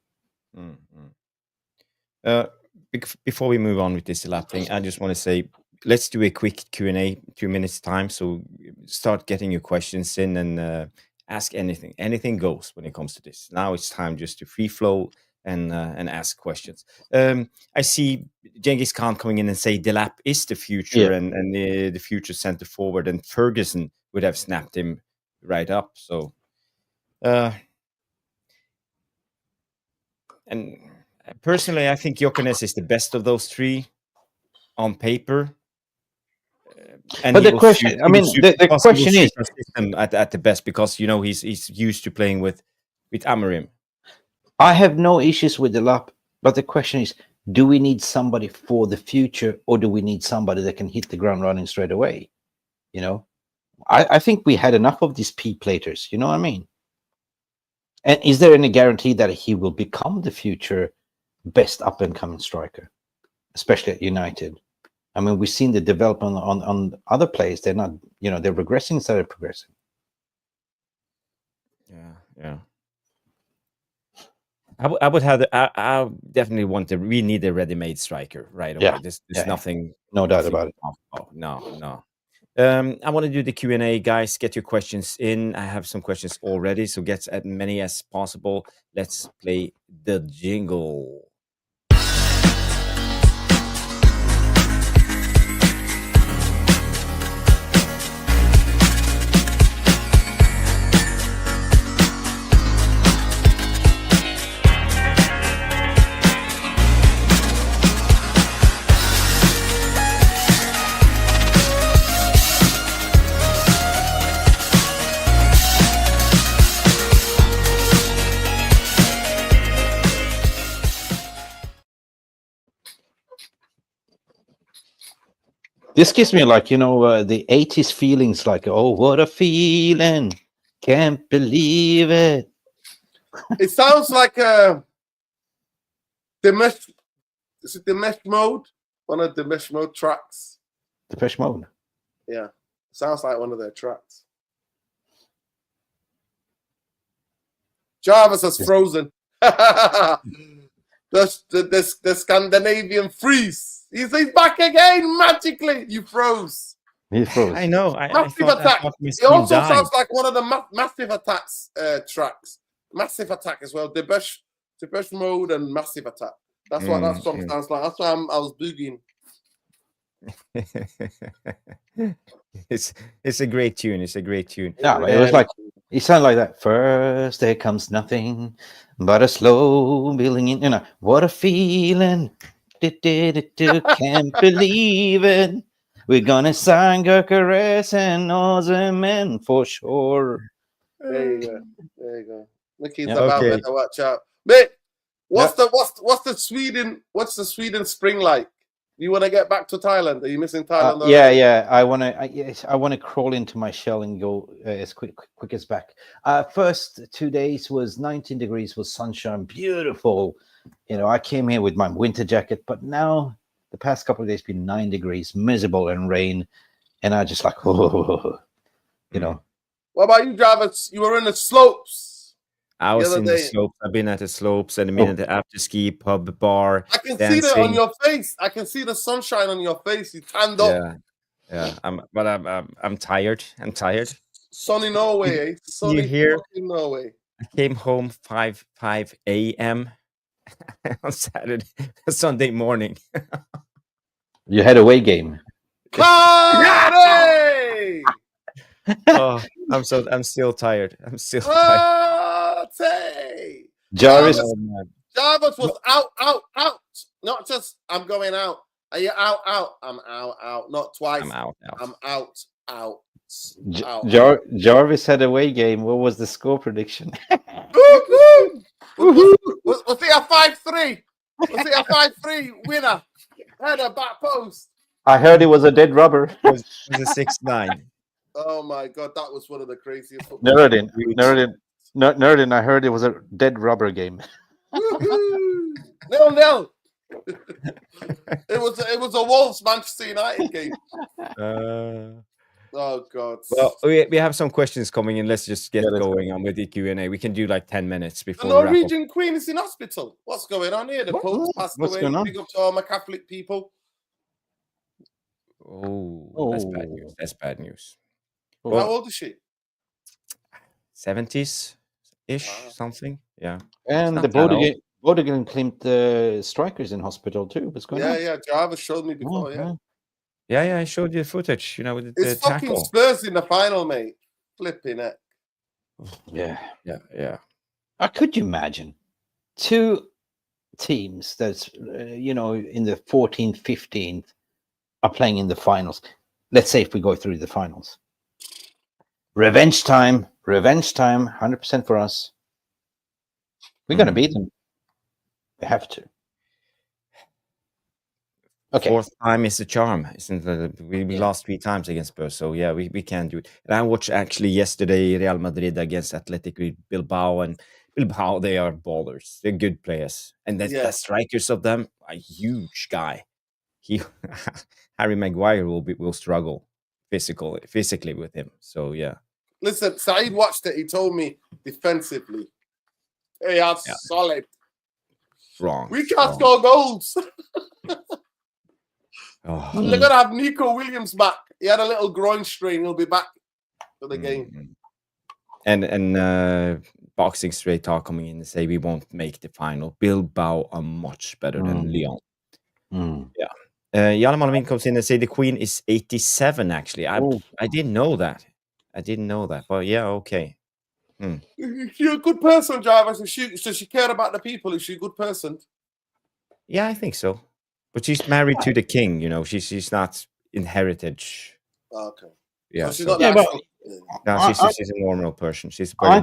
[SPEAKER 1] Before we move on with this lap thing, I just want to say, let's do a quick Q&A, 2 minutes time. So start getting your questions in and ask anything. Anything goes when it comes to this. Now it's time just to free flow and ask questions. I see Genghis Khan coming in and say Delap is the future and the future center forward, and Ferguson would have snapped him right up. So, and personally, I think Jokenes is the best of those three on paper.
[SPEAKER 2] But the question, the question is
[SPEAKER 1] at the best, because he's used to playing with Amarim.
[SPEAKER 2] I have no issues with the lap, but the question is, do we need somebody for the future, or do we need somebody that can hit the ground running straight away? I think we had enough of these P-platers. You know what I mean? And is there any guarantee that he will become the future best up and coming striker, especially at United? I mean, we've seen the development on other players. They're not, they're regressing instead of progressing.
[SPEAKER 1] Yeah. I would have. I definitely want we need a ready-made striker right away.
[SPEAKER 2] Yeah.
[SPEAKER 1] There's nothing.
[SPEAKER 2] No doubt about it.
[SPEAKER 1] No. I want to do the Q&A, guys. Get your questions in. I have some questions already, so get as many as possible. Let's play the jingle.
[SPEAKER 2] This gives me the 80s feelings, oh, what a feeling. Can't believe it.
[SPEAKER 4] It sounds like the mesh. Is it the mesh mode? One of the mesh mode tracks.
[SPEAKER 2] The mesh mode?
[SPEAKER 4] Yeah. Sounds like one of their tracks. Jarvis has frozen. The Scandinavian freeze. He's back again magically. You froze.
[SPEAKER 2] He froze.
[SPEAKER 1] I know.
[SPEAKER 4] Massive Attack. It also sounds like one of the Massive Attacks tracks. Massive Attack as well. Depeche Mode and Massive Attack. That's what that song sounds like. That's why I was boogieing.
[SPEAKER 1] It's a great tune. It's a great tune.
[SPEAKER 2] Yeah, it was it sounded like that. First there comes nothing but a slow building in. What a feeling. Can't believe it. We're gonna sign Gökeres and Osimhen for sure.
[SPEAKER 4] There you go. Mickey's about to watch out. Mick, what's the Sweden spring like? Do you want to get back to Thailand? Are you missing Thailand?
[SPEAKER 2] Yeah. I want to crawl into my shell and go as quick as back. First 2 days was 19 degrees, was sunshine, beautiful. I came here with my winter jacket, but now the past couple of days been 9 degrees, miserable and rain, and I just
[SPEAKER 4] What about you, Jarvis? You were in the slopes.
[SPEAKER 1] I was in the slopes. I've been at the slopes and at the after ski pub bar.
[SPEAKER 4] I can see that on your face. I can see the sunshine on your face. You tanned up.
[SPEAKER 1] Yeah. I'm tired.
[SPEAKER 4] Sunny Norway, Sunny fucking Norway.
[SPEAKER 1] I came home 5 a.m. on Sunday morning.
[SPEAKER 2] You had away game.
[SPEAKER 4] Party!
[SPEAKER 1] Oh, I'm still tired. I'm still tired.
[SPEAKER 4] Party!
[SPEAKER 2] Jarvis.
[SPEAKER 4] Jarvis was out. Not just I'm going out. Are you out? I'm out. Not twice.
[SPEAKER 1] I'm out.
[SPEAKER 4] I'm out.
[SPEAKER 2] Jarvis had away game. What was the score prediction?
[SPEAKER 4] Was it a 5-3? Was it a 5-3 winner? Header back post.
[SPEAKER 2] I heard it was a dead rubber.
[SPEAKER 1] It was a 6-9.
[SPEAKER 4] Oh my god, that was one of the craziest.
[SPEAKER 2] Nerdin, I heard it was a dead rubber game.
[SPEAKER 4] 0-0. It was a Wolves Manchester United game. Oh god.
[SPEAKER 1] Well, we have some questions coming in. Let's just get going on with the Q&A. We can do like 10 minutes before
[SPEAKER 4] the Norwegian Queen is in hospital. What's going on here? The Pope passed away. Big up to all my Catholic people.
[SPEAKER 1] Oh, that's bad news. That's bad news.
[SPEAKER 4] How old is she?
[SPEAKER 1] 70s-ish, something. Yeah.
[SPEAKER 2] And the Bodø Glimt strikers in hospital too. What's going on?
[SPEAKER 4] Yeah. Jarvis showed me before.
[SPEAKER 1] Yeah. I showed you the footage. You know, with the
[SPEAKER 4] it's fucking
[SPEAKER 1] tackle.
[SPEAKER 4] Spurs in the final, mate. Flipping it.
[SPEAKER 2] Yeah. Could you imagine 2 teams that's in the 14th, 15th are playing in the finals? Let's say if we go through the finals. Revenge time, 100% for us. We're going to beat them. We have to. Okay. 4th
[SPEAKER 1] time is the charm, isn't it? We lost 3 times against Spurs, so yeah, we can do it. And I watched actually yesterday Real Madrid against Athletic Bilbao, and Bilbao, they are ballers. They're good players, and the strikers of them, a huge guy. Harry Maguire will struggle physically with him. So yeah.
[SPEAKER 4] Listen, Saeed watched it. He told me defensively, they are solid.
[SPEAKER 1] Wrong.
[SPEAKER 4] We can't score goals. They're gonna have Nico Williams back. He had a little groin strain. He'll be back for the game.
[SPEAKER 1] And Boxing Straight Talk coming in and say we won't make the final. Bilbao are much better than Lyon. Yeah. Jan Malmin comes in and say the Queen is 87. Actually, I didn't know that. But yeah, okay.
[SPEAKER 4] You're a good person, Jarvis. Does she care about the people? Is she a good person?
[SPEAKER 1] Yeah, I think so. But she's married to the king, She's not in heritage.
[SPEAKER 4] Okay.
[SPEAKER 1] Yeah.
[SPEAKER 4] So she's not
[SPEAKER 1] she's a normal person. She's
[SPEAKER 2] I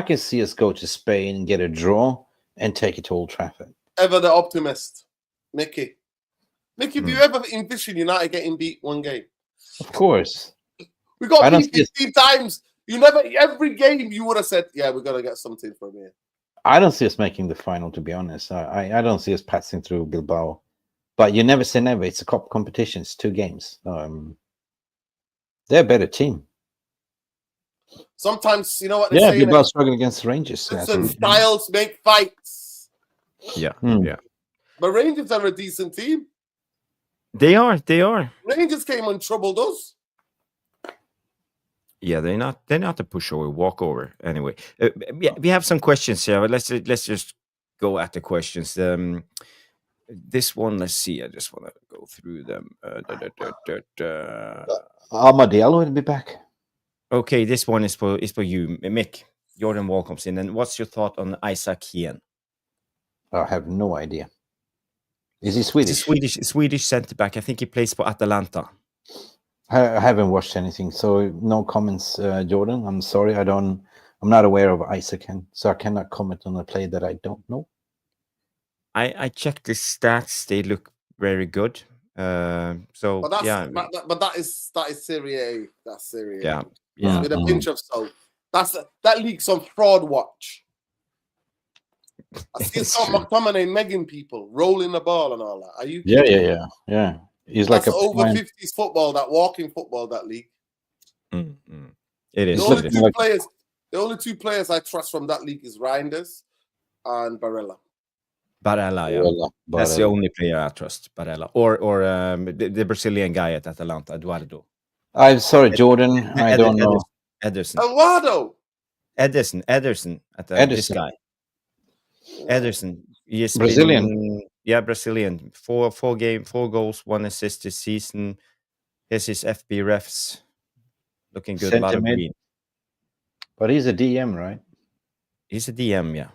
[SPEAKER 2] can see us go to Spain and get a draw and take it to Old Trafford.
[SPEAKER 4] Ever the optimist, Mickey. Mickey, do you ever envision United getting beat one game?
[SPEAKER 2] Of course.
[SPEAKER 4] We got beat 15 times. Every game you would have said, yeah, we're going to get something from here.
[SPEAKER 2] I don't see us making the final, to be honest. I don't see us passing through Bilbao. But you never say never. It's a cup competition. It's 2 games. They're a better team.
[SPEAKER 4] Sometimes, you know what they say?
[SPEAKER 2] Yeah, Bilbao struggling against Rangers.
[SPEAKER 4] Listen, styles make fights.
[SPEAKER 1] Yeah.
[SPEAKER 4] But Rangers are a decent team.
[SPEAKER 1] They are.
[SPEAKER 4] Rangers came and troubled us.
[SPEAKER 1] Yeah, they're not a pushover, walkover. Anyway, we have some questions here. But let's just go at the questions. This one, let's see. I just want to go through them.
[SPEAKER 2] Ahmad Diallo will be back.
[SPEAKER 1] Okay, this one is for you, Mick. Jordan Wall comes in, and what's your thought on Isaac Hien?
[SPEAKER 2] I have no idea. Is he Swedish?
[SPEAKER 1] He's a Swedish centre back. I think he plays for Atalanta.
[SPEAKER 2] I haven't watched anything, so no comments, Jordan. I'm sorry, I'm not aware of Isaac, so I cannot comment on a play that I don't know.
[SPEAKER 1] I checked the stats; they look very good. But
[SPEAKER 4] that is Serie A. That's Serie A.
[SPEAKER 1] Yeah.
[SPEAKER 4] With a pinch of salt. That league's on fraud watch. I see some McTominay megging people, rolling the ball and all that. Are you?
[SPEAKER 2] Yeah. He's like
[SPEAKER 4] a over 50s football, that walking football, that league.
[SPEAKER 1] It is.
[SPEAKER 4] The only 2 players I trust from that league is Reinders and Barella.
[SPEAKER 1] Barella. That's the only player I trust. Barella or the Brazilian guy at Atalanta, Eduardo.
[SPEAKER 2] I'm sorry, Jordan. I don't know.
[SPEAKER 1] Ederson.
[SPEAKER 4] Eduardo.
[SPEAKER 1] Ederson. This guy. Ederson. He is
[SPEAKER 2] Brazilian.
[SPEAKER 1] Brazilian. 4 goals, 1 assist this season. Here's his FB refs. Looking good. A lot of green.
[SPEAKER 2] But he's a DM, right?
[SPEAKER 1] He's a DM, yeah.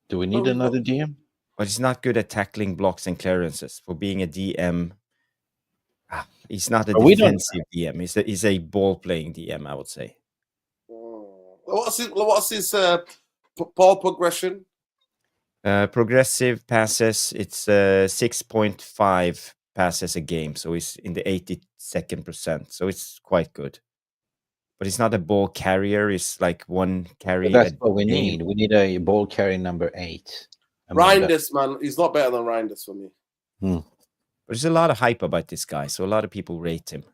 [SPEAKER 2] Do we need another DM?
[SPEAKER 1] But he's not good at tackling blocks and clearances. For being a DM, he's not a defensive DM. He's a ball-playing DM, I would say.
[SPEAKER 4] What's his ball progression?
[SPEAKER 1] Progressive passes, it's 6.5 passes a game. So he's in the 82nd percent. So it's quite good. But he's not a ball carrier. It's like one carry.
[SPEAKER 2] But that's what we need. We need a ball carrier number 8.
[SPEAKER 4] Reinders, man. He's not better than Reinders for me.
[SPEAKER 1] But there's a lot of hype about this guy. So a lot of people rate him.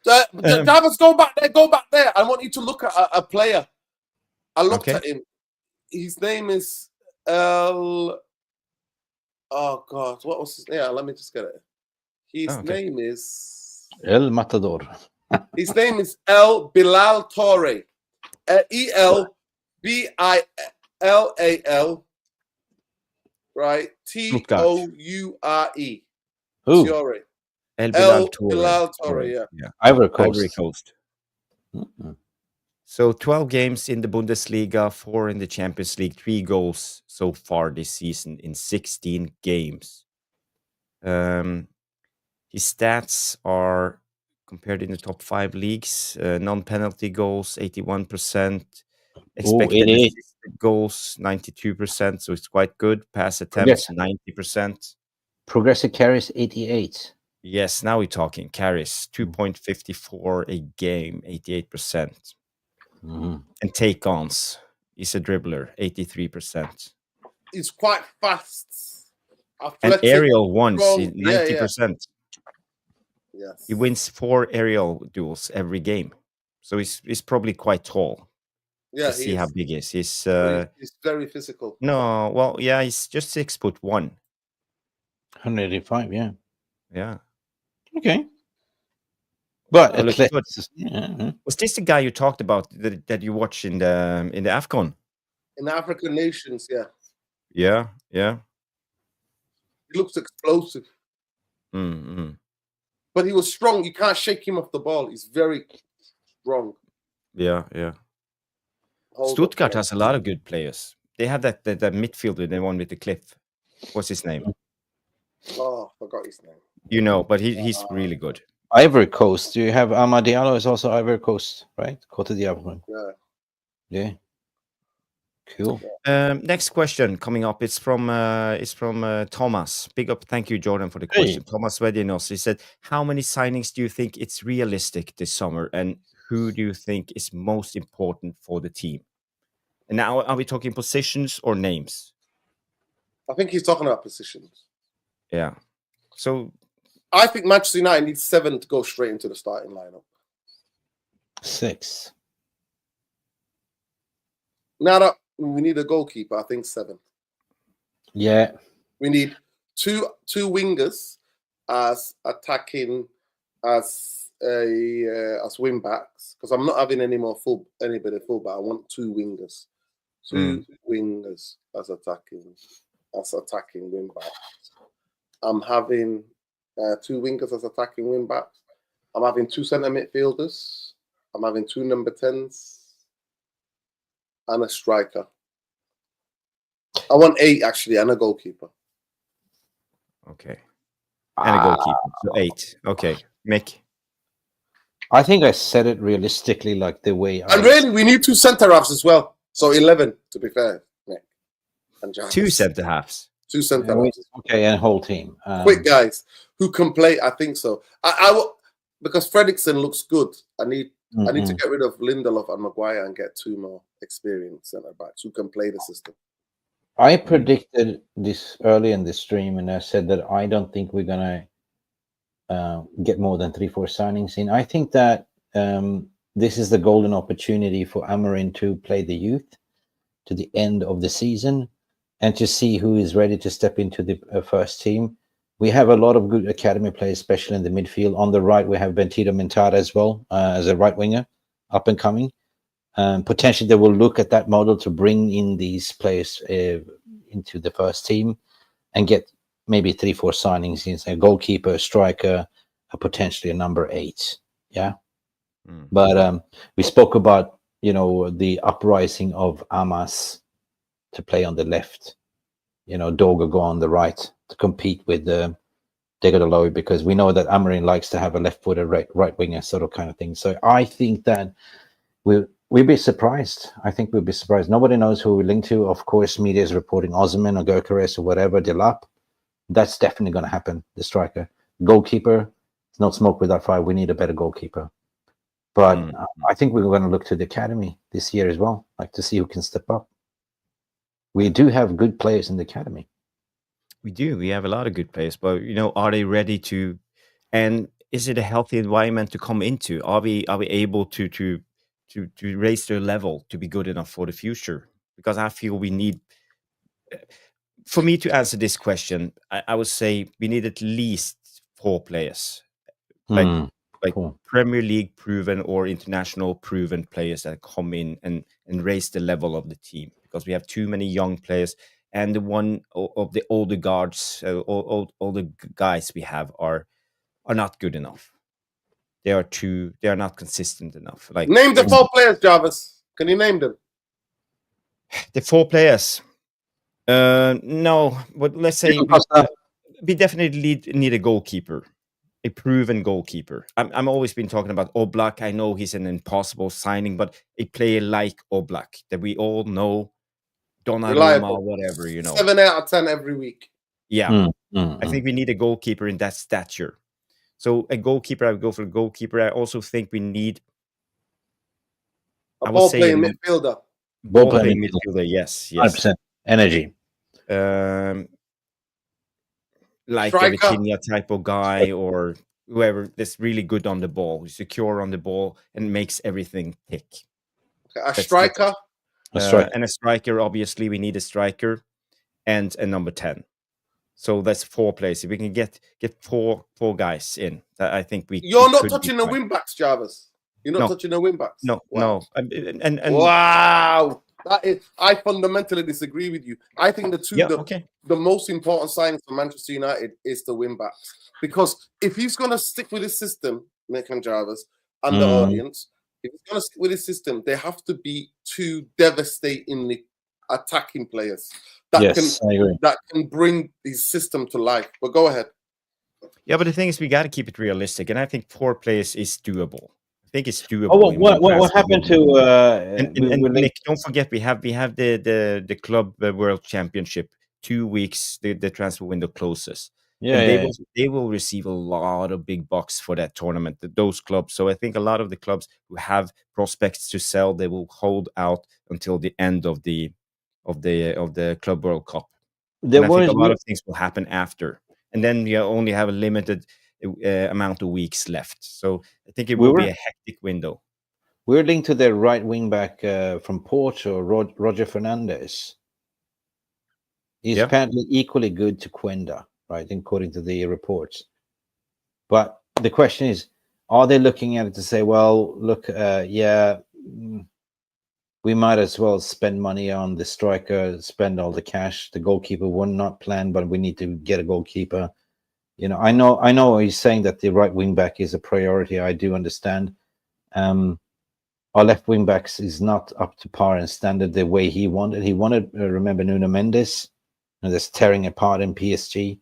[SPEAKER 4] Jarvis, go back there. I want you to look at a player. I looked at him. His name is oh God, what was his name? Yeah, let me just get it. His name is
[SPEAKER 2] El Matador.
[SPEAKER 4] His name is El Bilal Torre. ELBILAL, right? TOURE.
[SPEAKER 2] Who?
[SPEAKER 4] Torre.
[SPEAKER 1] El
[SPEAKER 4] Bilal Torre, yeah.
[SPEAKER 2] Ivory Coast.
[SPEAKER 1] So 12 games in the Bundesliga, 4 in the Champions League, 3 goals so far this season in 16 games. His stats are compared in the top 5 leagues. Non-penalty goals, 81%. Expected assisted goals, 92%. So it's quite good. Pass attempts, 90%.
[SPEAKER 2] Progressive carries, 88.
[SPEAKER 1] Yes, now we're talking. Carries, 2.54 a game, 88%. And take-ons. He's a dribbler, 83%.
[SPEAKER 4] He's quite fast.
[SPEAKER 1] And aerial ones, 90%.
[SPEAKER 4] Yes.
[SPEAKER 1] He wins 4 aerial duels every game. So he's probably quite tall.
[SPEAKER 4] Yeah,
[SPEAKER 1] see how big he is. He's
[SPEAKER 4] very physical.
[SPEAKER 1] No, well, yeah, he's just 6'1".
[SPEAKER 2] 185, yeah.
[SPEAKER 1] Yeah.
[SPEAKER 2] Okay. But
[SPEAKER 1] was this the guy you talked about that you watched in the AFCON?
[SPEAKER 4] In the African nations, yeah.
[SPEAKER 1] Yeah.
[SPEAKER 4] He looks explosive. But he was strong. You can't shake him off the ball. He's very strong.
[SPEAKER 1] Yeah. Stuttgart has a lot of good players. They have that midfielder, the one with the cliff. What's his name?
[SPEAKER 4] Oh, I forgot his name.
[SPEAKER 1] You know, but he's really good.
[SPEAKER 2] Ivory Coast. Do you have Ahmad Diallo? Is also Ivory Coast, right? Côte d'Ivoire. Yeah. Cool.
[SPEAKER 1] Next question coming up. It's from Thomas. Big up. Thank you, Jordan, for the question. Thomas Vedinos. He said, how many signings do you think it's realistic this summer? And who do you think is most important for the team? And now, are we talking positions or names?
[SPEAKER 4] I think he's talking about positions.
[SPEAKER 1] Yeah. So
[SPEAKER 4] I think Manchester United needs 7 to go straight into the starting lineup.
[SPEAKER 2] 6.
[SPEAKER 4] Now that we need a goalkeeper, I think 7.
[SPEAKER 2] Yeah. We
[SPEAKER 4] need two wingers as attacking as wing backs, because I'm not having anybody fullback. I want 2 wingers. 2 wingers as attacking wing backs. I'm having 2 wingers as attacking wing backs. I'm having 2 centre midfielders. I'm having 2 number 10s and a striker. I want 8 actually, and a goalkeeper.
[SPEAKER 1] Okay. And a goalkeeper. So 8. Okay. Mick.
[SPEAKER 2] I think I said it realistically, like the way.
[SPEAKER 4] Really, we need 2 centre halves as well. So 11, to be fair, Mick. And Jarvis.
[SPEAKER 1] 2 centre halves.
[SPEAKER 4] 2 centre halves.
[SPEAKER 2] Okay, and whole team.
[SPEAKER 4] Quick guys who can play. I think so. I will, because Fredrickson looks good. I need to get rid of Lindelof and Maguire and get 2 more experienced centre backs who can play the system.
[SPEAKER 2] I predicted this early in the stream, and I said that I don't think we're gonna get more than 3-4 signings in. I think that this is the golden opportunity for Amarim to play the youth to the end of the season and to see who is ready to step into the first team. We have a lot of good academy players, especially in the midfield. On the right, we have Bentito Mentada as well as a right winger, up and coming. Potentially, they will look at that model to bring in these players into the first team and get maybe 3-4 signings in, a goalkeeper, a striker, potentially a number 8. Yeah. But we spoke about, the uprising of Amass to play on the left. Dorgu go on the right to compete with Diallo, because we know that Amarim likes to have a left-footed right winger sort of kind of thing. So I think that we'd be surprised. I think we'd be surprised. Nobody knows who we're linked to. Of course, media is reporting Osman or Gökeres or whatever, Delap. That's definitely going to happen, the striker. Goalkeeper, it's not smoke without fire. We need a better goalkeeper. But I think we're going to look to the academy this year as well, like to see who can step up. We do have good players in the academy.
[SPEAKER 1] We do. We have a lot of good players, but are they ready to? And is it a healthy environment to come into? Are we able to raise their level to be good enough for the future? Because I feel we need. For me to answer this question, I would say we need at least 4 players, like cool. Premier League proven or international proven players that come in and raise the level of the team. Because we have too many young players, and the one of the older guards, all the guys we have are not good enough. They are not consistent enough. Like,
[SPEAKER 4] name the 4 players, Jarvis. Can you name them?
[SPEAKER 1] The 4 players. No, but let's say we definitely need a goalkeeper, a proven goalkeeper. I'm always been talking about Oblak. I know he's an impossible signing, but a player like Oblak that we all know, Donnarumma, whatever,
[SPEAKER 4] 7 out of 10 every week.
[SPEAKER 1] Yeah, I think we need a goalkeeper in that stature. So a goalkeeper, I would go for a goalkeeper. I also think we need
[SPEAKER 4] a ball-playing midfielder.
[SPEAKER 1] Ball-playing midfielder, yes.
[SPEAKER 2] 100% energy.
[SPEAKER 1] Like a Vitinha type of guy, or whoever that's really good on the ball, who's secure on the ball and makes everything tick.
[SPEAKER 4] A striker?
[SPEAKER 1] And a striker, obviously, we need a striker and a number 10. So that's 4 players. If we can get 4 guys in, I think we.
[SPEAKER 4] You're not touching the wing backs, Jarvis. You're not touching the wing backs.
[SPEAKER 1] No,
[SPEAKER 4] wow.
[SPEAKER 1] No. And
[SPEAKER 4] wow, I fundamentally disagree with you. I think the most important signings for Manchester United is the wing backs, because if he's going to stick with his system, Mick and Jarvis and the audience, if he's going to stick with his system, they have to be 2 devastatingly attacking players that can bring his system to life. But go ahead.
[SPEAKER 1] Yeah, but the thing is, we got to keep it realistic, and I think 4 players is doable. I think it's doable.
[SPEAKER 2] Oh, what happened to?
[SPEAKER 1] And Nick, don't forget we have the club world championship. 2 weeks the transfer window closes.
[SPEAKER 2] Yeah,
[SPEAKER 1] they will receive a lot of big bucks for that tournament. Those clubs. So I think a lot of the clubs who have prospects to sell, they will hold out until the end of the Club World Cup. I think a lot of things will happen after, and then you only have a limited amount of weeks left. So I think it will be a hectic window.
[SPEAKER 2] We're linked to the right wing back from Porto, Roger Fernandez. He's apparently equally good to Quenda, right, according to the reports. But the question is, are they looking at it to say, well, look, we might as well spend money on the striker, spend all the cash. The goalkeeper were not planned, but we need to get a goalkeeper. I know he's saying that the right wing back is a priority. I do understand. Our left wing backs is not up to par and standard the way he wanted. He wanted, remember, Nuno Mendes, and that's tearing apart in PSG.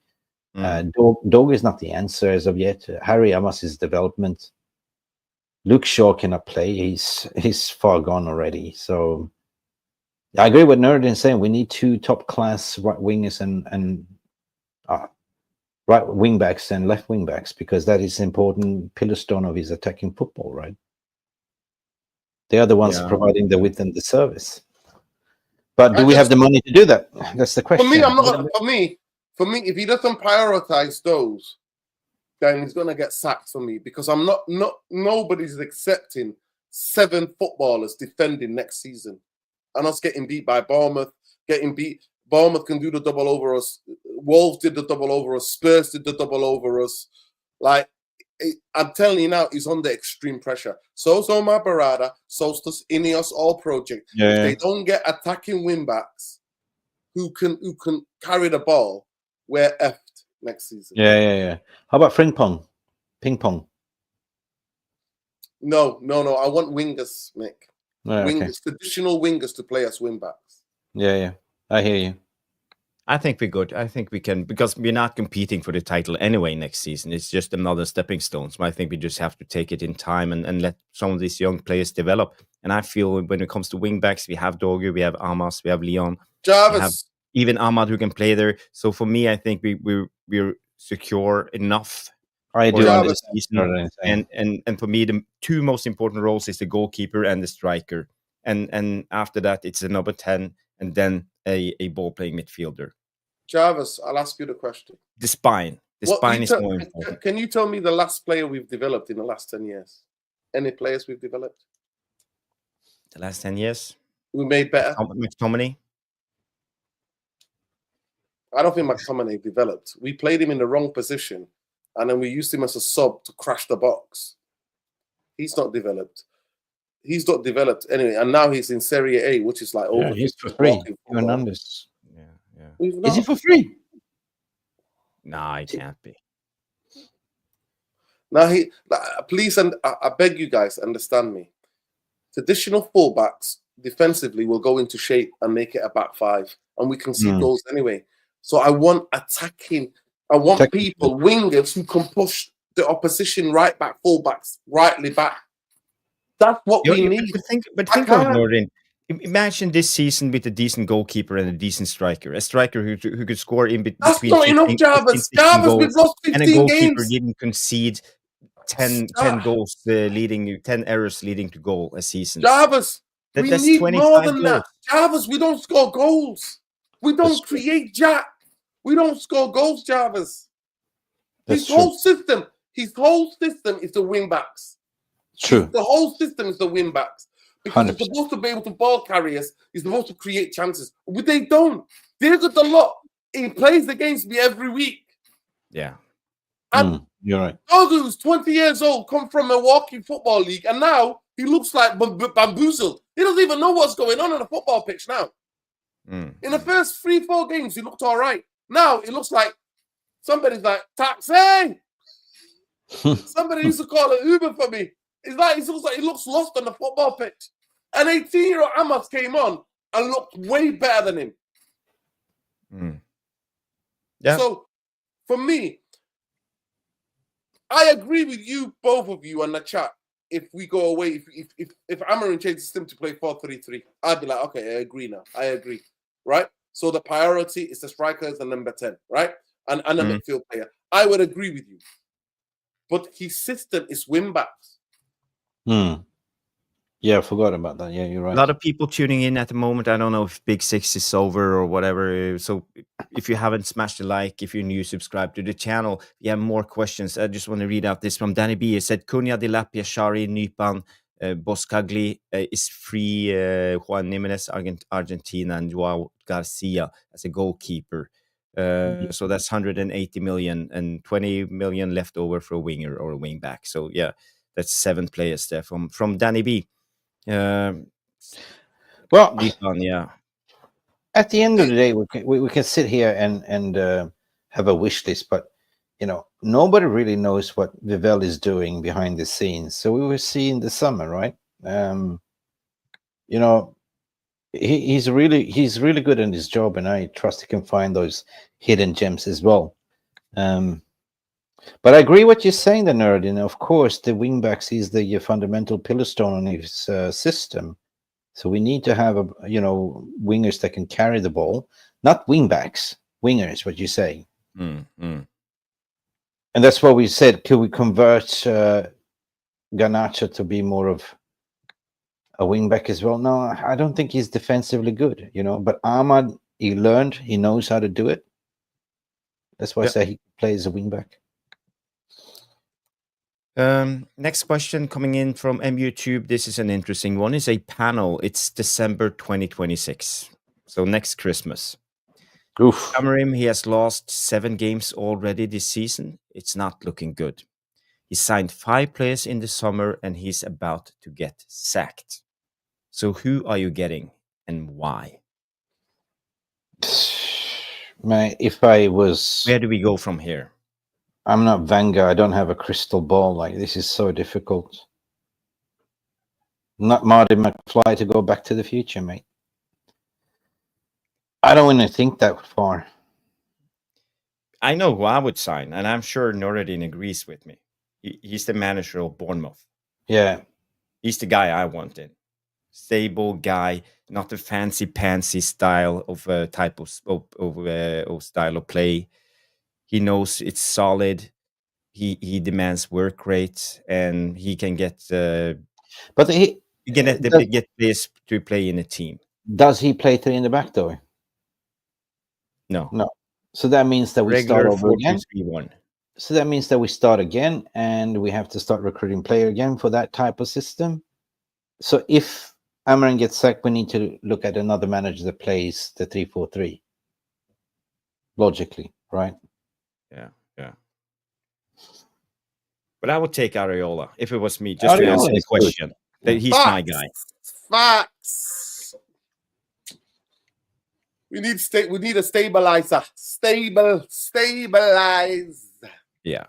[SPEAKER 2] Dorgu is not the answer as of yet. Harry Amass' development. Luke Shaw cannot play. He's far gone already. So I agree with Nerdin saying we need 2 top class right wingers and right wing backs and left wing backs, because that is important pillar stone of his attacking football, right? They are the ones providing the width and the service. But do we have the money to do that? That's the question.
[SPEAKER 4] For me, if he doesn't prioritize those, then he's gonna get sacked for me, because nobody's accepting 7 footballers defending next season and us getting beat by Bournemouth, Bournemouth can do the double over us. Wolves did the double over us. Spurs did the double over us. Like, I'm telling you now, he's under extreme pressure. So's Omar Barada, so's this Ineos All Project. If they don't get attacking wing backs who can carry the ball, we're effed next season.
[SPEAKER 2] Yeah. How about ping pong?
[SPEAKER 4] No. I want wingers, Mick.
[SPEAKER 2] Okay.
[SPEAKER 4] Traditional wingers to play as wing backs.
[SPEAKER 2] Yeah. I hear you.
[SPEAKER 1] I think we're good. I think we can, because we're not competing for the title anyway next season. It's just another stepping stone. So I think we just have to take it in time and let some of these young players develop. And I feel when it comes to wing backs, we have Dorgu, we have Amass, we have Leon,
[SPEAKER 4] Jarvis,
[SPEAKER 1] we have even Ahmad who can play there. So for me, I think we're secure enough.
[SPEAKER 2] I do understand.
[SPEAKER 1] And for me, the two most important roles is the goalkeeper and the striker. And after that, it's a number 10 and then a ball-playing midfielder.
[SPEAKER 4] Jarvis, I'll ask you the question.
[SPEAKER 1] The spine. The spine is more important.
[SPEAKER 4] Can you tell me the last player we've developed in the last 10 years? Any players we've developed?
[SPEAKER 1] The last 10 years?
[SPEAKER 4] We made better?
[SPEAKER 1] McTominay?
[SPEAKER 4] I don't think McTominay developed. We played him in the wrong position, and then we used him as a sub to crash the box. He's not developed. Anyway, and now he's in Serie A, which is like over.
[SPEAKER 2] He's for free. Hernandez.
[SPEAKER 1] Yeah.
[SPEAKER 2] Is he for free?
[SPEAKER 1] Nah, he can't be.
[SPEAKER 4] Now please, and I beg you guys, understand me. Traditional fullbacks defensively will go into shape and make it a back five, and we can see goals anyway. So I want attacking. I want people, wingers who can push the opposition right back, fullbacks rightly back. That's what we need.
[SPEAKER 1] But think of it, Nordin. Imagine this season with a decent goalkeeper and a decent striker. A striker who could score in between.
[SPEAKER 4] That's not enough, Jarvis. Jarvis, we've lost 15
[SPEAKER 1] and a goalkeeper
[SPEAKER 4] games.
[SPEAKER 1] Didn't concede 10 goals, 10 errors leading to goal a season.
[SPEAKER 4] Jarvis, we need more than that. Jarvis, we don't score goals. We don't create jack. We don't score goals, Jarvis. His whole system is the wing backs.
[SPEAKER 2] True.
[SPEAKER 4] The whole system is the wing backs. Because he's supposed to be able to ball carry us. He's supposed to create chances. But they don't. They've got a lot. He plays against me every week.
[SPEAKER 1] Yeah.
[SPEAKER 4] And
[SPEAKER 2] you're right.
[SPEAKER 4] Dorgu's 20 years old, come from Milwaukee Football League, and now he looks like bamboozled. He doesn't even know what's going on the football pitch now. In the first 3-4 games, he looked all right. Now it looks like somebody's like, taxi! Somebody used to call it Uber for me. It looks like he looks lost on the football pitch. An 18-year-old Amass came on and looked way better than him.
[SPEAKER 1] Yeah.
[SPEAKER 4] So, for me, I agree with you, both of you, on the chat. If we go away, if Amarim changes system to play 4-3-3, I'd be like, okay, I agree now. I agree, right? So the priority is the strikers and number 10, right? And a midfield player. I would agree with you. But his system is wing backs.
[SPEAKER 2] Yeah, I forgot about that. Yeah, you're right.
[SPEAKER 1] A lot of people tuning in at the moment. I don't know if Big Six is over or whatever. So if you haven't smashed a like, if you're new, subscribe to the channel. If you have more questions, I just want to read out this from Danny B. He said, Cunha, Dilapia, Shari, Nypan, Boscagli is free. Juan Jimenez, Argentina, and Joao Garcia as a goalkeeper. So that's 180 million and 20 million left over for a winger or a wing back. So yeah, that's 7 players there from Danny B.
[SPEAKER 2] Well,
[SPEAKER 1] yeah.
[SPEAKER 2] At the end of the day, we can sit here and have a wish list, but nobody really knows what Vivell is doing behind the scenes. So we will see in the summer, right? He's really good in his job, and I trust he can find those hidden gems as well. But I agree what you're saying, the nerd. Of course, the wingbacks is the fundamental pillar stone on his system. So we need to have wingers that can carry the ball, not wingbacks. Wingers, what you say. And that's what we said. Could we convert Garnacho to be more of a wingback as well? No, I don't think he's defensively good. But Ahmad, he knows how to do it. That's why I say he plays a wingback.
[SPEAKER 1] Next question coming in from MUtube. This is an interesting one. It's a panel. It's December 2026. So next Christmas. Amarim, he has lost 7 games already this season. It's not looking good. He signed 5 players in the summer, and he's about to get sacked. So who are you getting and why?
[SPEAKER 2] If I was...
[SPEAKER 1] Where do we go from here?
[SPEAKER 2] I'm not Wenger. I don't have a crystal ball. Like, this is so difficult. Not Marty McFly to go back to the future, mate. I don't want to think that far.
[SPEAKER 1] I know who I would sign, and I'm sure Noradin agrees with me. He's the manager of Bournemouth.
[SPEAKER 2] Yeah.
[SPEAKER 1] He's the guy I want in. Stable guy, not a fancy-pantsy style of type of style of play. He knows it's solid. He demands work rate, and he can get.
[SPEAKER 2] But he
[SPEAKER 1] get players to play in a team.
[SPEAKER 2] Does he play 3 in the back though?
[SPEAKER 1] No.
[SPEAKER 2] So that means that we start over again.
[SPEAKER 1] 4-2-3-1.
[SPEAKER 2] So that means that we start again, and we have to start recruiting player again for that type of system. So if Amarim gets sacked, we need to look at another manager that plays the 3-4-3. Logically, right?
[SPEAKER 1] Yeah. But I would take Areola if it was me, just to answer the question. He's my guy.
[SPEAKER 4] Facts. We need a stabilizer. Stabilize.
[SPEAKER 1] Yeah.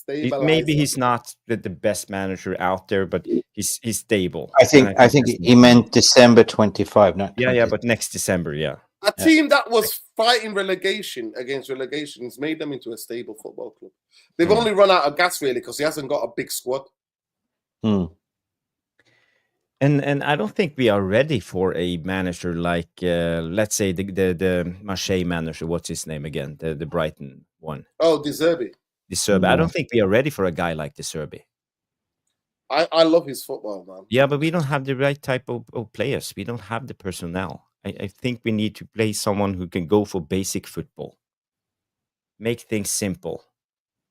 [SPEAKER 1] Maybe he's not the best manager out there, but he's stable.
[SPEAKER 2] I think he meant December 25, not 20.
[SPEAKER 1] Yeah, but next December, yeah.
[SPEAKER 4] A team that was fighting relegation against relegation has made them into a stable football club. They've only run out of gas, really, because he hasn't got a big squad.
[SPEAKER 1] And I don't think we are ready for a manager like, let's say, the Marseille manager. What's his name again? The Brighton one.
[SPEAKER 4] Oh, De Zerbi.
[SPEAKER 1] I don't think we are ready for a guy like De Zerbi.
[SPEAKER 4] I love his football, man.
[SPEAKER 1] Yeah, but we don't have the right type of players. We don't have the personnel. I think we need to play someone who can go for basic football. Make things simple.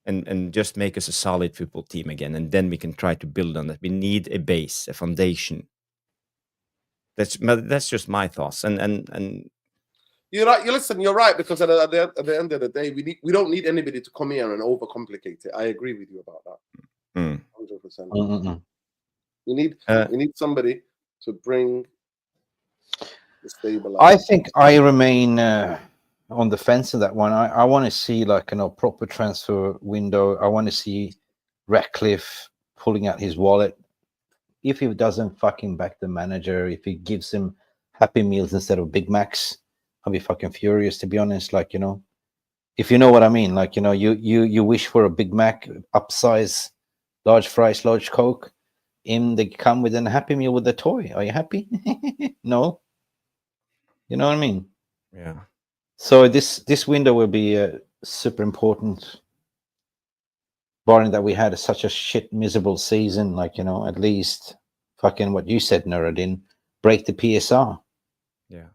[SPEAKER 1] And just make us a solid football team again. And then we can try to build on that. We need a base, a foundation. That's just my thoughts. And
[SPEAKER 4] you're right. You're right, because at the end of the day, we don't need anybody to come here and overcomplicate it. I agree with you about that. 100%. We need somebody to bring the stabilizer.
[SPEAKER 2] I think I remain on the fence of that one. I want to see like proper transfer window. I want to see Ratcliffe pulling out his wallet. If he doesn't fucking back the manager, if he gives him Happy Meals instead of Big Macs, I'll be fucking furious, to be honest. Like, if you know what I mean, like, you wish for a Big Mac, upsize, large fries, large Coke, they come with a Happy Meal with a toy. Are you happy? No. You know what I mean?
[SPEAKER 1] Yeah.
[SPEAKER 2] So this window will be super important, barring that we had such a shit, miserable season. Like, at least fucking what you said, Nuruddin, break the PSR.
[SPEAKER 1] Yeah.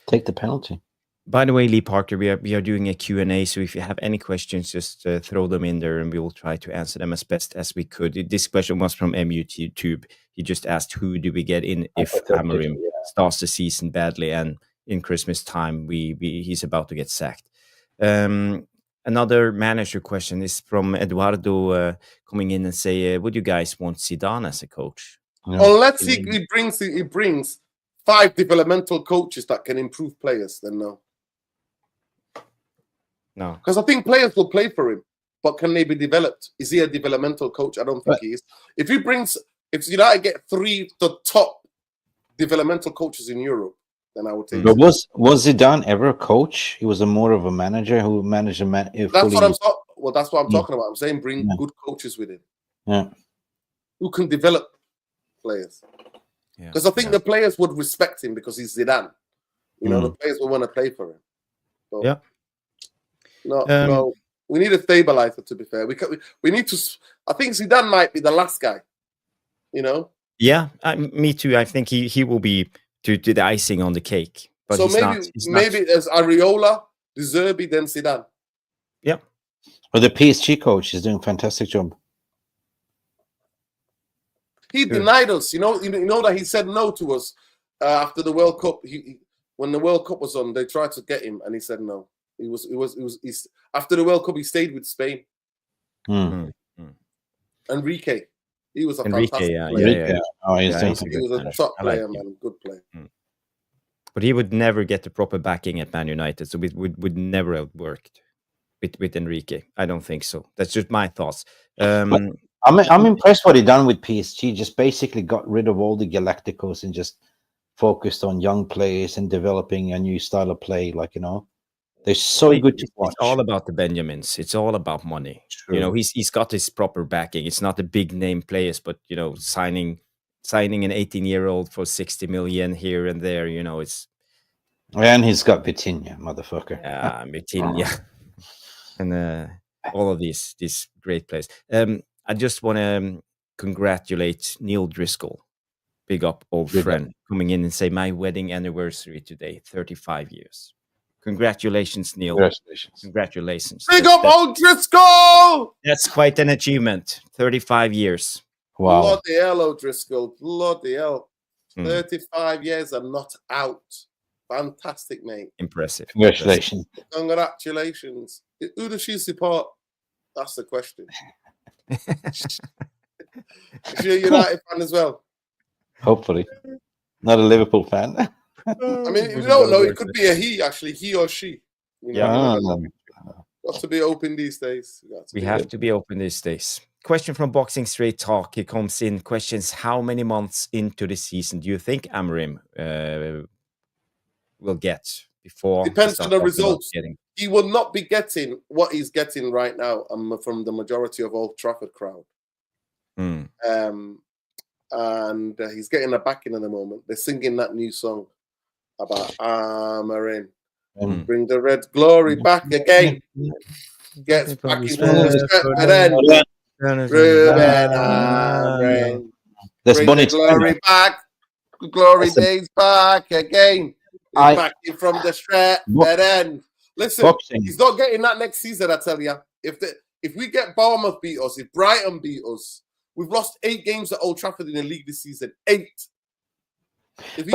[SPEAKER 2] Take the penalty.
[SPEAKER 1] By the way, Lee Parker, we are doing a Q&A, so if you have any questions, just throw them in there, and we will try to answer them as best as we could. This question was from MUTube. He just asked, who do we get in if Amarim starts the season badly, and in Christmas time he's about to get sacked. Another manager question is from Eduardo coming in and say, would you guys want Zidane as a coach?
[SPEAKER 4] Unless he brings 5 developmental coaches that can improve players, then no.
[SPEAKER 1] No.
[SPEAKER 4] Because I think players will play for him, but can they be developed? Is he a developmental coach? I don't think he is. If United get 3 the top developmental coaches in Europe, then I would take.
[SPEAKER 2] But was Zidane ever a coach? He was more of a manager who managed a man.
[SPEAKER 4] That's what I'm talking about. I'm saying bring good coaches with him.
[SPEAKER 2] Yeah.
[SPEAKER 4] Who can develop players? Because I think the players would respect him because he's Zidane. The players will want to play for him. So, No, we need a stabilizer. To be fair, we need to. I think Zidane might be the last guy.
[SPEAKER 1] Yeah, me too. I think he will be to the icing on the cake. But
[SPEAKER 4] so maybe as Areola, De Zerbi, then Zidane.
[SPEAKER 1] Yeah.
[SPEAKER 2] Well, the PSG coach is doing a fantastic job.
[SPEAKER 4] He denied us. You know that he said no to us after the World Cup. When the World Cup was on, they tried to get him, and he said no. He was after the World Cup. He stayed with Spain. Enrique. He was a
[SPEAKER 1] Enrique,
[SPEAKER 4] fantastic player.
[SPEAKER 1] yeah.
[SPEAKER 2] Oh,
[SPEAKER 4] he was a top player, man. Good player.
[SPEAKER 1] But he would never get the proper backing at Man United, so it would never have worked with Enrique. I don't think so. That's just my thoughts.
[SPEAKER 2] I'm impressed what he done with PSG. Just basically got rid of all the Galacticos and just focused on young players and developing a new style of play. Like, you know, they're so good to watch.
[SPEAKER 1] It's all about the Benjamins. It's all about money. True. You know, he's got his proper backing. It's not the big name players, but you know, signing an 18-year-old for 60 million here and there. You know, it's
[SPEAKER 2] and he's got Vitinha, motherfucker.
[SPEAKER 1] Yeah, Vitinha, and all of these great players. I just want to congratulate Neil Driscoll. Big up, old friend, coming in and say my wedding anniversary today, 35 years. Congratulations, Neil. Congratulations.
[SPEAKER 4] Big up, old Driscoll!
[SPEAKER 1] That's quite an achievement. 35 years.
[SPEAKER 2] Wow.
[SPEAKER 4] Bloody hell, O'Driscoll. Bloody hell. 35 years and not out. Fantastic, mate.
[SPEAKER 1] Impressive.
[SPEAKER 2] Congratulations.
[SPEAKER 4] Congratulations. Who does she support? That's the question. Is she a United fan as well?
[SPEAKER 2] Hopefully. Not a Liverpool fan.
[SPEAKER 4] I mean, you don't know. It could be a he, actually. He or she. You know, got to be open these days.
[SPEAKER 1] We have to be open these days. Question from Boxing Straight Talk. He comes in. Questions: how many months into the season do you think Amarim will get before?
[SPEAKER 4] Depends on the results. He will not be getting what he's getting right now from the majority of Old Trafford crowd. And he's getting a backing at the moment. They're singing that new song about Amarim. Bring the red glory back again. Gets back in the then. Rúben Amorim. Bring the glory back. Glory days back again. He's back in from the straight end. Listen, he's not getting that next season, I tell you. If we get Bournemouth beat us, if Brighton beat us, we've lost 8 games at Old Trafford in the league this season. 8. If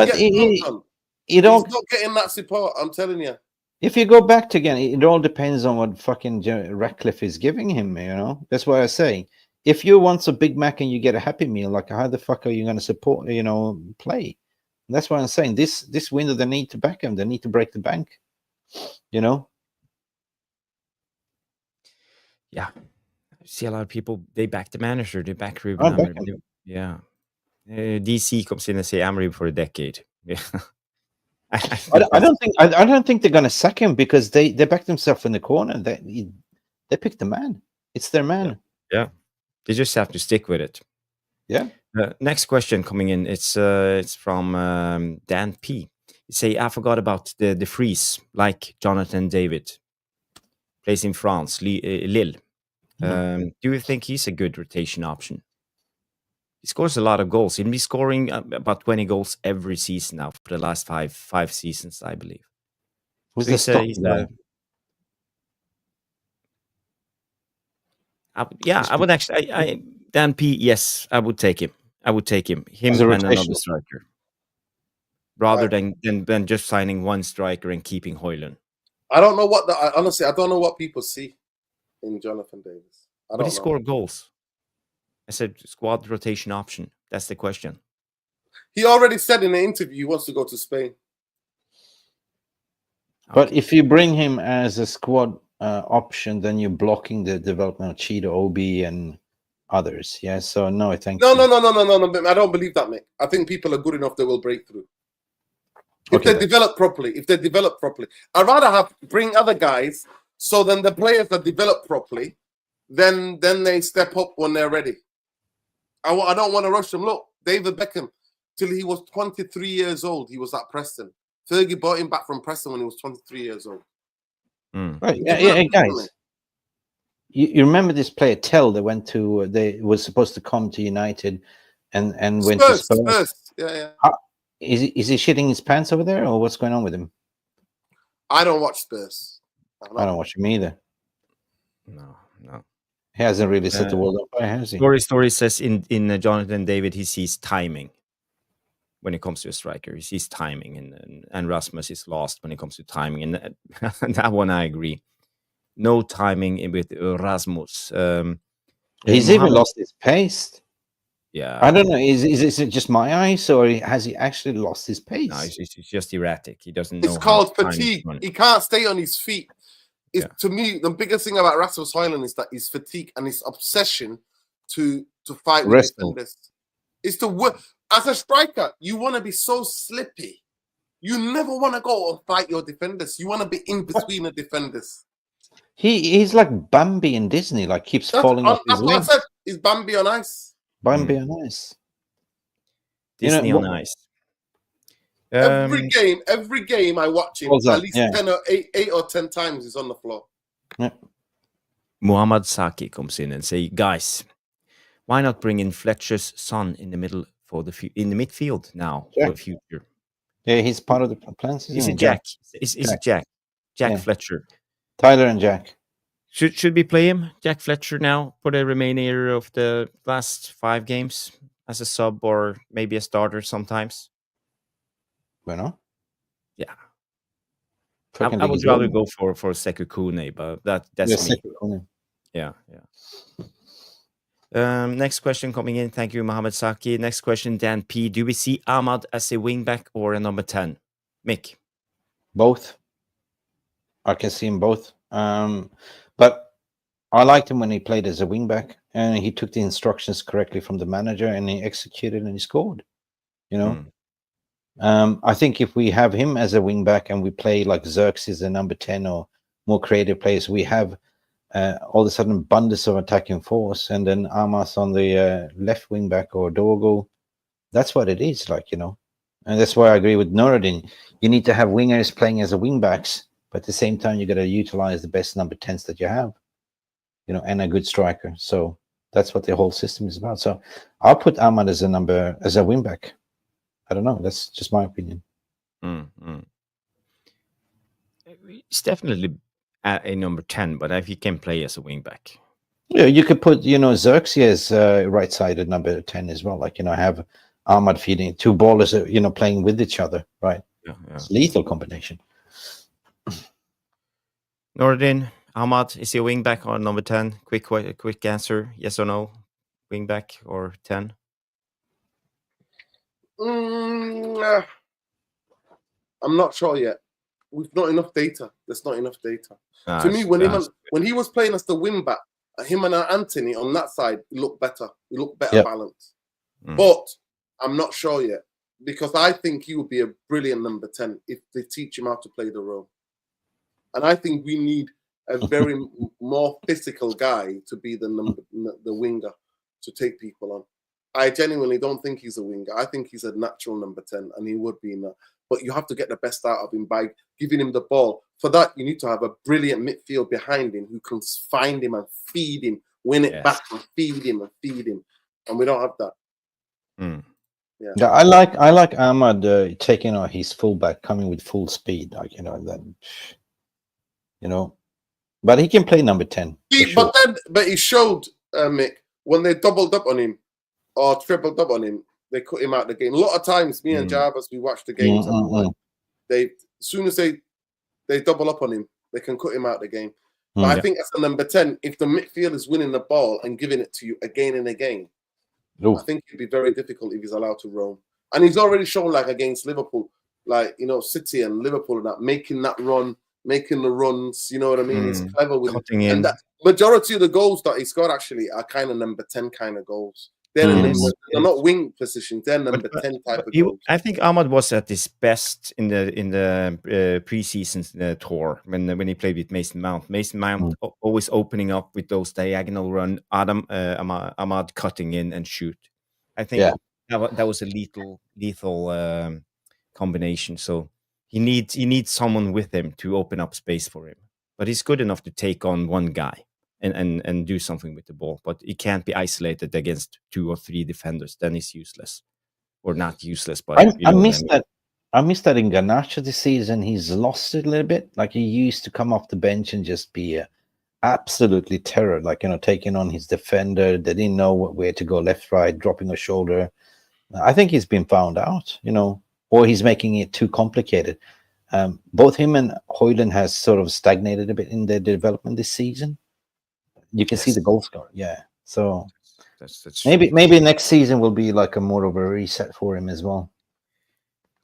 [SPEAKER 4] he's not getting that support, I'm telling you.
[SPEAKER 2] If you go back to again, it all depends on what fucking Ratcliffe is giving him, you know? That's what I say. If you want a Big Mac and you get a Happy Meal, like how the fuck are you going to support, you know, play? And that's what I'm saying. This window, they need to back him. They need to break the bank, you know?
[SPEAKER 1] Yeah. I see a lot of people, they back the manager. They back Rúben Amorim. Yeah. DC comes in and say Amarim for a decade. Yeah.
[SPEAKER 2] I don't think they're gonna sack him because they back themselves in the corner. They picked the man. It's their man.
[SPEAKER 1] Yeah. They just have to stick with it.
[SPEAKER 2] Yeah.
[SPEAKER 1] Next question coming in. It's from Dan P. You say I forgot about the freeze, like Jonathan David plays in France, Lille. Do you think he's a good rotation option? He scores a lot of goals. He'll be scoring about 20 goals every season now for the last five seasons, I believe.
[SPEAKER 2] Who's the stop?
[SPEAKER 1] I would actually. Dan P. Yes, I would take him. I would take him. Him and another striker, rather than just signing one striker and keeping Højlund.
[SPEAKER 4] I don't know honestly, I don't know what people see in Jonathan Davis.
[SPEAKER 1] But he scored goals. I said squad rotation option. That's the question.
[SPEAKER 4] He already said in the interview he wants to go to Spain.
[SPEAKER 2] But if you bring him as a squad option, then you're blocking the development of Cheetah, Obi, and others. Yeah. So no, I think
[SPEAKER 4] no. I don't believe that, Mick. I think people are good enough they will break through. If they develop properly. I'd rather bring other guys so then the players that develop properly, then they step up when they're ready. I don't want to rush them. Look, David Beckham, till he was 23 years old, he was at Preston. Fergie bought him back from Preston when he was 23 years old.
[SPEAKER 2] Right, yeah, guys. You remember this player Tell that was supposed to come to United and went to Spurs.
[SPEAKER 4] Yeah.
[SPEAKER 2] Is he shitting his pants over there, or what's going on with him?
[SPEAKER 4] I don't watch Spurs.
[SPEAKER 2] I don't watch him either.
[SPEAKER 1] No.
[SPEAKER 2] He hasn't really set the world up, has he?
[SPEAKER 1] Story says in Jonathan David, he sees timing when it comes to a striker. He sees timing, and Rasmus is lost when it comes to timing. And that one I agree. No timing with Rasmus.
[SPEAKER 2] He's even lost his pace.
[SPEAKER 1] Yeah,
[SPEAKER 2] I don't know. Is it just my eyes, or has he actually lost his pace?
[SPEAKER 1] No, he's just erratic. He doesn't know.
[SPEAKER 4] It's called fatigue. He can't stay on his feet. To me, the biggest thing about Rasmus Højlund is that his fatigue and his obsession to fight with defenders. It's the work. As a striker, you want to be so slippy. You never want to go and fight your defenders. You want to be in between the defenders.
[SPEAKER 2] He's like Bambi in Disney, like keeps falling off his legs.
[SPEAKER 4] That's what I said. He's Bambi on ice.
[SPEAKER 2] Bambi on ice.
[SPEAKER 1] Disney on ice.
[SPEAKER 4] Every game I watch him, at least 10 or 8 or 10 times he's on the floor.
[SPEAKER 2] Yeah.
[SPEAKER 1] Muhammad Saki comes in and say, guys, why not bring in Fletcher's son in the middle in the midfield now for the future?
[SPEAKER 2] Yeah, he's part of the plans.
[SPEAKER 1] Is it Jack? Is it Jack? Jack Fletcher.
[SPEAKER 2] Tyler and Jack.
[SPEAKER 1] Should we play him, Jack Fletcher, now for the remainder of the last 5 games as a sub or maybe a starter sometimes?
[SPEAKER 2] Bueno.
[SPEAKER 1] Yeah. I would rather go for Sekou Kune, but that's me. Yeah. Next question coming in. Thank you, Mohamed Saki. Next question, Dan P. Do we see Ahmad as a wingback or a number 10? Mick?
[SPEAKER 2] Both. I can see him both. But I liked him when he played as a wingback, and he took the instructions correctly from the manager, and he executed and he scored. I think if we have him as a wingback and we play like Xerxes a number 10 or more creative players, we have all of a sudden abundance of attacking force, and then Amass on the left wingback or Dorgu. That's what it is, and that's why I agree with Nuruddin. You need to have wingers playing as a wingbacks, but at the same time you got to utilize the best number 10s that you have, and a good striker. So that's what the whole system is about. So I'll put Ahmad as a wingback. I don't know. That's just my opinion.
[SPEAKER 1] It's definitely a number 10, but if he can play as a wingback.
[SPEAKER 2] Yeah, you could put, Xerxes as right-sided number 10 as well. Have Ahmad feeding 2 ballers, playing with each other, right?
[SPEAKER 1] Yeah.
[SPEAKER 2] It's a lethal combination.
[SPEAKER 1] Nordin, Ahmad, is he a wingback or number 10? Quick answer, yes or no? Wingback or 10?
[SPEAKER 4] I'm not sure yet. We've not enough data. There's not enough data. To me, when he was playing as the wingback, him and Anthony on that side looked better. He looked better balanced. But I'm not sure yet, because I think he would be a brilliant number 10 if they teach him how to play the role. And I think we need a very more physical guy to be the winger, to take people on. I genuinely don't think he's a winger. I think he's a natural number 10, and he would be in that. But you have to get the best out of him by giving him the ball. For that, you need to have a brilliant midfield behind him who can find him and feed him, win it back and feed him. And we don't have that.
[SPEAKER 2] Yeah, I like Ahmad taking on his fullback, coming with full speed, but he can play number 10.
[SPEAKER 4] But he showed, Mick, when they doubled up on him or tripled up on him, they cut him out of the game. A lot of times, me and Jarvis, we watch the games. And as soon as they double up on him, they can cut him out of the game. But I think as a number 10, if the midfield is winning the ball and giving it to you again and again, I think it'd be very difficult if he's allowed to roam. And he's already shown, against Liverpool, City and Liverpool, and that making that run, making the runs. You know what I mean? He's clever with it. And that majority of the goals that he scored actually are kind of number 10 kind of goals. They're not wing positions. They're number 10 type of goals.
[SPEAKER 1] I think Ahmad was at his best in the preseason tour when he played with Mason Mount. Mason Mount always opening up with those diagonal run. Ahmad cutting in and shoot. I think that was a lethal combination. So he needs someone with him to open up space for him. But he's good enough to take on one guy and do something with the ball. But he can't be isolated against 2 or 3 defenders. Then he's useless. Or not useless, but
[SPEAKER 2] I missed that. I missed that in Garnacho this season. He's lost it a little bit. He used to come off the bench and just be absolutely terror. Taking on his defender. They didn't know where to go, left, right, dropping a shoulder. I think he's been found out, or he's making it too complicated. Both him and Højlund has sort of stagnated a bit in their development this season. You can see the goal score, So
[SPEAKER 1] that's
[SPEAKER 2] maybe next season will be like a more of a reset for him as well.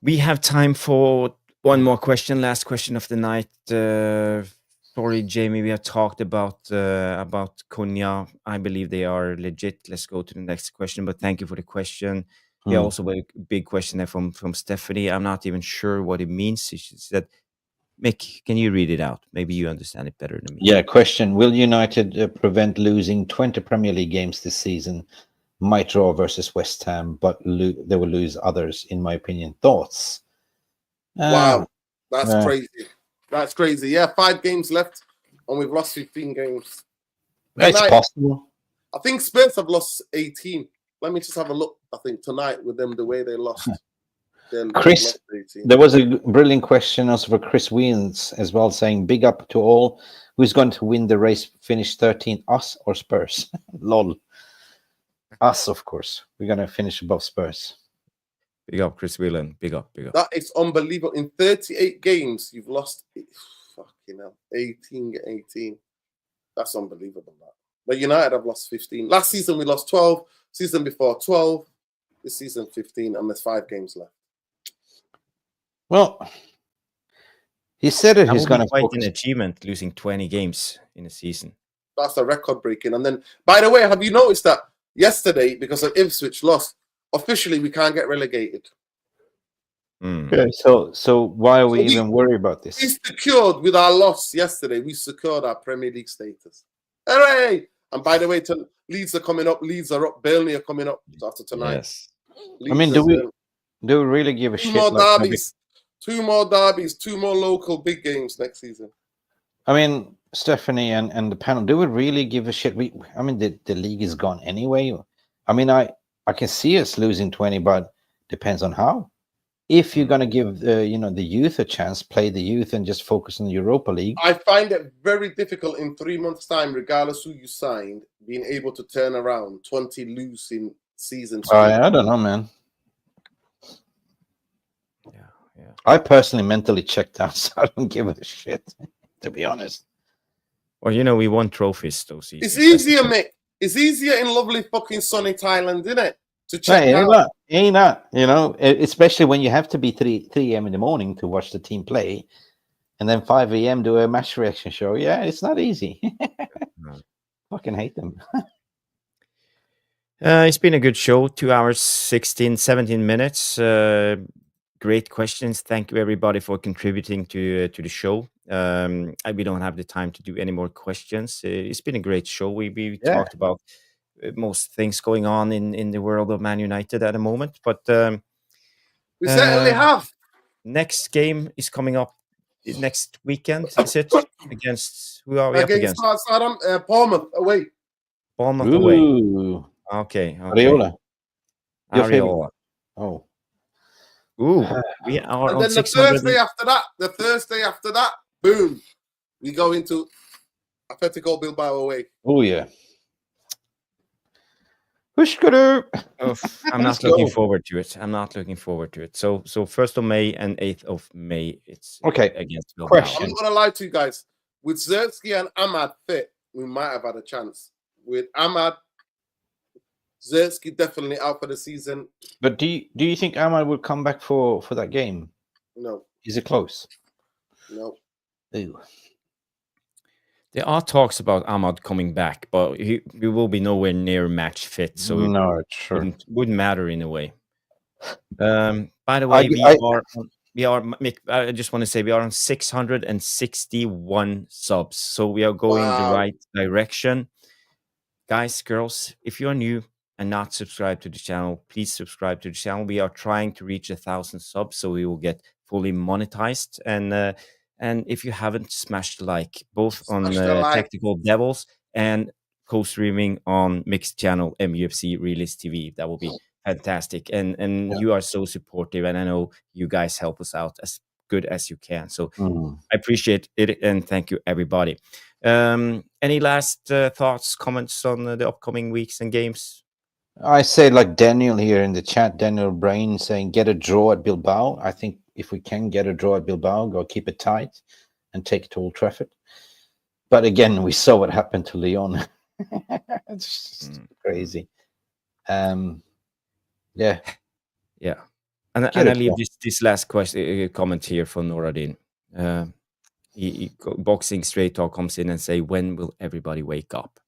[SPEAKER 1] We have time for one more question. Last question of the night. Sorry, Jamie. We have talked about Cunha. I believe they are legit. Let's go to the next question. But thank you for the question. Yeah, also a big question there from Stephanie. I'm not even sure what it means. She said, Mick, can you read it out? Maybe you understand it better than me.
[SPEAKER 2] Yeah, question. Will United prevent losing 20 Premier League games this season? Might draw versus West Ham, but they will lose others, in my opinion. Thoughts?
[SPEAKER 4] Wow, that's crazy. That's crazy. Yeah, 5 games left, and we've lost 15 games.
[SPEAKER 2] It's possible.
[SPEAKER 4] I think Spurs have lost 18. Let me just have a look. I think tonight with them, the way they lost.
[SPEAKER 2] Chris, there was a brilliant question also for Chris Wiens as well, saying, big up to all. Who's going to win the race, finish 13th, us or Spurs? Lol. Us, of course. We're going to finish above Spurs.
[SPEAKER 1] Big up, Chris Whelan. Big up, big up.
[SPEAKER 4] That is unbelievable. In 38 games, you've lost, fucking hell, 18. That's unbelievable, man. But United have lost 15. Last season, we lost 12. Season before, 12. This season, 15. And there's 5 games left.
[SPEAKER 2] Well, he said it. He's going to
[SPEAKER 1] quite an achievement, losing 20 games in a season.
[SPEAKER 4] That's a record breaking. And then, by the way, have you noticed that yesterday, because of Ipswich lost, officially we can't get relegated?
[SPEAKER 2] Okay, so why are we even worried about this?
[SPEAKER 4] We secured with our loss yesterday. We secured our Premier League status. Hooray! And by the way, Leeds are coming up. Leeds are up. Burnley are coming up after tonight.
[SPEAKER 2] Yes. I mean, do we really give a shit?
[SPEAKER 4] Two more derbies, 2 more local big games next season.
[SPEAKER 2] I mean, Stephanie and the panel, do we really give a shit? I mean, the league is gone anyway. I mean, I can see us losing 20, but depends on how. If you're going to give the youth a chance, play the youth and just focus on the Europa League.
[SPEAKER 4] I find it very difficult in 3 months' time, regardless who you signed, being able to turn around 20 losing seasons.
[SPEAKER 2] I don't know, man. Yeah. I personally mentally checked out, so I don't give a shit, to be honest.
[SPEAKER 1] Well, we won trophies those seasons.
[SPEAKER 4] It's easier, Mick. It's easier in lovely fucking sunny Thailand, isn't it? To check out.
[SPEAKER 2] Ain't that, especially when you have to be 3 a.m. in the morning to watch the team play, and then 5 a.m. do a match reaction show. Yeah, it's not easy.
[SPEAKER 1] No.
[SPEAKER 2] Fucking hate them.
[SPEAKER 1] It's been a good show. 2 hours, 17 minutes. Great questions. Thank you, everybody, for contributing to the show. We don't have the time to do any more questions. It's been a great show. We talked about most things going on in the world of Man United at the moment. But
[SPEAKER 4] we certainly have.
[SPEAKER 1] Next game is coming up next weekend. Is it against who are we up against?
[SPEAKER 4] Bournemouth away.
[SPEAKER 1] Bournemouth away. Okay. Areola.
[SPEAKER 2] Oh.
[SPEAKER 1] Ooh, we are
[SPEAKER 4] and
[SPEAKER 1] on
[SPEAKER 4] then the Thursday after that, boom, we go into Atletico Bilbao away.
[SPEAKER 2] Oh yeah.
[SPEAKER 1] I'm not looking forward to it. So 1st of May and 8th of May, it's against Bilbao.
[SPEAKER 4] I'm not gonna lie to you guys. With Zertsky and Ahmad fit, we might have had a chance. With Ahmad, Zertsky definitely out for the season.
[SPEAKER 2] But do you think Ahmad will come back for that game?
[SPEAKER 4] No.
[SPEAKER 2] Is it close?
[SPEAKER 4] No.
[SPEAKER 2] Ew.
[SPEAKER 1] There are talks about Ahmad coming back, but he will be nowhere near match fit, so it wouldn't matter in a way. By the way, Mick, I just want to say we are on 661 subs, so we are going the right direction. Guys, girls, if you're new and not subscribed to the channel, please subscribe to the channel. We are trying to reach 1,000 subs, so we will get fully monetized. And if you haven't, smash the like, both on Tactical Devils and co-streaming on Mick's channel, MUFC Realist TV. That will be fantastic. And you are so supportive, and I know you guys help us out as good as you can. So I appreciate it, and thank you, everybody. Any last thoughts, comments on the upcoming weeks and games?
[SPEAKER 2] I say, like Daniel here in the chat, Daniel Brain saying, get a draw at Bilbao. I think if we can get a draw at Bilbao, go keep it tight and take it to Old Trafford. But again, we saw what happened to Lyon. It's just crazy. Yeah.
[SPEAKER 1] And I leave this last question comment here from Noradin. Boxing Straight Talk comes in and say, when will everybody wake up?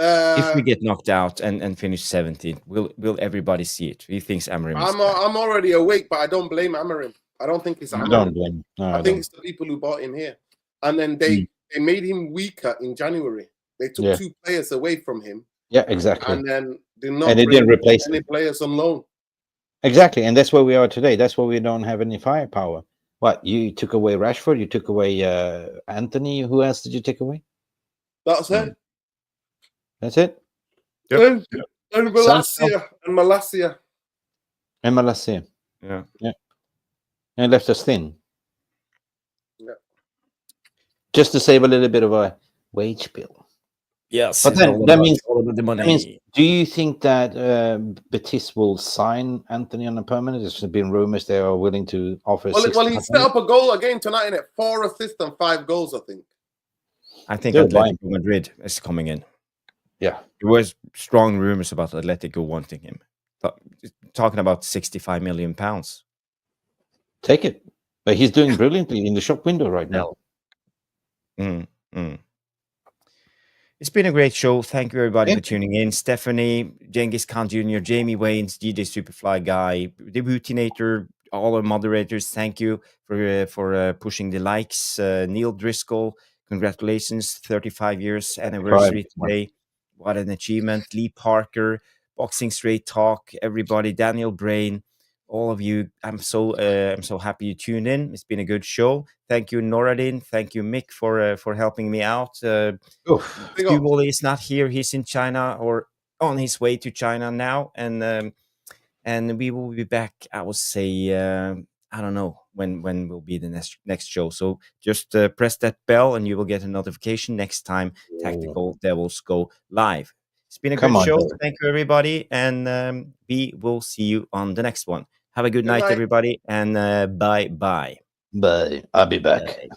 [SPEAKER 1] If we get knocked out and finish 17th, will everybody see it? He thinks Amarim is
[SPEAKER 4] I'm already awake, but I don't blame Amarim. I don't think it's Amarim.
[SPEAKER 2] I don't blame. No,
[SPEAKER 4] I think it's the people who bought him here. And then they made him weaker in January. They took 2 players away from him.
[SPEAKER 2] Yeah, exactly.
[SPEAKER 4] And then did not
[SPEAKER 2] they didn't replace
[SPEAKER 4] any players on loan.
[SPEAKER 2] Exactly, and that's where we are today. That's why we don't have any firepower. What, you took away Rashford, you took away Anthony. Who else did you take away?
[SPEAKER 4] That's it.
[SPEAKER 2] That's it.
[SPEAKER 4] Yep. And Malacia.
[SPEAKER 2] Yeah. And left us thin.
[SPEAKER 4] Yeah.
[SPEAKER 2] Just to save a little bit of a wage bill.
[SPEAKER 1] Yes,
[SPEAKER 2] but then that means
[SPEAKER 1] the money.
[SPEAKER 2] That means, do you think that Betis will sign Anthony on a permanent? There's been rumors they are willing to offer.
[SPEAKER 4] Well, he set up a goal again tonight, and 4 assists and 5 goals.
[SPEAKER 1] I think Atletico Madrid is coming in.
[SPEAKER 2] Yeah,
[SPEAKER 1] there was strong rumors about Atletico wanting him, talking about £65 million.
[SPEAKER 2] Take it, but he's doing brilliantly in the shop window right now.
[SPEAKER 1] It's been a great show. Thank you, everybody, for tuning in. Stephanie, Genghis Khan Jr., Jamie Waynes, DJ Superfly Guy, the Bootinator, all our moderators. Thank you for pushing the likes. Neil Driscoll, congratulations, 35 years anniversary today. What an achievement. Lee Parker, Boxing Straight Talk, everybody, Daniel Brain, all of you. I'm so happy you tuned in. It's been a good show. Thank you, Noradin. Thank you, Mick, for helping me out. Wally is not here. He's in China or on his way to China now, and we will be back. I would say I don't know when will be the next show. So just press that bell, and you will get a notification next time Tactical Devils go live. It's been a good show. Thank you, everybody, and we will see you on the next one. Have a good night, everybody, and bye.
[SPEAKER 2] Bye. I'll be back.
[SPEAKER 1] Bye.